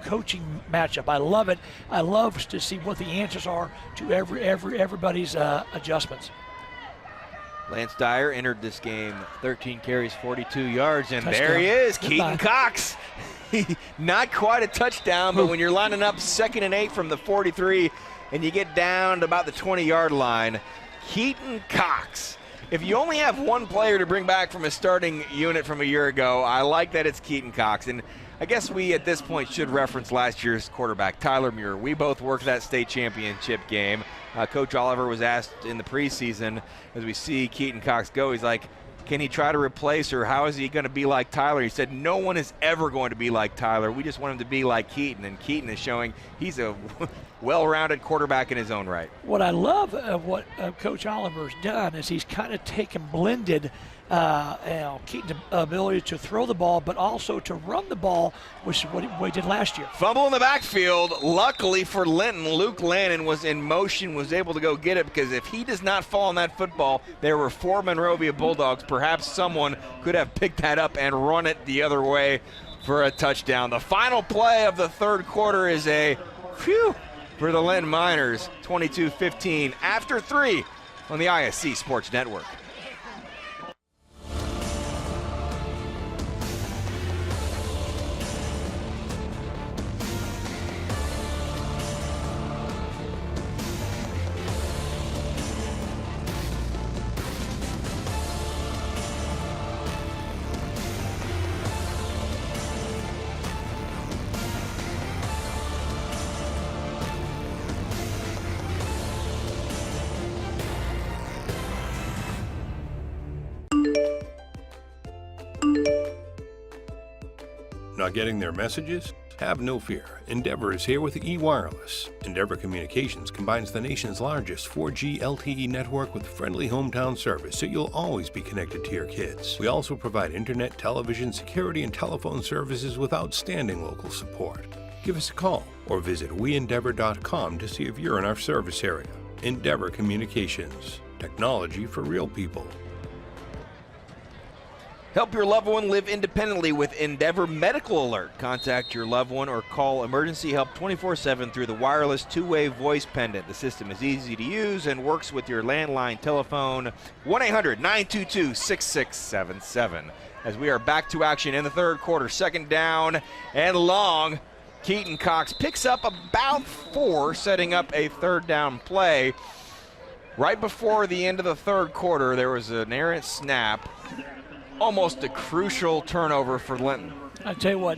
S2: coaching matchup. I love it. I love to see what the answers are to everybody's adjustments.
S8: Lance Dyer entered this game 13 carries, 42 yards, and
S2: Touchdown.
S8: there he is,
S2: Goodbye.
S8: Keaton Cox. Not quite a touchdown, but when you're lining up 2nd and 8 from the 43 and you get down to about the 20-yard line, Keaton Cox. If you only have one player to bring back from a starting unit from a year ago, I like that it's Keaton Cox. And I guess we at this point should reference last year's quarterback, Tyler Muir. We both worked that state championship game. Coach Oliver was asked in the preseason, as we see Keaton Cox go, he's like, can he try to replace, or how is he going to be like Tyler? He said, no one is ever going to be like Tyler. We just want him to be like Keaton, and Keaton is showing he's a well-rounded quarterback in his own right.
S2: What I love of what Coach Oliver's done is he's kind of blended Keaton's ability to throw the ball, but also to run the ball, which is what he did last year.
S1: Fumble in the backfield. Luckily for Linton, Luke Lannon was in motion, was able to go get it, because if he does not fall on that football, there were 4 Monrovia Bulldogs. Perhaps someone could have picked that up and run it the other way for a touchdown. The final play of the 3rd quarter is a phew for the Linton Miners, 22-15 after 3 on the ISC Sports Network.
S6: Not getting their messages? Have no fear. Endeavor is here with eWireless. Endeavor Communications combines the nation's largest 4G LTE network with friendly hometown service, so you'll always be connected to your kids. We also provide internet, television, security, and telephone services with outstanding local support. Give us a call or visit weendeavor.com to see if you're in our service area. Endeavor Communications. Technology for real people.
S1: Help your loved one live independently with Endeavor Medical Alert. Contact your loved one or call emergency help 24/7 through the wireless 2-way voice pendant. The system is easy to use and works with your landline telephone, 1-800-922-6677. As we are back to action in the 3rd quarter, 2nd down and long. Keaton Cox picks up about 4, setting up a 3rd down play. Right before the end of the 3rd quarter, there was an errant snap. Almost a crucial turnover for Linton.
S2: I tell you what,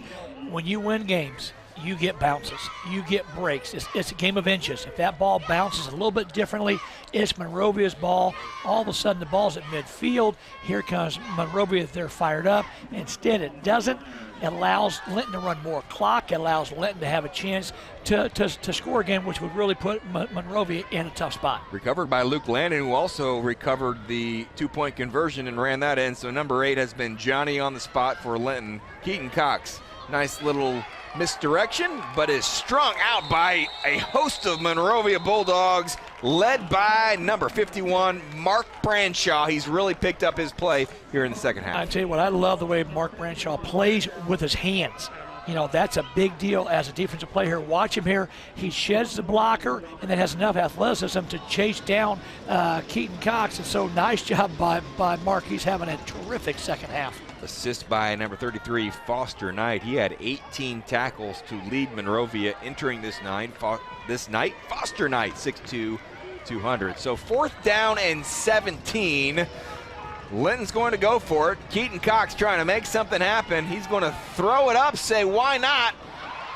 S2: when you win games, you get bounces, you get breaks. It's a game of inches. If that ball bounces a little bit differently, it's Monrovia's ball. All of a sudden, the ball's at midfield. Here comes Monrovia. They're fired up. Instead, it doesn't. It allows Linton to run more clock. It allows Linton to have a chance to score again, which would really put Monrovia in a tough spot.
S1: Recovered by Luke Lannon, who also recovered the 2-point conversion and ran that in. So number 8 has been Johnny on the spot for Linton. Keaton Cox, nice little misdirection, but is strung out by a host of Monrovia Bulldogs, led by number 51, Mark Branshaw. He's really picked up his play here in the 2nd half.
S2: I tell you what, I love the way Mark Branshaw plays with his hands. You know, that's a big deal as a defensive player. Watch him here. He sheds the blocker and then has enough athleticism to chase down Keaton Cox. And so nice job by Mark. He's having a terrific 2nd half.
S1: Assist by number 33, Foster Knight. He had 18 tackles to lead Monrovia entering this night. Foster Knight, 6'2", 200. So 4th down and 17. Linton's going to go for it. Keaton Cox trying to make something happen. He's going to throw it up, say, why not?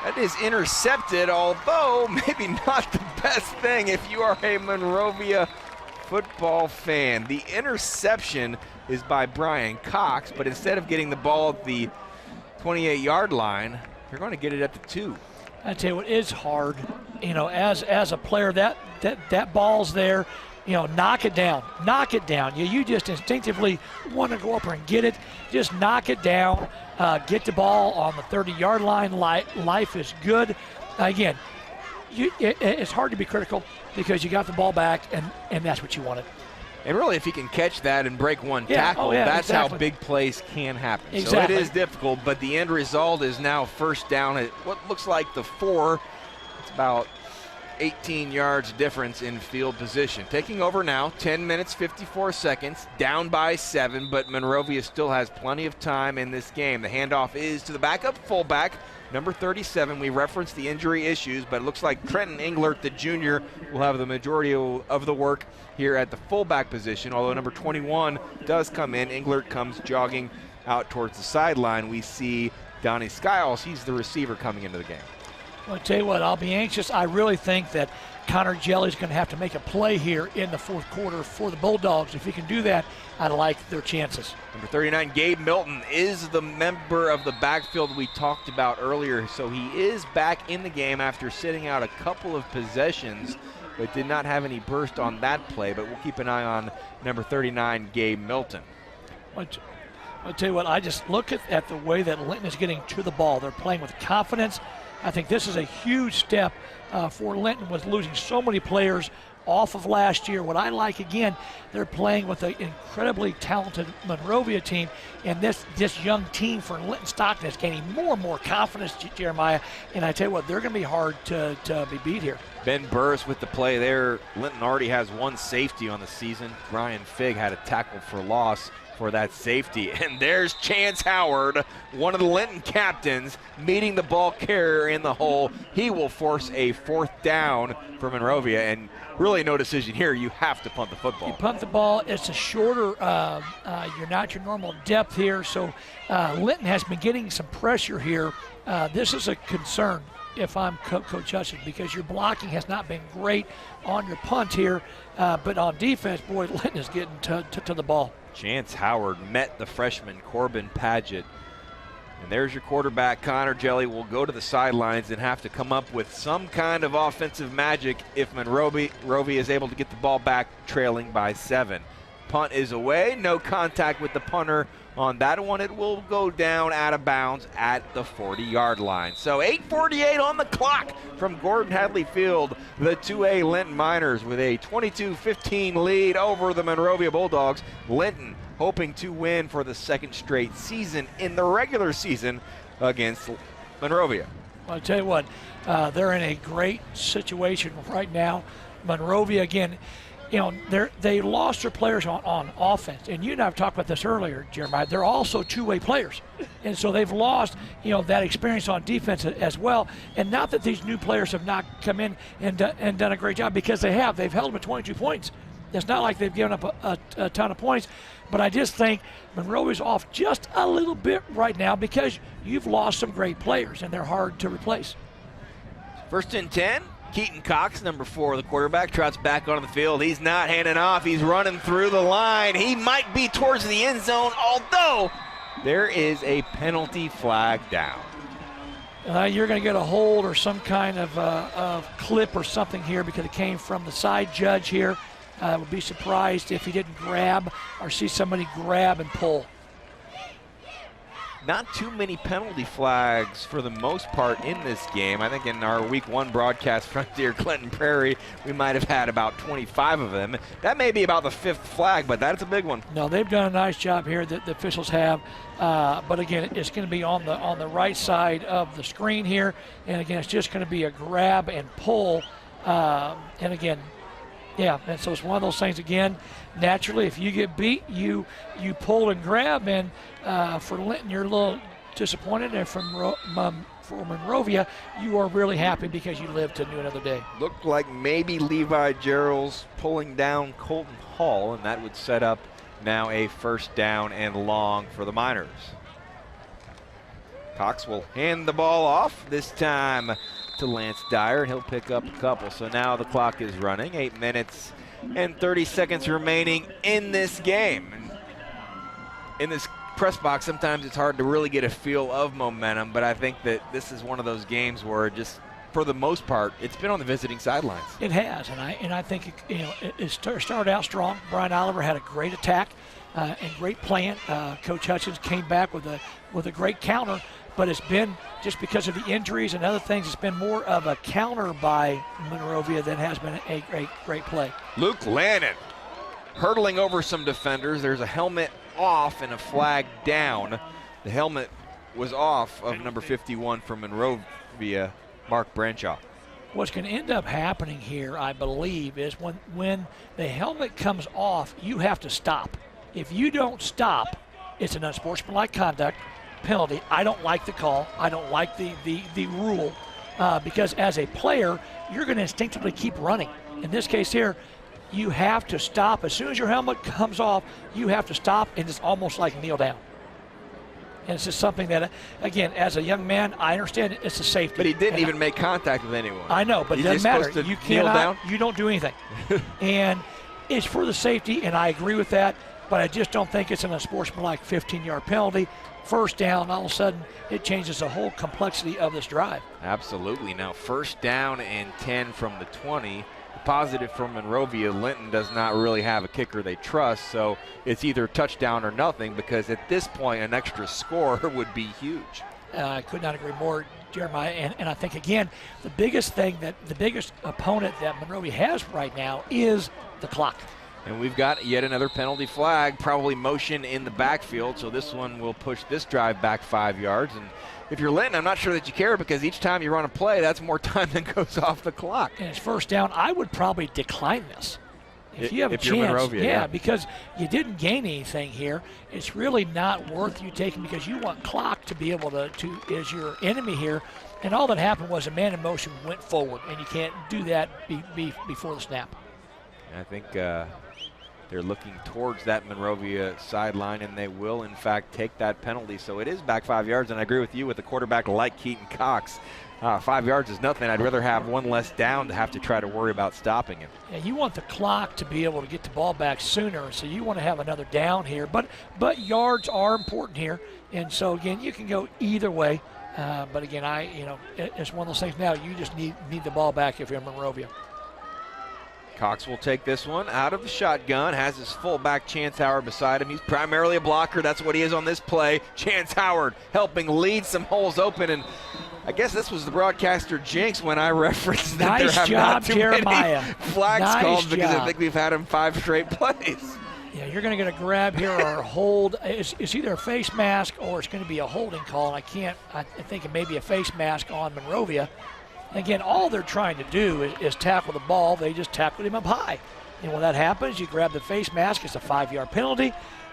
S1: That is intercepted, although maybe not the best thing if you are a Monrovia football fan. The interception is by Brian Cox, but instead of getting the ball at the 28-yard line, you're going to get it at the 2.
S2: I tell you what, it's hard, as a player, that ball's there, knock it down. You just instinctively want to go up there and get it. Just knock it down, get the ball on the 30-yard line. Life is good. Again, it's hard to be critical because you got the ball back, and that's what you wanted.
S1: And really, if he can catch that and break one tackle, that's
S2: exactly
S1: how big plays can happen.
S2: Exactly.
S1: So it is difficult, but the end result is now 1st down at what looks like the 4. It's about 18 yards difference in field position. Taking over now, 10 minutes, 54 seconds, down by 7, but Monrovia still has plenty of time in this game. The handoff is to the backup fullback, number 37. We referenced the injury issues, but it looks like Trenton Englert, the junior, will have the majority of the work here at the fullback position, although number 21 does come in. Englert comes jogging out towards the sideline. We see Donnie Skiles. He's the receiver coming into the game.
S2: Well, I'll tell you what, I'll be anxious. I really think that Connor Jelly's going to have to make a play here in the 4th quarter for the Bulldogs. If he can do that, I like their chances.
S1: Number 39, Gabe Milton, is the member of the backfield we talked about earlier. So he is back in the game after sitting out a couple of possessions, but did not have any burst on that play. But we'll keep an eye on number 39, Gabe Milton.
S2: I'll tell you what, I just look at the way that Linton is getting to the ball. They're playing with confidence. I think this is a huge step for Linton with losing so many players off of last year. What I like, again, they're playing with an incredibly talented Monrovia team, and this young team for Linton Stockton is gaining more and more confidence, Jeremiah, and I tell you what, they're going to be hard to be beat here.
S1: Ben Burris with the play there. Linton already has 1 safety on the season. Brian Figg had a tackle for loss for that safety. And there's Chance Howard, one of the Linton captains, meeting the ball carrier in the hole. He will force a 4th down for Monrovia, and really no decision here. You have to punt the football.
S2: You punt the ball. It's a shorter, you're not your normal depth here, so Linton has been getting some pressure here. This is a concern if I'm Coach Hudson, because your blocking has not been great on your punt here, but on defense, boy, Linton is getting to the ball.
S1: Chance Howard met the freshman Corbin Padgett. And there's your quarterback. Connor Jelly will go to the sidelines and have to come up with some kind of offensive magic if Monrovia is able to get the ball back trailing by 7. Punt is away. No contact with the punter on that one. It will go down out of bounds at the 40-yard line. So 8:48 on the clock from Gordon Hadley Field. The 2A Linton Miners with a 22-15 lead over the Monrovia Bulldogs. Linton hoping to win for the 2nd straight season in the regular season against Monrovia.
S2: Well, I'll tell you what, they're in a great situation right now. Monrovia, again, they lost their players on offense. And you and I have talked about this earlier, Jeremiah. They're also 2-way players. And so they've lost, that experience on defense as well. And not that these new players have not come in and done a great job, because they have. They've held them at 22 points. It's not like they've given up a ton of points. But I just think Monrovia's off just a little bit right now because you've lost some great players, and they're hard to replace.
S1: 1st and 10. Keaton Cox, number 4, the quarterback, trots back onto the field. He's not handing off. He's running through the line. He might be towards the end zone, although there is a penalty flag down.
S2: You're going to get a hold or some kind of clip or something here because it came from the side judge here. I would be surprised if he didn't grab or see somebody grab and pull.
S1: Not too many penalty flags for the most part in this game. I think in our Week 1 broadcast Frontier Clinton Prairie, we might have had about 25 of them. That may be about the 5th flag, but that's a big one.
S2: No, they've done a nice job here that the officials have. But again, it's going to be on the right side of the screen here. And again, it's just going to be a grab and pull. And again, Yeah, and so it's one of those things, again, naturally, if you get beat, you pull and grab, and for Linton, you're a little disappointed, and for Monrovia, you are really happy because you live to do another day.
S8: Looked like maybe Levi Gerald's pulling down Colton Hall, and that would set up now a first down and long for the Miners. Cox will hand the ball off, this time to Lance Dyer, and he'll pick up a couple. So now the clock is running, 8 minutes and 30 seconds remaining in this game. And in this press box, sometimes it's hard to really get a feel of momentum, but I think that this is one of those games where just for the most part, it's been on the visiting sidelines.
S2: It has, and I think it started out strong. Brian Oliver had a great attack and great plan. Coach Hutchins came back with a great counter, but it's been just because of the injuries and other things. It's been more of a counter by Monrovia than has been a great play.
S8: Luke Lannon hurdling over some defenders. There's a helmet off and a flag down. The helmet was off of number 51 from Monrovia, Mark Branshaw.
S2: What's going to end up happening here, I believe, is when the helmet comes off, you have to stop. If you don't stop, it's an unsportsmanlike conduct penalty. I don't like the call. I don't like the rule because as a player, you're going to instinctively keep running. In this case here, you have to stop. As soon as your helmet comes off, you have to stop, and it's almost like kneel down. And it's just something that, again, as a young man, I understand it's a safety.
S8: But he didn't even make contact with anyone.
S2: I know, but it doesn't matter. You cannot, you don't do anything. And it's for the safety, and I agree with that, but I just don't think it's an unsportsmanlike 15-yard penalty. First down, all of a sudden, it changes the whole complexity of this drive.
S8: Absolutely. Now, first down and 10 from the 20. Positive from Monrovia, Linton does not really have a kicker they trust, so it's either touchdown or nothing, because at this point an extra score would be huge.
S2: I could not agree more, Jeremiah, and I think, again, the biggest opponent that Monrovia has right now is the clock.
S8: And we've got yet another penalty flag, probably motion in the backfield, so this one will push this drive back 5 yards. And if you're Linton, I'm not sure that you care, because each time you run a play, that's more time than goes off the clock.
S2: And it's first down. I would probably decline this. If you have a chance,
S8: Monrovia, yeah,
S2: because you didn't gain anything here. It's really not worth you taking, because you want clock to be able to is your enemy here. And all that happened was a man in motion went forward, and you can't do that before the snap.
S8: I think they're looking towards that Monrovia sideline, and they will, in fact, take that penalty. So it is back 5 yards, and I agree with you with a quarterback like Keaton Cox. 5 yards is nothing. I'd rather have one less down to have to try to worry about stopping him.
S2: Yeah, you want the clock to be able to get the ball back sooner, so you want to have another down here. But yards are important here, and so, again, you can go either way. But, again, it's one of those things now. You just need the ball back if you're Monrovia.
S8: Cox will take this one out of the shotgun, has his fullback Chance Howard beside him. He's primarily a blocker. That's what he is on this play. Chance Howard helping lead some holes open, and I guess this was the broadcaster jinx when I referenced that there have not too
S2: Jeremiah.
S8: many flags called, because I think we've had him 5 straight plays.
S2: Yeah, you're going to get a grab here or a hold. It's either a face mask or it's going to be a holding call, and I think it may be a face mask on Monrovia. Again, all they're trying to do is tackle the ball. They just tackled him up high. And when that happens, you grab the face mask. It's a 5-yard penalty.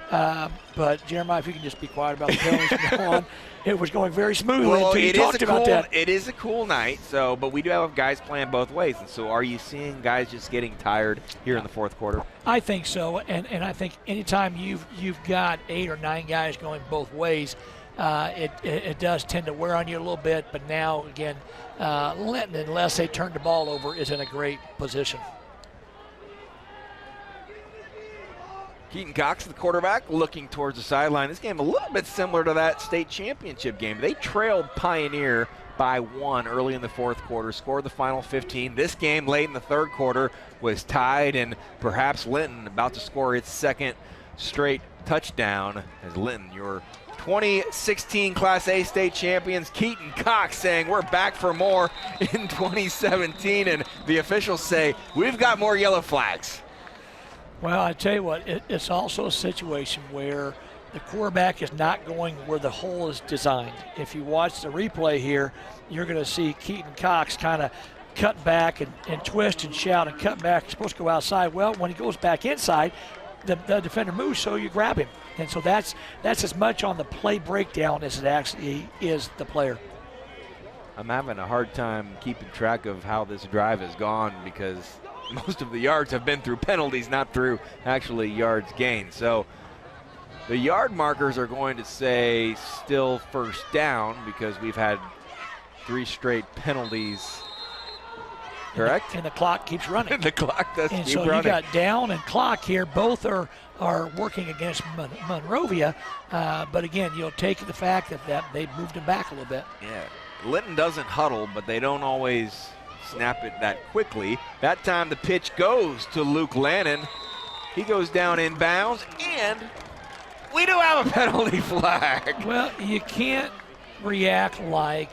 S2: But, Jeremiah, if you can just be quiet about the penalties from now on. It was going very smoothly until you talked about that.
S8: It is a cool night, but we do have guys playing both ways. And so are you seeing guys just getting tired here in the fourth quarter?
S2: I think so. And I think anytime you've got 8 or 9 guys going both ways, it does tend to wear on you a little bit. But now, again, Linton, unless they turn the ball over, is in a great position.
S8: Keaton Cox, the quarterback, looking towards the sideline. This game a little bit similar to that state championship game. They trailed Pioneer by 1 early in the fourth quarter, scored the final 15. This game late in the third quarter was tied, and perhaps Linton about to score its second straight touchdown as Linton, your 2016 Class A state champions. Keaton Cox saying we're back for more in 2017, and the officials say we've got more yellow flags.
S2: Well, I tell you what, it's also a situation where the quarterback is not going where the hole is designed. If you watch the replay here, you're going to see Keaton Cox kind cut back and twist and shout and cut back. He's supposed to go outside. Well, when he goes back inside, the defender moves, so you grab him. And so that's as much on the play breakdown as it actually is the player.
S8: I'm having a hard time keeping track of how this drive has gone because most of the yards have been through penalties, not through actually yards gained. So the yard markers are going to say still first down because we've had 3 straight penalties. Correct?
S2: And the clock keeps running.
S8: The clock does
S2: and
S8: keep
S2: so
S8: running.
S2: You got down and clock here. Both are working against Monrovia. But again, you'll take the fact that they moved him back a little bit.
S8: Yeah. Linton doesn't huddle, but they don't always snap it that quickly. That time the pitch goes to Luke Lannon. He goes down inbounds, and we do have a penalty flag.
S2: Well, you can't react like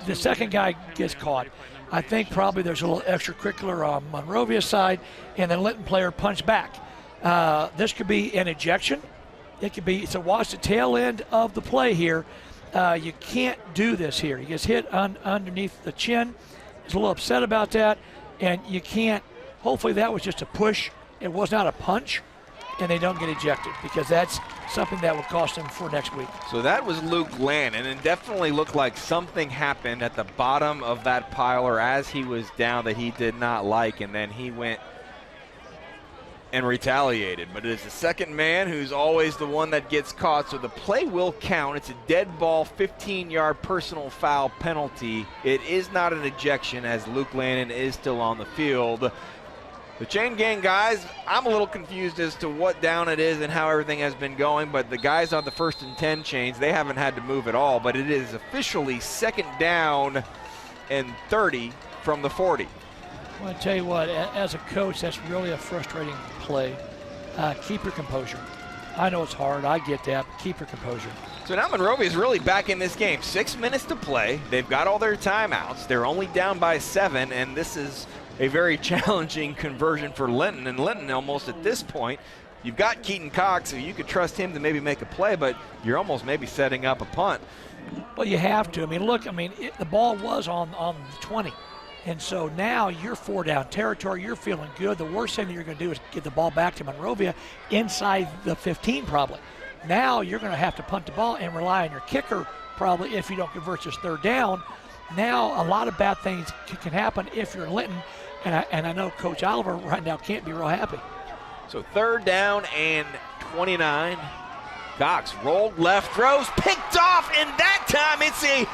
S2: the second guy gets caught. I think probably there's a little extracurricular on Monrovia's side, and then Linton player punched back. This could be an ejection. It could be, so watch the tail end of the play here. You can't do this here. He gets hit underneath the chin. He's a little upset about that, and you can't. Hopefully that was just a push. It was not a punch, and they don't get ejected because that's something that would cost them for next week.
S8: So that was Luke Lannon, and definitely looked like something happened at the bottom of that pile or as he was down that he did not like, and then he went and retaliated. But it is the second man who's always the one that gets caught, so the play will count. It's a dead ball, 15-yard personal foul penalty. It is not an ejection as Luke Lannon is still on the field. The chain gang guys, I'm a little confused as to what down it is and how everything has been going, but the guys on the 1st and 10 chains, they haven't had to move at all, but it is officially 2nd down and 30 from the 40.
S2: Well, I tell you what, as a coach, that's really a frustrating play. Keep your composure. I know it's hard. I get that. But keep your composure.
S8: So now Monrovia is really back in this game. 6 minutes to play. They've got all their timeouts. They're only down by 7, and this is a very challenging conversion for Linton. And Linton almost at this point, you've got Keaton Cox, so you could trust him to maybe make a play, but you're almost maybe setting up a punt.
S2: Well, you have to. I mean, look, the ball was on the 20. And so now you're 4 down territory. You're feeling good. The worst thing that you're going to do is get the ball back to Monrovia inside the 15 probably. Now you're going to have to punt the ball and rely on your kicker probably if you don't convert this 3rd down. Now a lot of bad things can happen if you're Linton. And I know Coach Oliver right now can't be real happy.
S8: So 3rd down and 29. Cox rolled left, throws, picked off, and that time it's a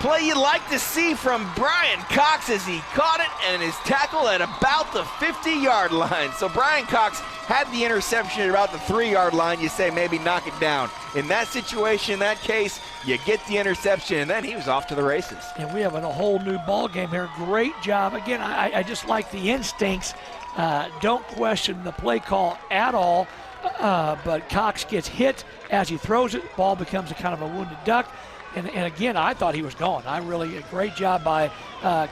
S8: play you like to see from Brian Cox as he caught it and is tackled at about the 50-yard line. So Brian Cox had the interception at about the 3-yard line. You say maybe knock it down. In that situation, in that case, you get the interception, and then he was off to the races.
S2: And we have a whole new ball game here. Great job. Again, I just like the instincts. Don't question the play call at all. But Cox gets hit as he throws it. Ball becomes a kind of a wounded duck. And again, I thought he was gone. A great job by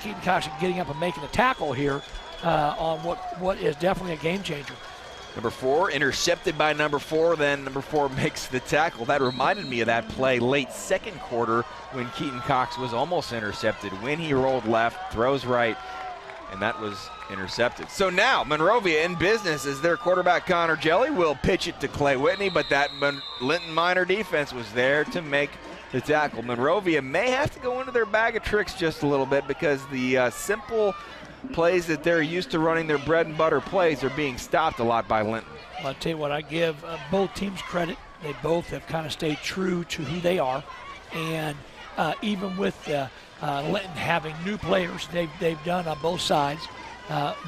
S2: Keaton Cox getting up and making the tackle here on what is definitely a game changer.
S8: Number 4 intercepted by number 4, then number 4 makes the tackle. That reminded me of that play late 2nd quarter when Keaton Cox was almost intercepted. When he rolled left, throws right, and that was intercepted. So now Monrovia in business as their quarterback Connor Jelly will pitch it to Clay Whitney, but that Linton Minor defense was there to make the tackle. Monrovia may have to go into their bag of tricks just a little bit because the simple plays that they're used to running, their bread and butter plays, are being stopped a lot by Linton.
S2: Well, I'll tell you what, I give both teams credit. They both have kind of stayed true to who they are. And even with Linton having new players, they've done on both sides.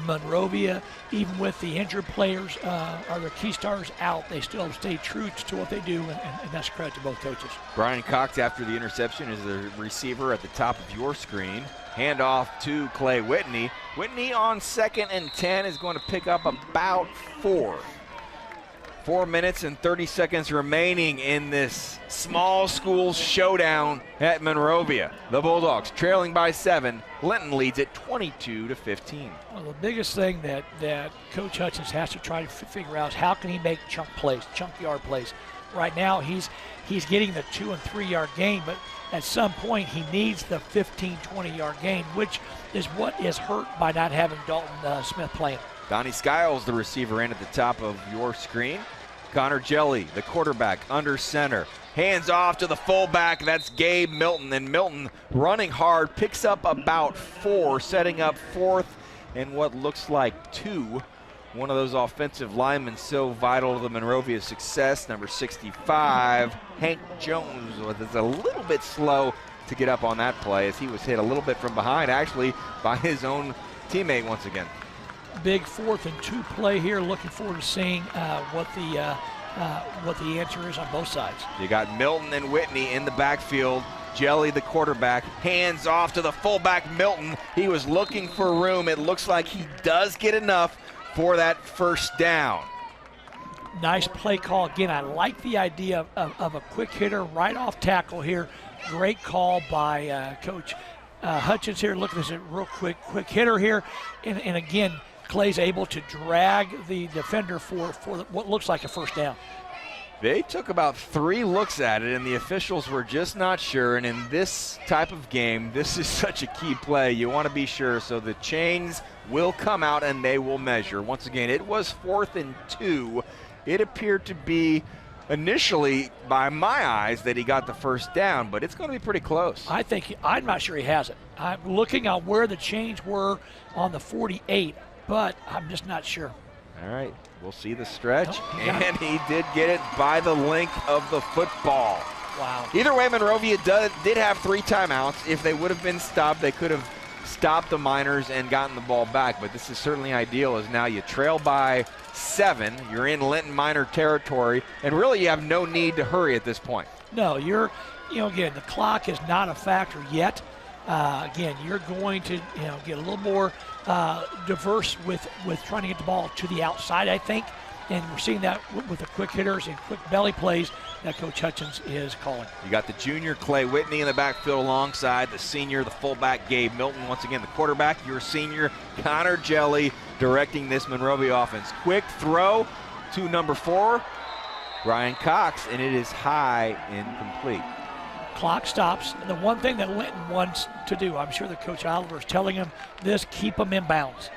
S2: Monrovia, even with the injured players or their key stars out, they still have stayed true to what they do, and that's credit to both coaches.
S8: Brian Cox, after the interception, is the receiver at the top of your screen. Handoff to Clay Whitney. Whitney on 2nd and 10 is going to pick up about 4. 4 minutes and 30 seconds remaining in this small school showdown at Monrovia. The Bulldogs trailing by 7. Linton leads it 22-15.
S2: Well, the biggest thing that Coach Hutchins has to try to figure out is how can he make chunk plays, chunk yard plays. Right now, he's getting the 2 and 3 yard gain, but at some point he needs the 15, 20 yard gain, which is what is hurt by not having Dalton Smith playing.
S8: Donnie Skiles, the receiver, in at the top of your screen. Connor Jelly, the quarterback, under center. Hands off to the fullback. That's Gabe Milton. And Milton running hard, picks up about 4, setting up 4th and what looks like 2. One of those offensive linemen so vital to the Monrovia success, number 65, Hank Jones, was a little bit slow to get up on that play as he was hit a little bit from behind, actually, by his own teammate once again.
S2: Big 4th and 2 play here. Looking forward to seeing what the answer is on both sides.
S8: You got Milton and Whitney in the backfield. Jelly, the quarterback, hands off to the fullback, Milton. He was looking for room. It looks like he does get enough for that first down.
S2: Nice play call. Again, I like the idea of a quick hitter right off tackle here. Great call by Coach Hutchins here. Look at this real quick hitter here. And again, Clay's able to drag the defender for what looks like a first down.
S8: They took about 3 looks at it, and the officials were just not sure. And in this type of game, this is such a key play. You want to be sure, so the chains will come out and they will measure. Once again, it was 4th and 2. It appeared to be initially, by my eyes, that he got the first down, but it's going to be pretty close.
S2: I'm not sure he has it. I'm looking at where the chains were on the 48, but I'm just not sure.
S8: All right, we'll see the stretch, and he did get it by the length of the football.
S2: Wow.
S8: Either way, Monrovia did have 3 timeouts. If they would have been stopped, they could have stopped the Miners and gotten the ball back, but this is certainly ideal as now you trail by 7. You're in Linton Miner territory, and really you have no need to hurry at this point.
S2: No, again, the clock is not a factor yet. Again, you're going to, get a little more diverse with trying to get the ball to the outside, I think. And we're seeing that with the quick hitters and quick belly plays that Coach Hutchins is calling.
S8: You got the junior Clay Whitney in the backfield alongside the senior, the fullback Gabe Milton. Once again, the quarterback, your senior Connor Jelly, directing this Monrovia offense. Quick throw to number 4, Brian Cox, and it is high and complete.
S2: Clock stops. And the one thing that Linton wants to do, I'm sure that Coach Oliver is telling him this, keep them in bounds.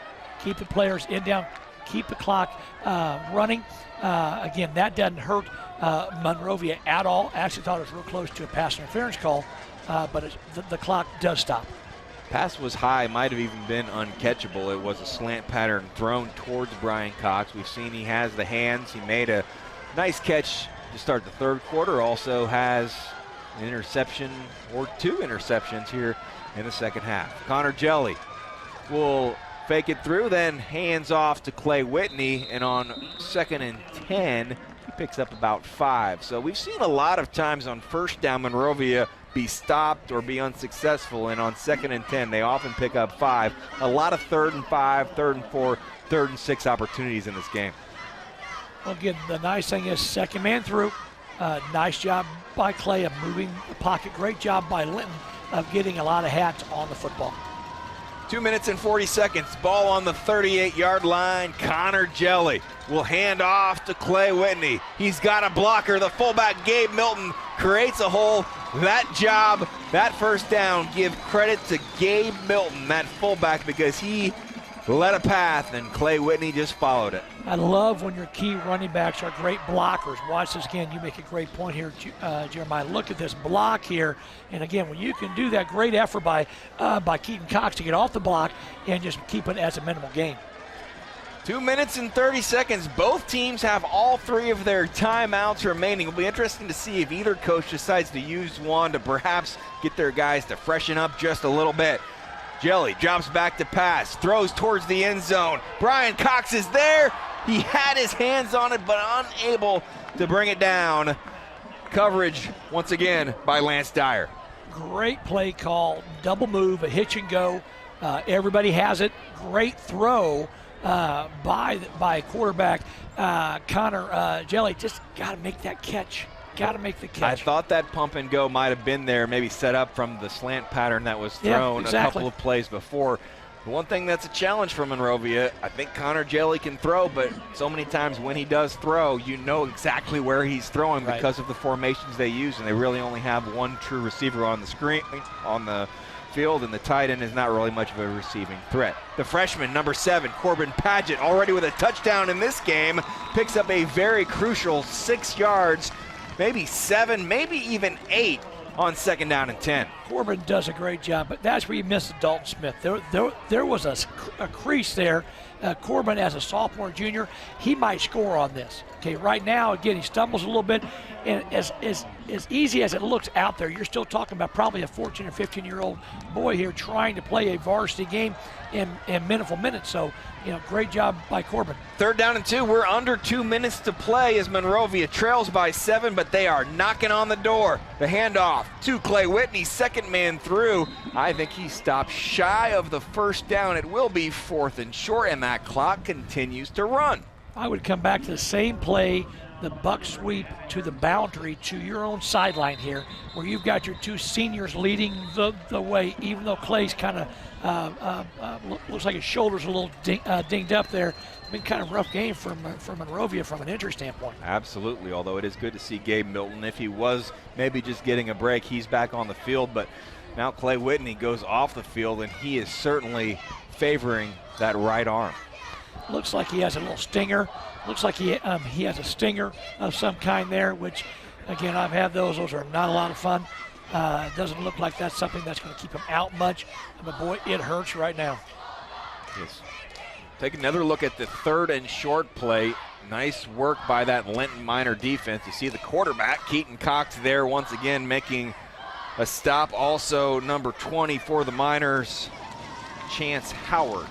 S2: Keep the players in down, keep the clock running. Again, that doesn't hurt Monrovia at all. Actually thought it was real close to a pass interference call, but the clock does stop.
S8: Pass was high, might have even been uncatchable. It was a slant pattern thrown towards Brian Cox. We've seen he has the hands. He made a nice catch to start the 3rd quarter. Also has an interception or 2 interceptions here in the 2nd half. Connor Jelly will fake it through, then hands off to Clay Whitney, and on 2nd and 10, he picks up about 5. So we've seen a lot of times on first down Monrovia be stopped or be unsuccessful, and on 2nd and 10, they often pick up 5. A lot of 3rd and 5, 3rd and 4, 3rd and 6 opportunities in this game.
S2: Well, again, the nice thing is 2nd man through. Nice job by Clay of moving the pocket. Great job by Linton of getting a lot of hats on the football.
S8: 2 minutes and 40 seconds. Ball on the 38-yard line. Connor Jelly will hand off to Clay Whitney. He's got a blocker. The fullback, Gabe Milton, creates a hole. That job, that first down, give credit to Gabe Milton, that fullback, because he led a path, and Clay Whitney just followed it.
S2: I love when your key running backs are great blockers. Watch this again. You make a great point here, Jeremiah. Look at this block here. And again, when you can do that, great effort by Keaton Cox to get off the block and just keep it as a minimal gain.
S8: 2 minutes and 30 seconds. Both teams have all 3 of their timeouts remaining. It'll be interesting to see if either coach decides to use one to perhaps get their guys to freshen up just a little bit. Jelly drops back to pass, throws towards the end zone. Brian Cox is there. He had his hands on it, but unable to bring it down. Coverage, once again, by Lance Dyer.
S2: Great play call, double move, a hitch and go. Everybody has it. Great throw by quarterback Connor Jelly. Just got to make that catch. Got to make the catch.
S8: I thought that pump and go might have been there, maybe set up from the slant pattern that was thrown a couple of plays before.
S1: The one thing that's a challenge for Monrovia, I think Connor Jelly can throw, but so many times when he does throw, you know exactly where he's throwing because of the formations they use, and they really only have one true receiver on the screen, on the field, and the tight end is not really much of a receiving threat. The freshman, number 7, Corbin Padgett, already with a touchdown in this game, picks up a very crucial 6 yards, maybe 7, maybe even 8 on 2nd down and 10.
S2: Corbin does a great job, but that's where you missed Dalton Smith. There was a crease there. Corbin, as a sophomore, junior, he might score on this. Okay, right now, again, he stumbles a little bit, and as easy as it looks out there, you're still talking about probably a 14 or 15-year-old boy here trying to play a varsity game in meaningful minutes. So, great job by Corbin.
S1: 3rd down and 2. We're under 2 minutes to play as Monrovia trails by 7, but they are knocking on the door. The handoff to Clay Whitney, 2nd man through. I think he stopped shy of the 1st down. It will be 4th and short, and that clock continues to run.
S2: I would come back to the same play, the buck sweep to the boundary to your own sideline here, where you've got your 2 seniors leading the way, even though Clay's kind of looks like his shoulder's a little dinged up there. Been kind of a rough game for Monrovia from an injury standpoint.
S8: Absolutely, although it is good to see Gabe Milton. If he was maybe just getting a break, he's back on the field, but now Clay Whitney goes off the field, and he is certainly favoring that right arm.
S2: Looks like he has a little stinger. Looks like he has a stinger of some kind there, which, again, I've had those. Those are not a lot of fun. It doesn't look like that's something that's going to keep him out much. But, boy, it hurts right now.
S8: Yes.
S1: Take another look at the 3rd and short play. Nice work by that Linton Minor defense. You see the quarterback, Keaton Cox, there once again making a stop. Also, number 20 for the Miners, Chance Howard.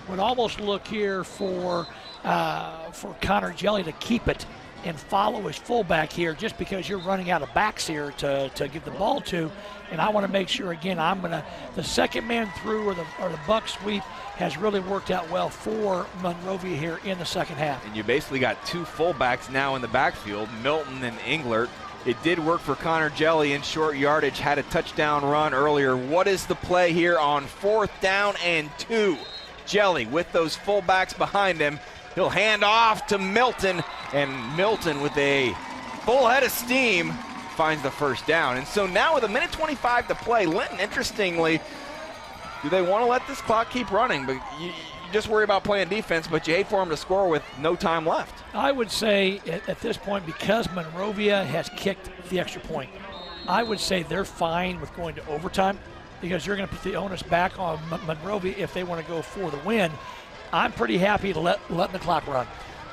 S2: Would almost look here for Connor Jelly to keep it and follow his fullback here, just because you're running out of backs here to give the ball to. And I want to make sure, again, the 2nd man through or the buck sweep has really worked out well for Monrovia here in the 2nd half.
S1: And you basically got 2 fullbacks now in the backfield, Milton and Englert. It did work for Connor Jelly in short yardage, had a touchdown run earlier. What is the play here on 4th down and 2? Jelly with those fullbacks behind him. He'll hand off to Milton, and Milton with a full head of steam finds the 1st down. And so now with 1:25 to play, Linton, interestingly, do they want to let this clock keep running? But you just worry about playing defense, but you hate for them to score with no time left.
S2: I would say at this point, because Monrovia has kicked the extra point, I would say they're fine with going to overtime, because you're going to put the onus back on Monrovia if they want to go for the win. I'm pretty happy to letting the clock run.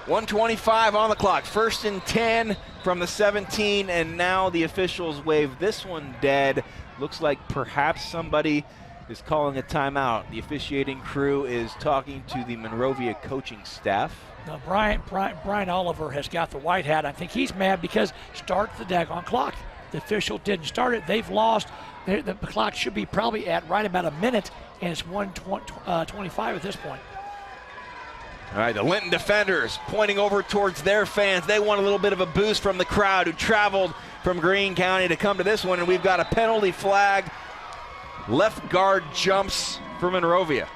S1: 1:25 on the clock. 1st and 10 from the 17, and now the officials wave this one dead. Looks like perhaps somebody is calling a timeout. The officiating crew is talking to the Monrovia coaching staff.
S2: Now, Brian Oliver has got the white hat. I think he's mad because start the daggone clock. The official didn't start it. They've lost. The clock should be probably at right about a minute, and it's 1:25 at this point.
S1: All right, the Linton defenders pointing over towards their fans. They want a little bit of a boost from the crowd who traveled from Greene County to come to this one, and we've got a penalty flag. Left guard jumps for Monrovia.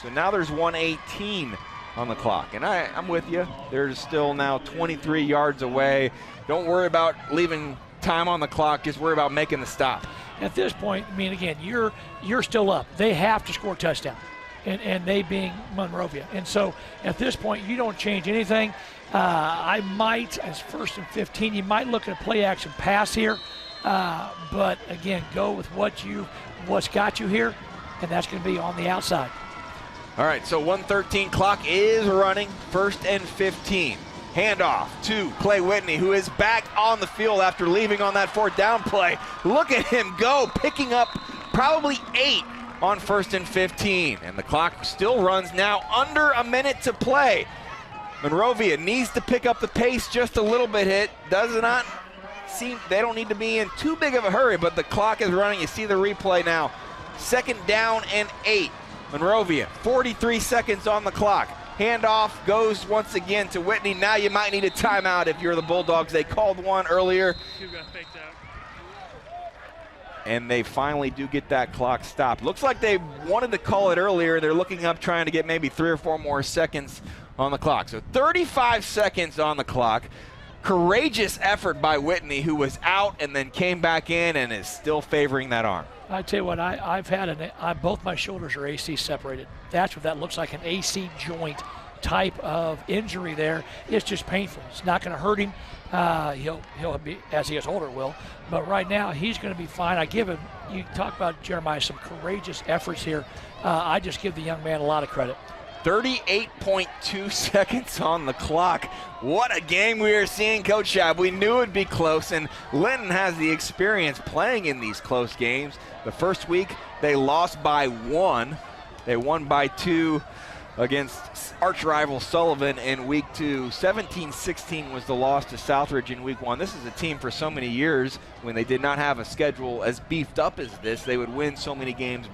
S1: So now there's 1:18 on the clock, and I'm with you. There's still now 23 yards away. Don't worry about leaving time on the clock. Just worry about making the stop.
S2: At this point, I mean, again, you're still up. They have to score a touchdown, and they being Monrovia. And so at this point, you don't change anything. I might, as 1st and 15, you might look at a play action pass here. But again, go with what's got you here, and that's going to be on the outside.
S1: All right, so 1:13 clock is running. 1st and 15. Handoff to Clay Whitney, who is back on the field after leaving on that 4th down play. Look at him go, picking up probably 8 on 1st and 15. And the clock still runs now, under a minute to play. Monrovia needs to pick up the pace just a little bit. It does not seem, they don't need to be in too big of a hurry, but the clock is running. You see the replay now. 2nd down and 8. Monrovia, 43 seconds on the clock. Handoff goes once again to Whitney. Now you might need a timeout if you're the Bulldogs. They called one earlier.
S8: and they finally do get that clock stopped. Looks like they wanted to call it earlier. They're looking up, trying to get maybe 3 or 4 more seconds on the clock. So 35 seconds on the clock. Courageous effort by Whitney, who was out and then came back in and is still favoring that arm.
S2: I tell you what, I've had both my shoulders are AC separated. That's what that looks like, an AC joint type of injury there. It's just painful. It's not going to hurt him. He'll be, as he gets older, will. But right now, he's going to be fine. I give him, you talk about Jeremiah, some courageous efforts here. I just give the young man a lot of credit.
S8: 38.2 seconds on the clock. What a game we are seeing, Coach Schaub. We knew it would be close, and Linton has the experience playing in these close games. The first week, they lost by 1. They won by 2 against arch rival Sullivan in week 2. 17-16 was the loss to Southridge in week 1. This is a team for so many years, when they did not have a schedule as beefed up as this, they would win so many games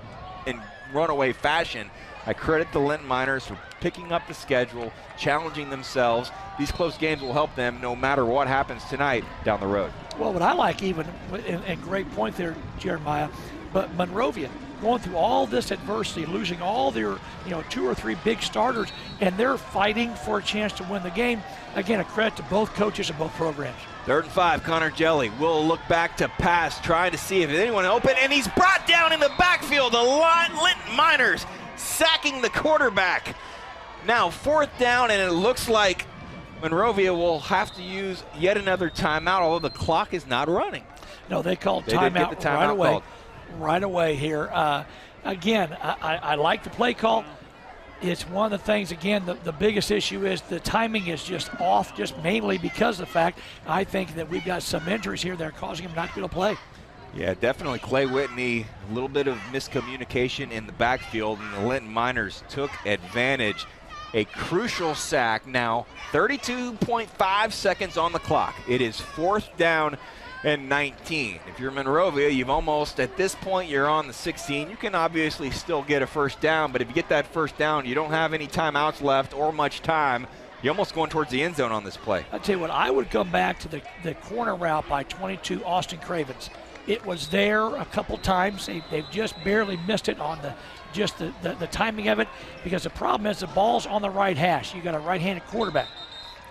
S8: in runaway fashion. I credit the Linton Miners for picking up the schedule, challenging themselves. These close games will help them no matter what happens tonight down the road.
S2: Well, what I like even, and great point there, Jeremiah, but Monrovia going through all this adversity, losing all their 2 or 3 big starters, and they're fighting for a chance to win the game. Again, a credit to both coaches and both programs.
S8: 3rd and 5, Connor Jelly will look back to pass, trying to see if there's anyone open, and he's brought down in the backfield. The Linton Miners sacking the quarterback. Now 4th down, and it looks like Monrovia will have to use yet another timeout, although the clock is not running.
S2: No, they called
S8: timeout
S2: right away.
S8: Called.
S2: Right away here. Again, I like the play call. It's one of the things, again, the biggest issue is the timing is just off, just mainly because of the fact I think that we've got some injuries here that are causing him not to be able to play.
S8: Yeah, definitely Clay Whitney, a little bit of miscommunication in the backfield, and the Linton Miners took advantage. A crucial sack now, 32.5 seconds on the clock. It is 4th down and 19. If you're Monrovia, you've almost, at this point, you're on the 16. You can obviously still get a first down, but if you get that first down, you don't have any timeouts left or much time. You're almost going towards the end zone on this play.
S2: I'll tell you what, I would come back to the corner route by 22, Austin Cravens. It was there a couple times. They've just barely missed it on the timing of it, because the problem is the ball's on the right hash. You got a right-handed quarterback.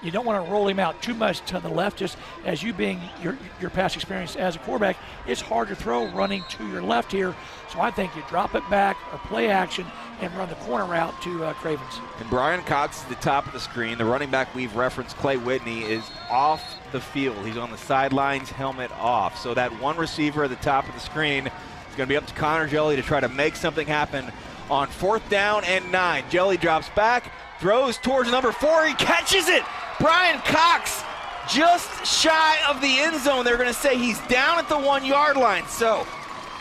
S2: You don't want to roll him out too much to the left, just as you being your past experience as a quarterback. It's hard to throw running to your left here. So I think you drop it back or play action and run the corner route to Cravens.
S8: And Brian Cox is the top of the screen. The running back we've referenced, Clay Whitney, is off the field. He's on the sidelines, helmet off. So that one receiver at the top of the screen is going to be up to Connor Jelly to try to make something happen on 4th down and 9. Jelly drops back, throws towards number 4. He catches it. Brian Cox just shy of the end zone. They're going to say he's down at the 1-yard line. So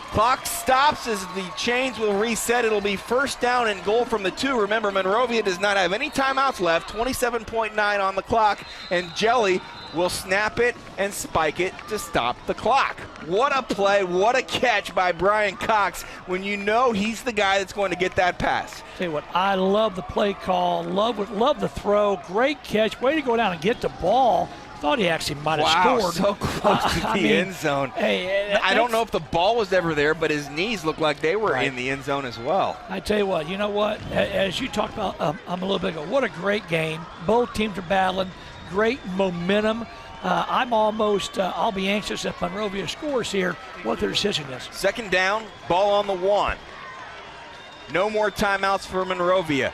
S8: clock stops as the chains will reset. It'll be 1st down and goal from the 2. Remember, Monrovia does not have any timeouts left. 27.9 on the clock, and Jelly will snap it and spike it to stop the clock. What a play, what a catch by Brian Cox when you know he's the guy that's going to get that pass.
S2: Tell you what, I love the play call, love the throw, great catch, way to go down and get the ball. Thought he actually might have scored.
S8: So close to the end zone.
S2: Hey,
S8: I don't know if the ball was ever there, but his knees looked like they were in the end zone as well.
S2: I tell you what, as you talked about a little bit ago, what a great game. Both teams are battling, great momentum. I'm almost, I'll be anxious if Monrovia scores here, what their decision is.
S8: 2nd down, ball on the 1. No more timeouts for Monrovia.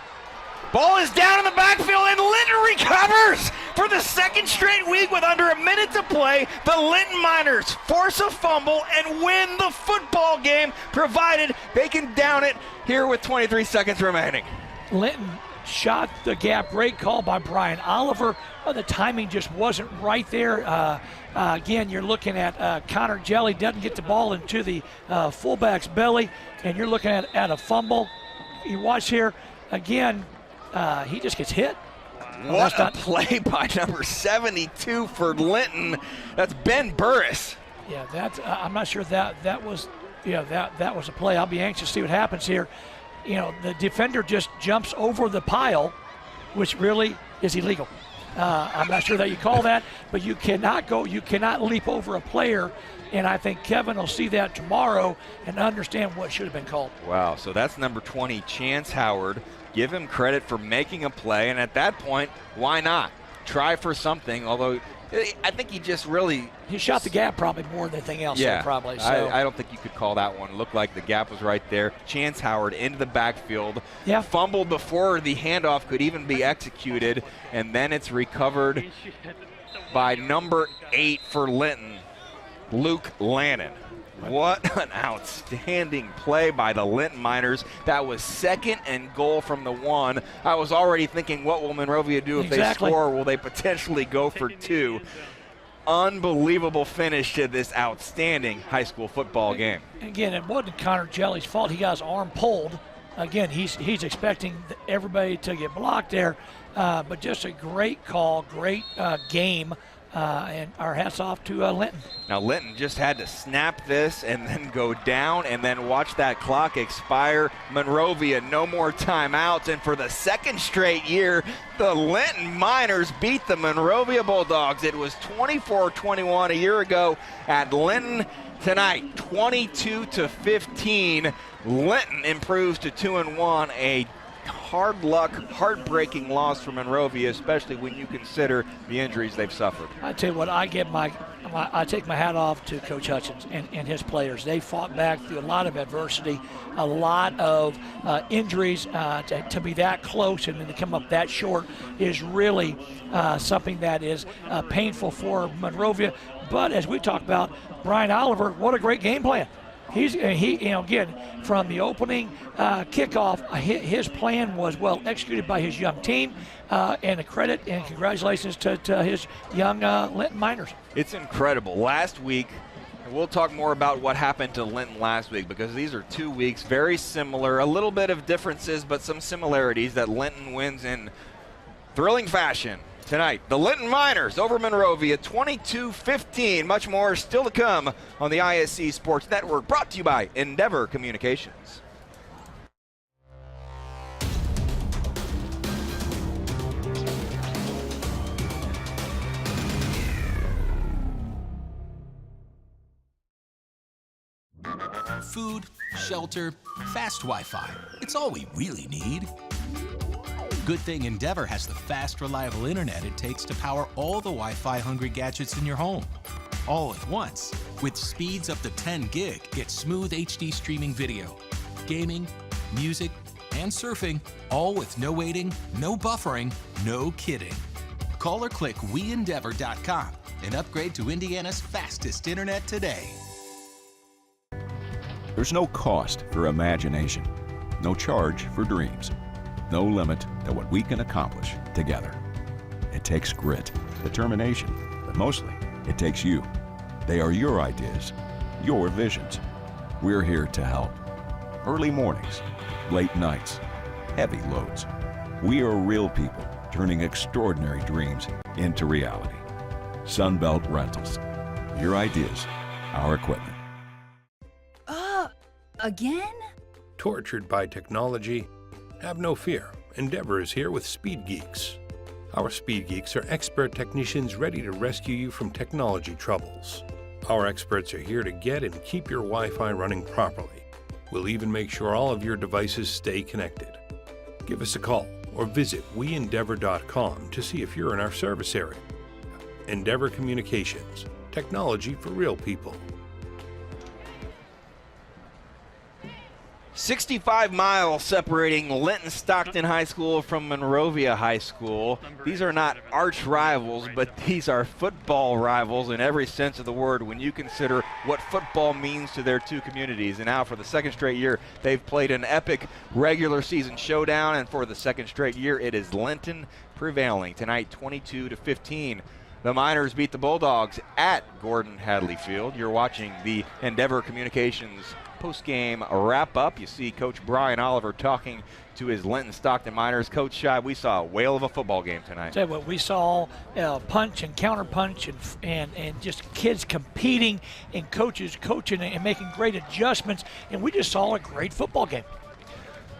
S8: Ball is down in the backfield, and Linton recovers for the 2nd straight week with under a minute to play. The Linton Miners force a fumble and win the football game, provided they can down it here with 23 seconds remaining.
S2: Linton shot the gap. Great call by Brian Oliver. The timing just wasn't right there. Again, you're looking at Connor Jelly doesn't get the ball into the fullback's belly, and you're looking at a fumble. You watch here, again, he just gets hit.
S8: What a play by number 72 for Linton. That's Ben Burris.
S2: Yeah, that's. I'm not sure that was. Yeah, that was a play. I'll be anxious to see what happens here. The defender just jumps over the pile, which really is illegal. I'm not sure that you call that, but you cannot leap over a player And I think Kevin will see that tomorrow and understand what should have been called.
S1: Wow, so that's number 20, Chance Howard. Give him credit for making a play, and at that point, why not? Try for something, although I think he just really...
S2: He shot the gap probably more than anything else.
S1: Yeah,
S2: probably. So.
S1: I don't think you could call that one. Looked like the gap was right there. Chance Howard into the backfield.
S2: Yeah.
S1: Fumbled before the handoff could even be executed, and then it's recovered by number 8 for Linton, Luke Lannon. What an outstanding play by the Linton Miners. That was 2nd and goal from the 1. I was already thinking, what will Monrovia do if they score? Will they potentially go for 2? Unbelievable finish to this outstanding high school football game.
S2: Again, it wasn't Connor Jelly's fault. He got his arm pulled. Again, he's expecting everybody to get blocked there, but just a great call, great game. And our hats off to Linton.
S1: Now Linton just had to snap this and then go down and then watch that clock expire. Monrovia, no more timeouts. And for the 2nd straight year, the Linton Miners beat the Monrovia Bulldogs. It was 24-21 a year ago at Linton. Tonight, 22-15. Linton improves to 2-1. A hard luck, heartbreaking loss for Monrovia, especially when you consider the injuries they've suffered.
S2: I tell you what, I take my hat off to Coach Hutchins and his players. They fought back through a lot of adversity, a lot of injuries. To be that close and then to come up that short is really something that is painful for Monrovia. But as we talked about, Brian Oliver, what a great game plan. Again, from the opening kickoff, his plan was well executed by his young team, and a credit and congratulations to his young Linton Miners.
S1: It's incredible. Last week, and we'll talk more about what happened to Linton last week because these are 2 weeks very similar, a little bit of differences, but some similarities that Linton wins in thrilling fashion. Tonight, the Linton Miners over Monrovia, 22-15. Much more still to come on the ISC Sports Network, brought to you by Endeavor Communications.
S3: Food, shelter, fast Wi-Fi. It's all we really need. Good thing Endeavor has the fast, reliable internet it takes to power all the Wi-Fi hungry gadgets in your home. All at once. With speeds up to 10 gig, get smooth HD streaming video, gaming, music, and surfing, all with no waiting, no buffering, no kidding. Call or click WeEndeavor.com and upgrade to Indiana's fastest internet today.
S4: There's no cost for imagination, no charge for dreams, no limit to what we can accomplish together. It takes grit, determination, but mostly it takes you. They are your ideas, your visions. We're here to help. Early mornings, late nights, heavy loads. We are real people turning extraordinary dreams into reality. Sunbelt Rentals. Your ideas, our equipment.
S5: Again?
S6: Tortured by technology? Have no fear. Endeavor is here with Speed Geeks. Our Speed Geeks are expert technicians ready to rescue you from technology troubles. Our experts are here to get and keep your Wi-Fi running properly. We'll even make sure all of your devices stay connected. Give us a call or visit WeEndeavor.com to see if you're in our service area. Endeavor Communications. Technology for real people.
S1: 65 miles separating Linton Stockton High School from Monrovia High School. These are not arch rivals, but these are football rivals in every sense of the word when you consider what football means to their 2 communities. And now for the 2nd straight year, they've played an epic regular season showdown, and for the 2nd straight year, it is Linton prevailing. Tonight, 22-15. The Miners beat the Bulldogs at Gordon Hadley Field. You're watching the Endeavor Communications post-game wrap-up. You see Coach Brian Oliver talking to his Linton Stockton Miners. Coach Shive, we saw a whale of a football game tonight.
S2: Tell you what, we saw punch and counter punch and just kids competing and coaches coaching and making great adjustments, and we just saw a great football game.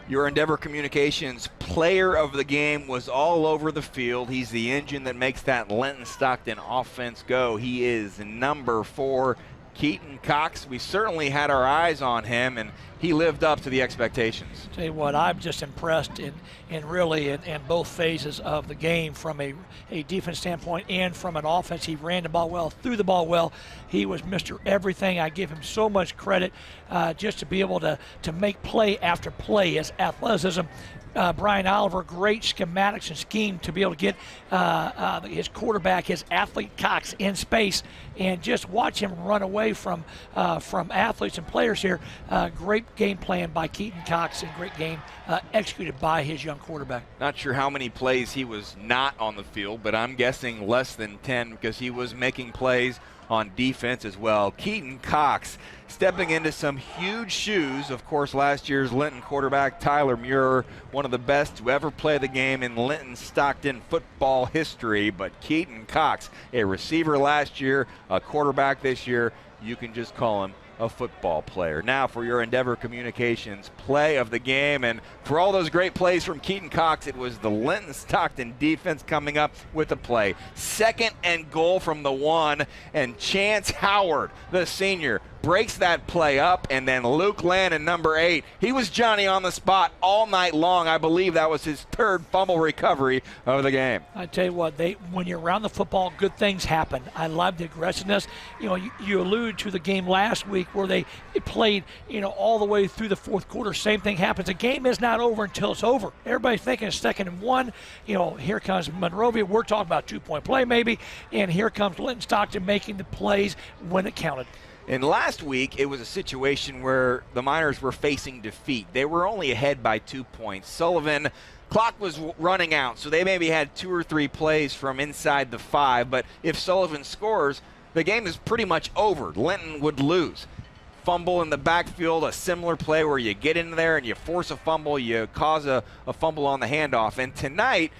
S1: Your Endeavor Communications player of the game was all over the field. He's the engine that makes that Linton Stockton offense go. He is number 4, Keaton Cox, we certainly had our eyes on him, and he lived up to the expectations.
S2: Tell you what, I'm just impressed in both phases of the game, from a defense standpoint and from an offense. He ran the ball well, threw the ball well. He was Mr. Everything. I give him so much credit just to be able to make play after play. His athleticism. Brian Oliver, great schematics and scheme to be able to get his quarterback, his athlete Cox, in space and just watch him run away from athletes and players here. Great game plan by Keaton Cox and great game executed by his young quarterback.
S1: Not sure how many plays he was not on the field, but I'm guessing less than 10 because he was making plays on defense as well. Keaton Cox stepping into some huge shoes. Of course, last year's Linton quarterback Tyler Muir, one of the best to ever play the game in Linton Stockton football history. But Keaton Cox, a receiver last year, a quarterback this year, you can just call him a football player. Now for your Endeavor Communications play of the game, and for all those great plays from Keaton Cox, it was the Linton Stockton defense coming up with a play. 2nd and goal from the 1, and Chance Howard, the senior, breaks that play up, and then Luke Lannon, number 8, he was Johnny on the spot all night long. I believe that was his 3rd fumble recovery of the game.
S2: I tell you what, when you're around the football, good things happen. I love the aggressiveness. You know, you alluded to the game last week where they played, all the way through the 4th quarter. Same thing happens. The game is not over until it's over. Everybody's thinking it's 2nd and 1. Here comes Monrovia. We're talking about 2-point play maybe, and here comes Linton Stockton making the plays when it counted.
S1: And last week, it was a situation where the Miners were facing defeat. They were only ahead by 2 points. Sullivan, clock was running out, so they maybe had 2 or 3 plays from inside the 5. But if Sullivan scores, the game is pretty much over. Linton would lose. Fumble in the backfield, a similar play where you get in there and you force a fumble, you cause a fumble on the handoff. And tonight,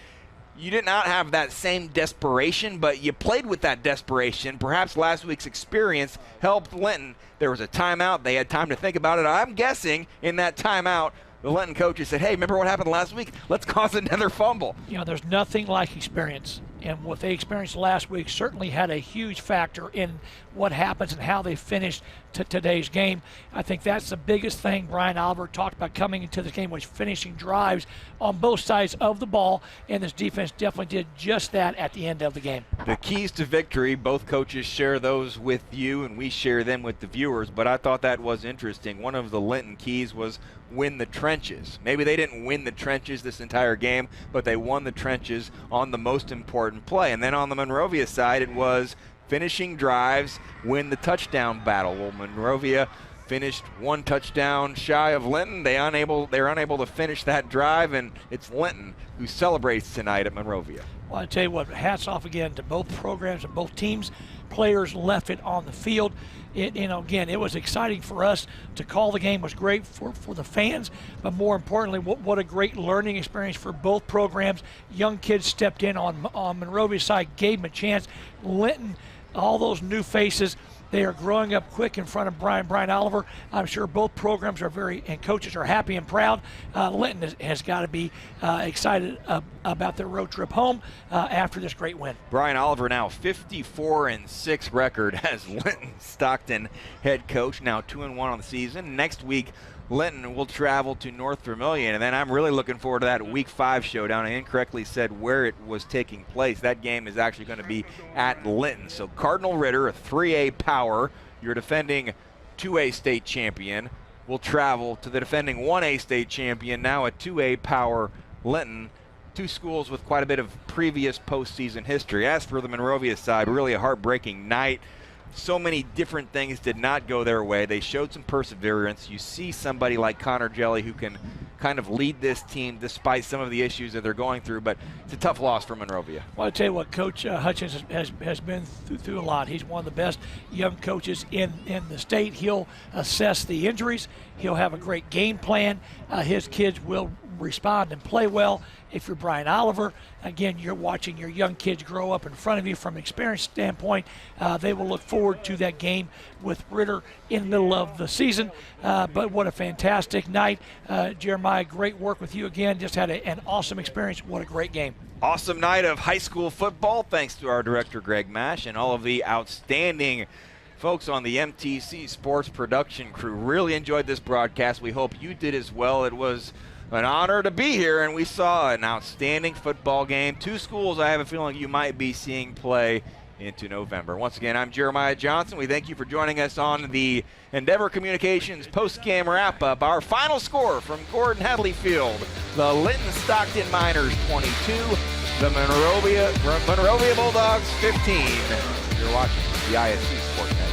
S1: you did not have that same desperation, but you played with that desperation. Perhaps last week's experience helped Linton. There was a timeout. They had time to think about it. I'm guessing in that timeout, the Linton coaches said, hey, remember what happened last week? Let's cause another fumble.
S2: There's nothing like experience. And what they experienced last week certainly had a huge factor in what happens and how they finished today's game. I think that's the biggest thing Brian Oliver talked about coming into this game, was finishing drives on both sides of the ball, and this defense definitely did just that at the end of the game.
S1: The keys to victory, both coaches share those with you, and we share them with the viewers, but I thought that was interesting. One of the Linton keys was win the trenches. Maybe they didn't win the trenches this entire game, but they won the trenches on the most important play. And then on the Monrovia side, it was finishing drives, win the touchdown battle. Well, Monrovia finished 1 touchdown shy of Linton. They're unable to finish that drive, and it's Linton who celebrates tonight at Monrovia.
S2: Well, I tell you what, hats off again to both programs and both teams. Players left it on the field. Again, it was exciting for us to call the game. It was great for the fans, but more importantly, what a great learning experience for both programs. Young kids stepped in on Monrovia's side, gave them a chance. Linton, all those new faces, they are growing up quick in front of Brian Oliver. I'm sure both programs and coaches are happy and proud. Linton has got to be excited about their road trip home after this great win.
S1: Brian Oliver now 54-6 record as Linton Stockton head coach, now 2-1 on the season. Next week, Linton will travel to North Vermilion, and then I'm really looking forward to that Week 5 showdown. I incorrectly said where it was taking place. That game is actually going to be at Linton. So Cardinal Ritter, a 3A power, your defending 2A state champion, will travel to the defending 1A state champion, now a 2A power Linton. 2 schools with quite a bit of previous postseason history. As for the Monrovia side, really a heartbreaking night. So many different things did not go their way. They showed some perseverance. You see somebody like Connor Jelly who can kind of lead this team despite some of the issues that they're going through, but it's a tough loss for Monrovia.
S2: Well, I tell you what, Coach Hutchins has been through a lot. He's one of the best young coaches in the state. He'll assess the injuries. He'll have a great game plan. His kids will respond and play well. If you're Brian Oliver, again, you're watching your young kids grow up in front of you from an experience standpoint. They will look forward to that game with Ritter in the middle of the season. But what a fantastic night. Jeremiah, great work with you again. Just had an awesome experience. What a great game.
S1: Awesome night of high school football, thanks to our director, Greg Mash, and all of the outstanding folks on the MTC Sports production crew really enjoyed this broadcast. We hope you did as well. It was an honor to be here, and we saw an outstanding football game. Two schools I have a feeling you might be seeing play into November. Once again, I'm Jeremiah Johnson. We thank you for joining us on the Endeavor Communications post-game wrap-up. Our final score from Gordon Hedley Field: the Linton Stockton Miners 22, the Monrovia Bulldogs 15. You're watching the ISC Sports Network.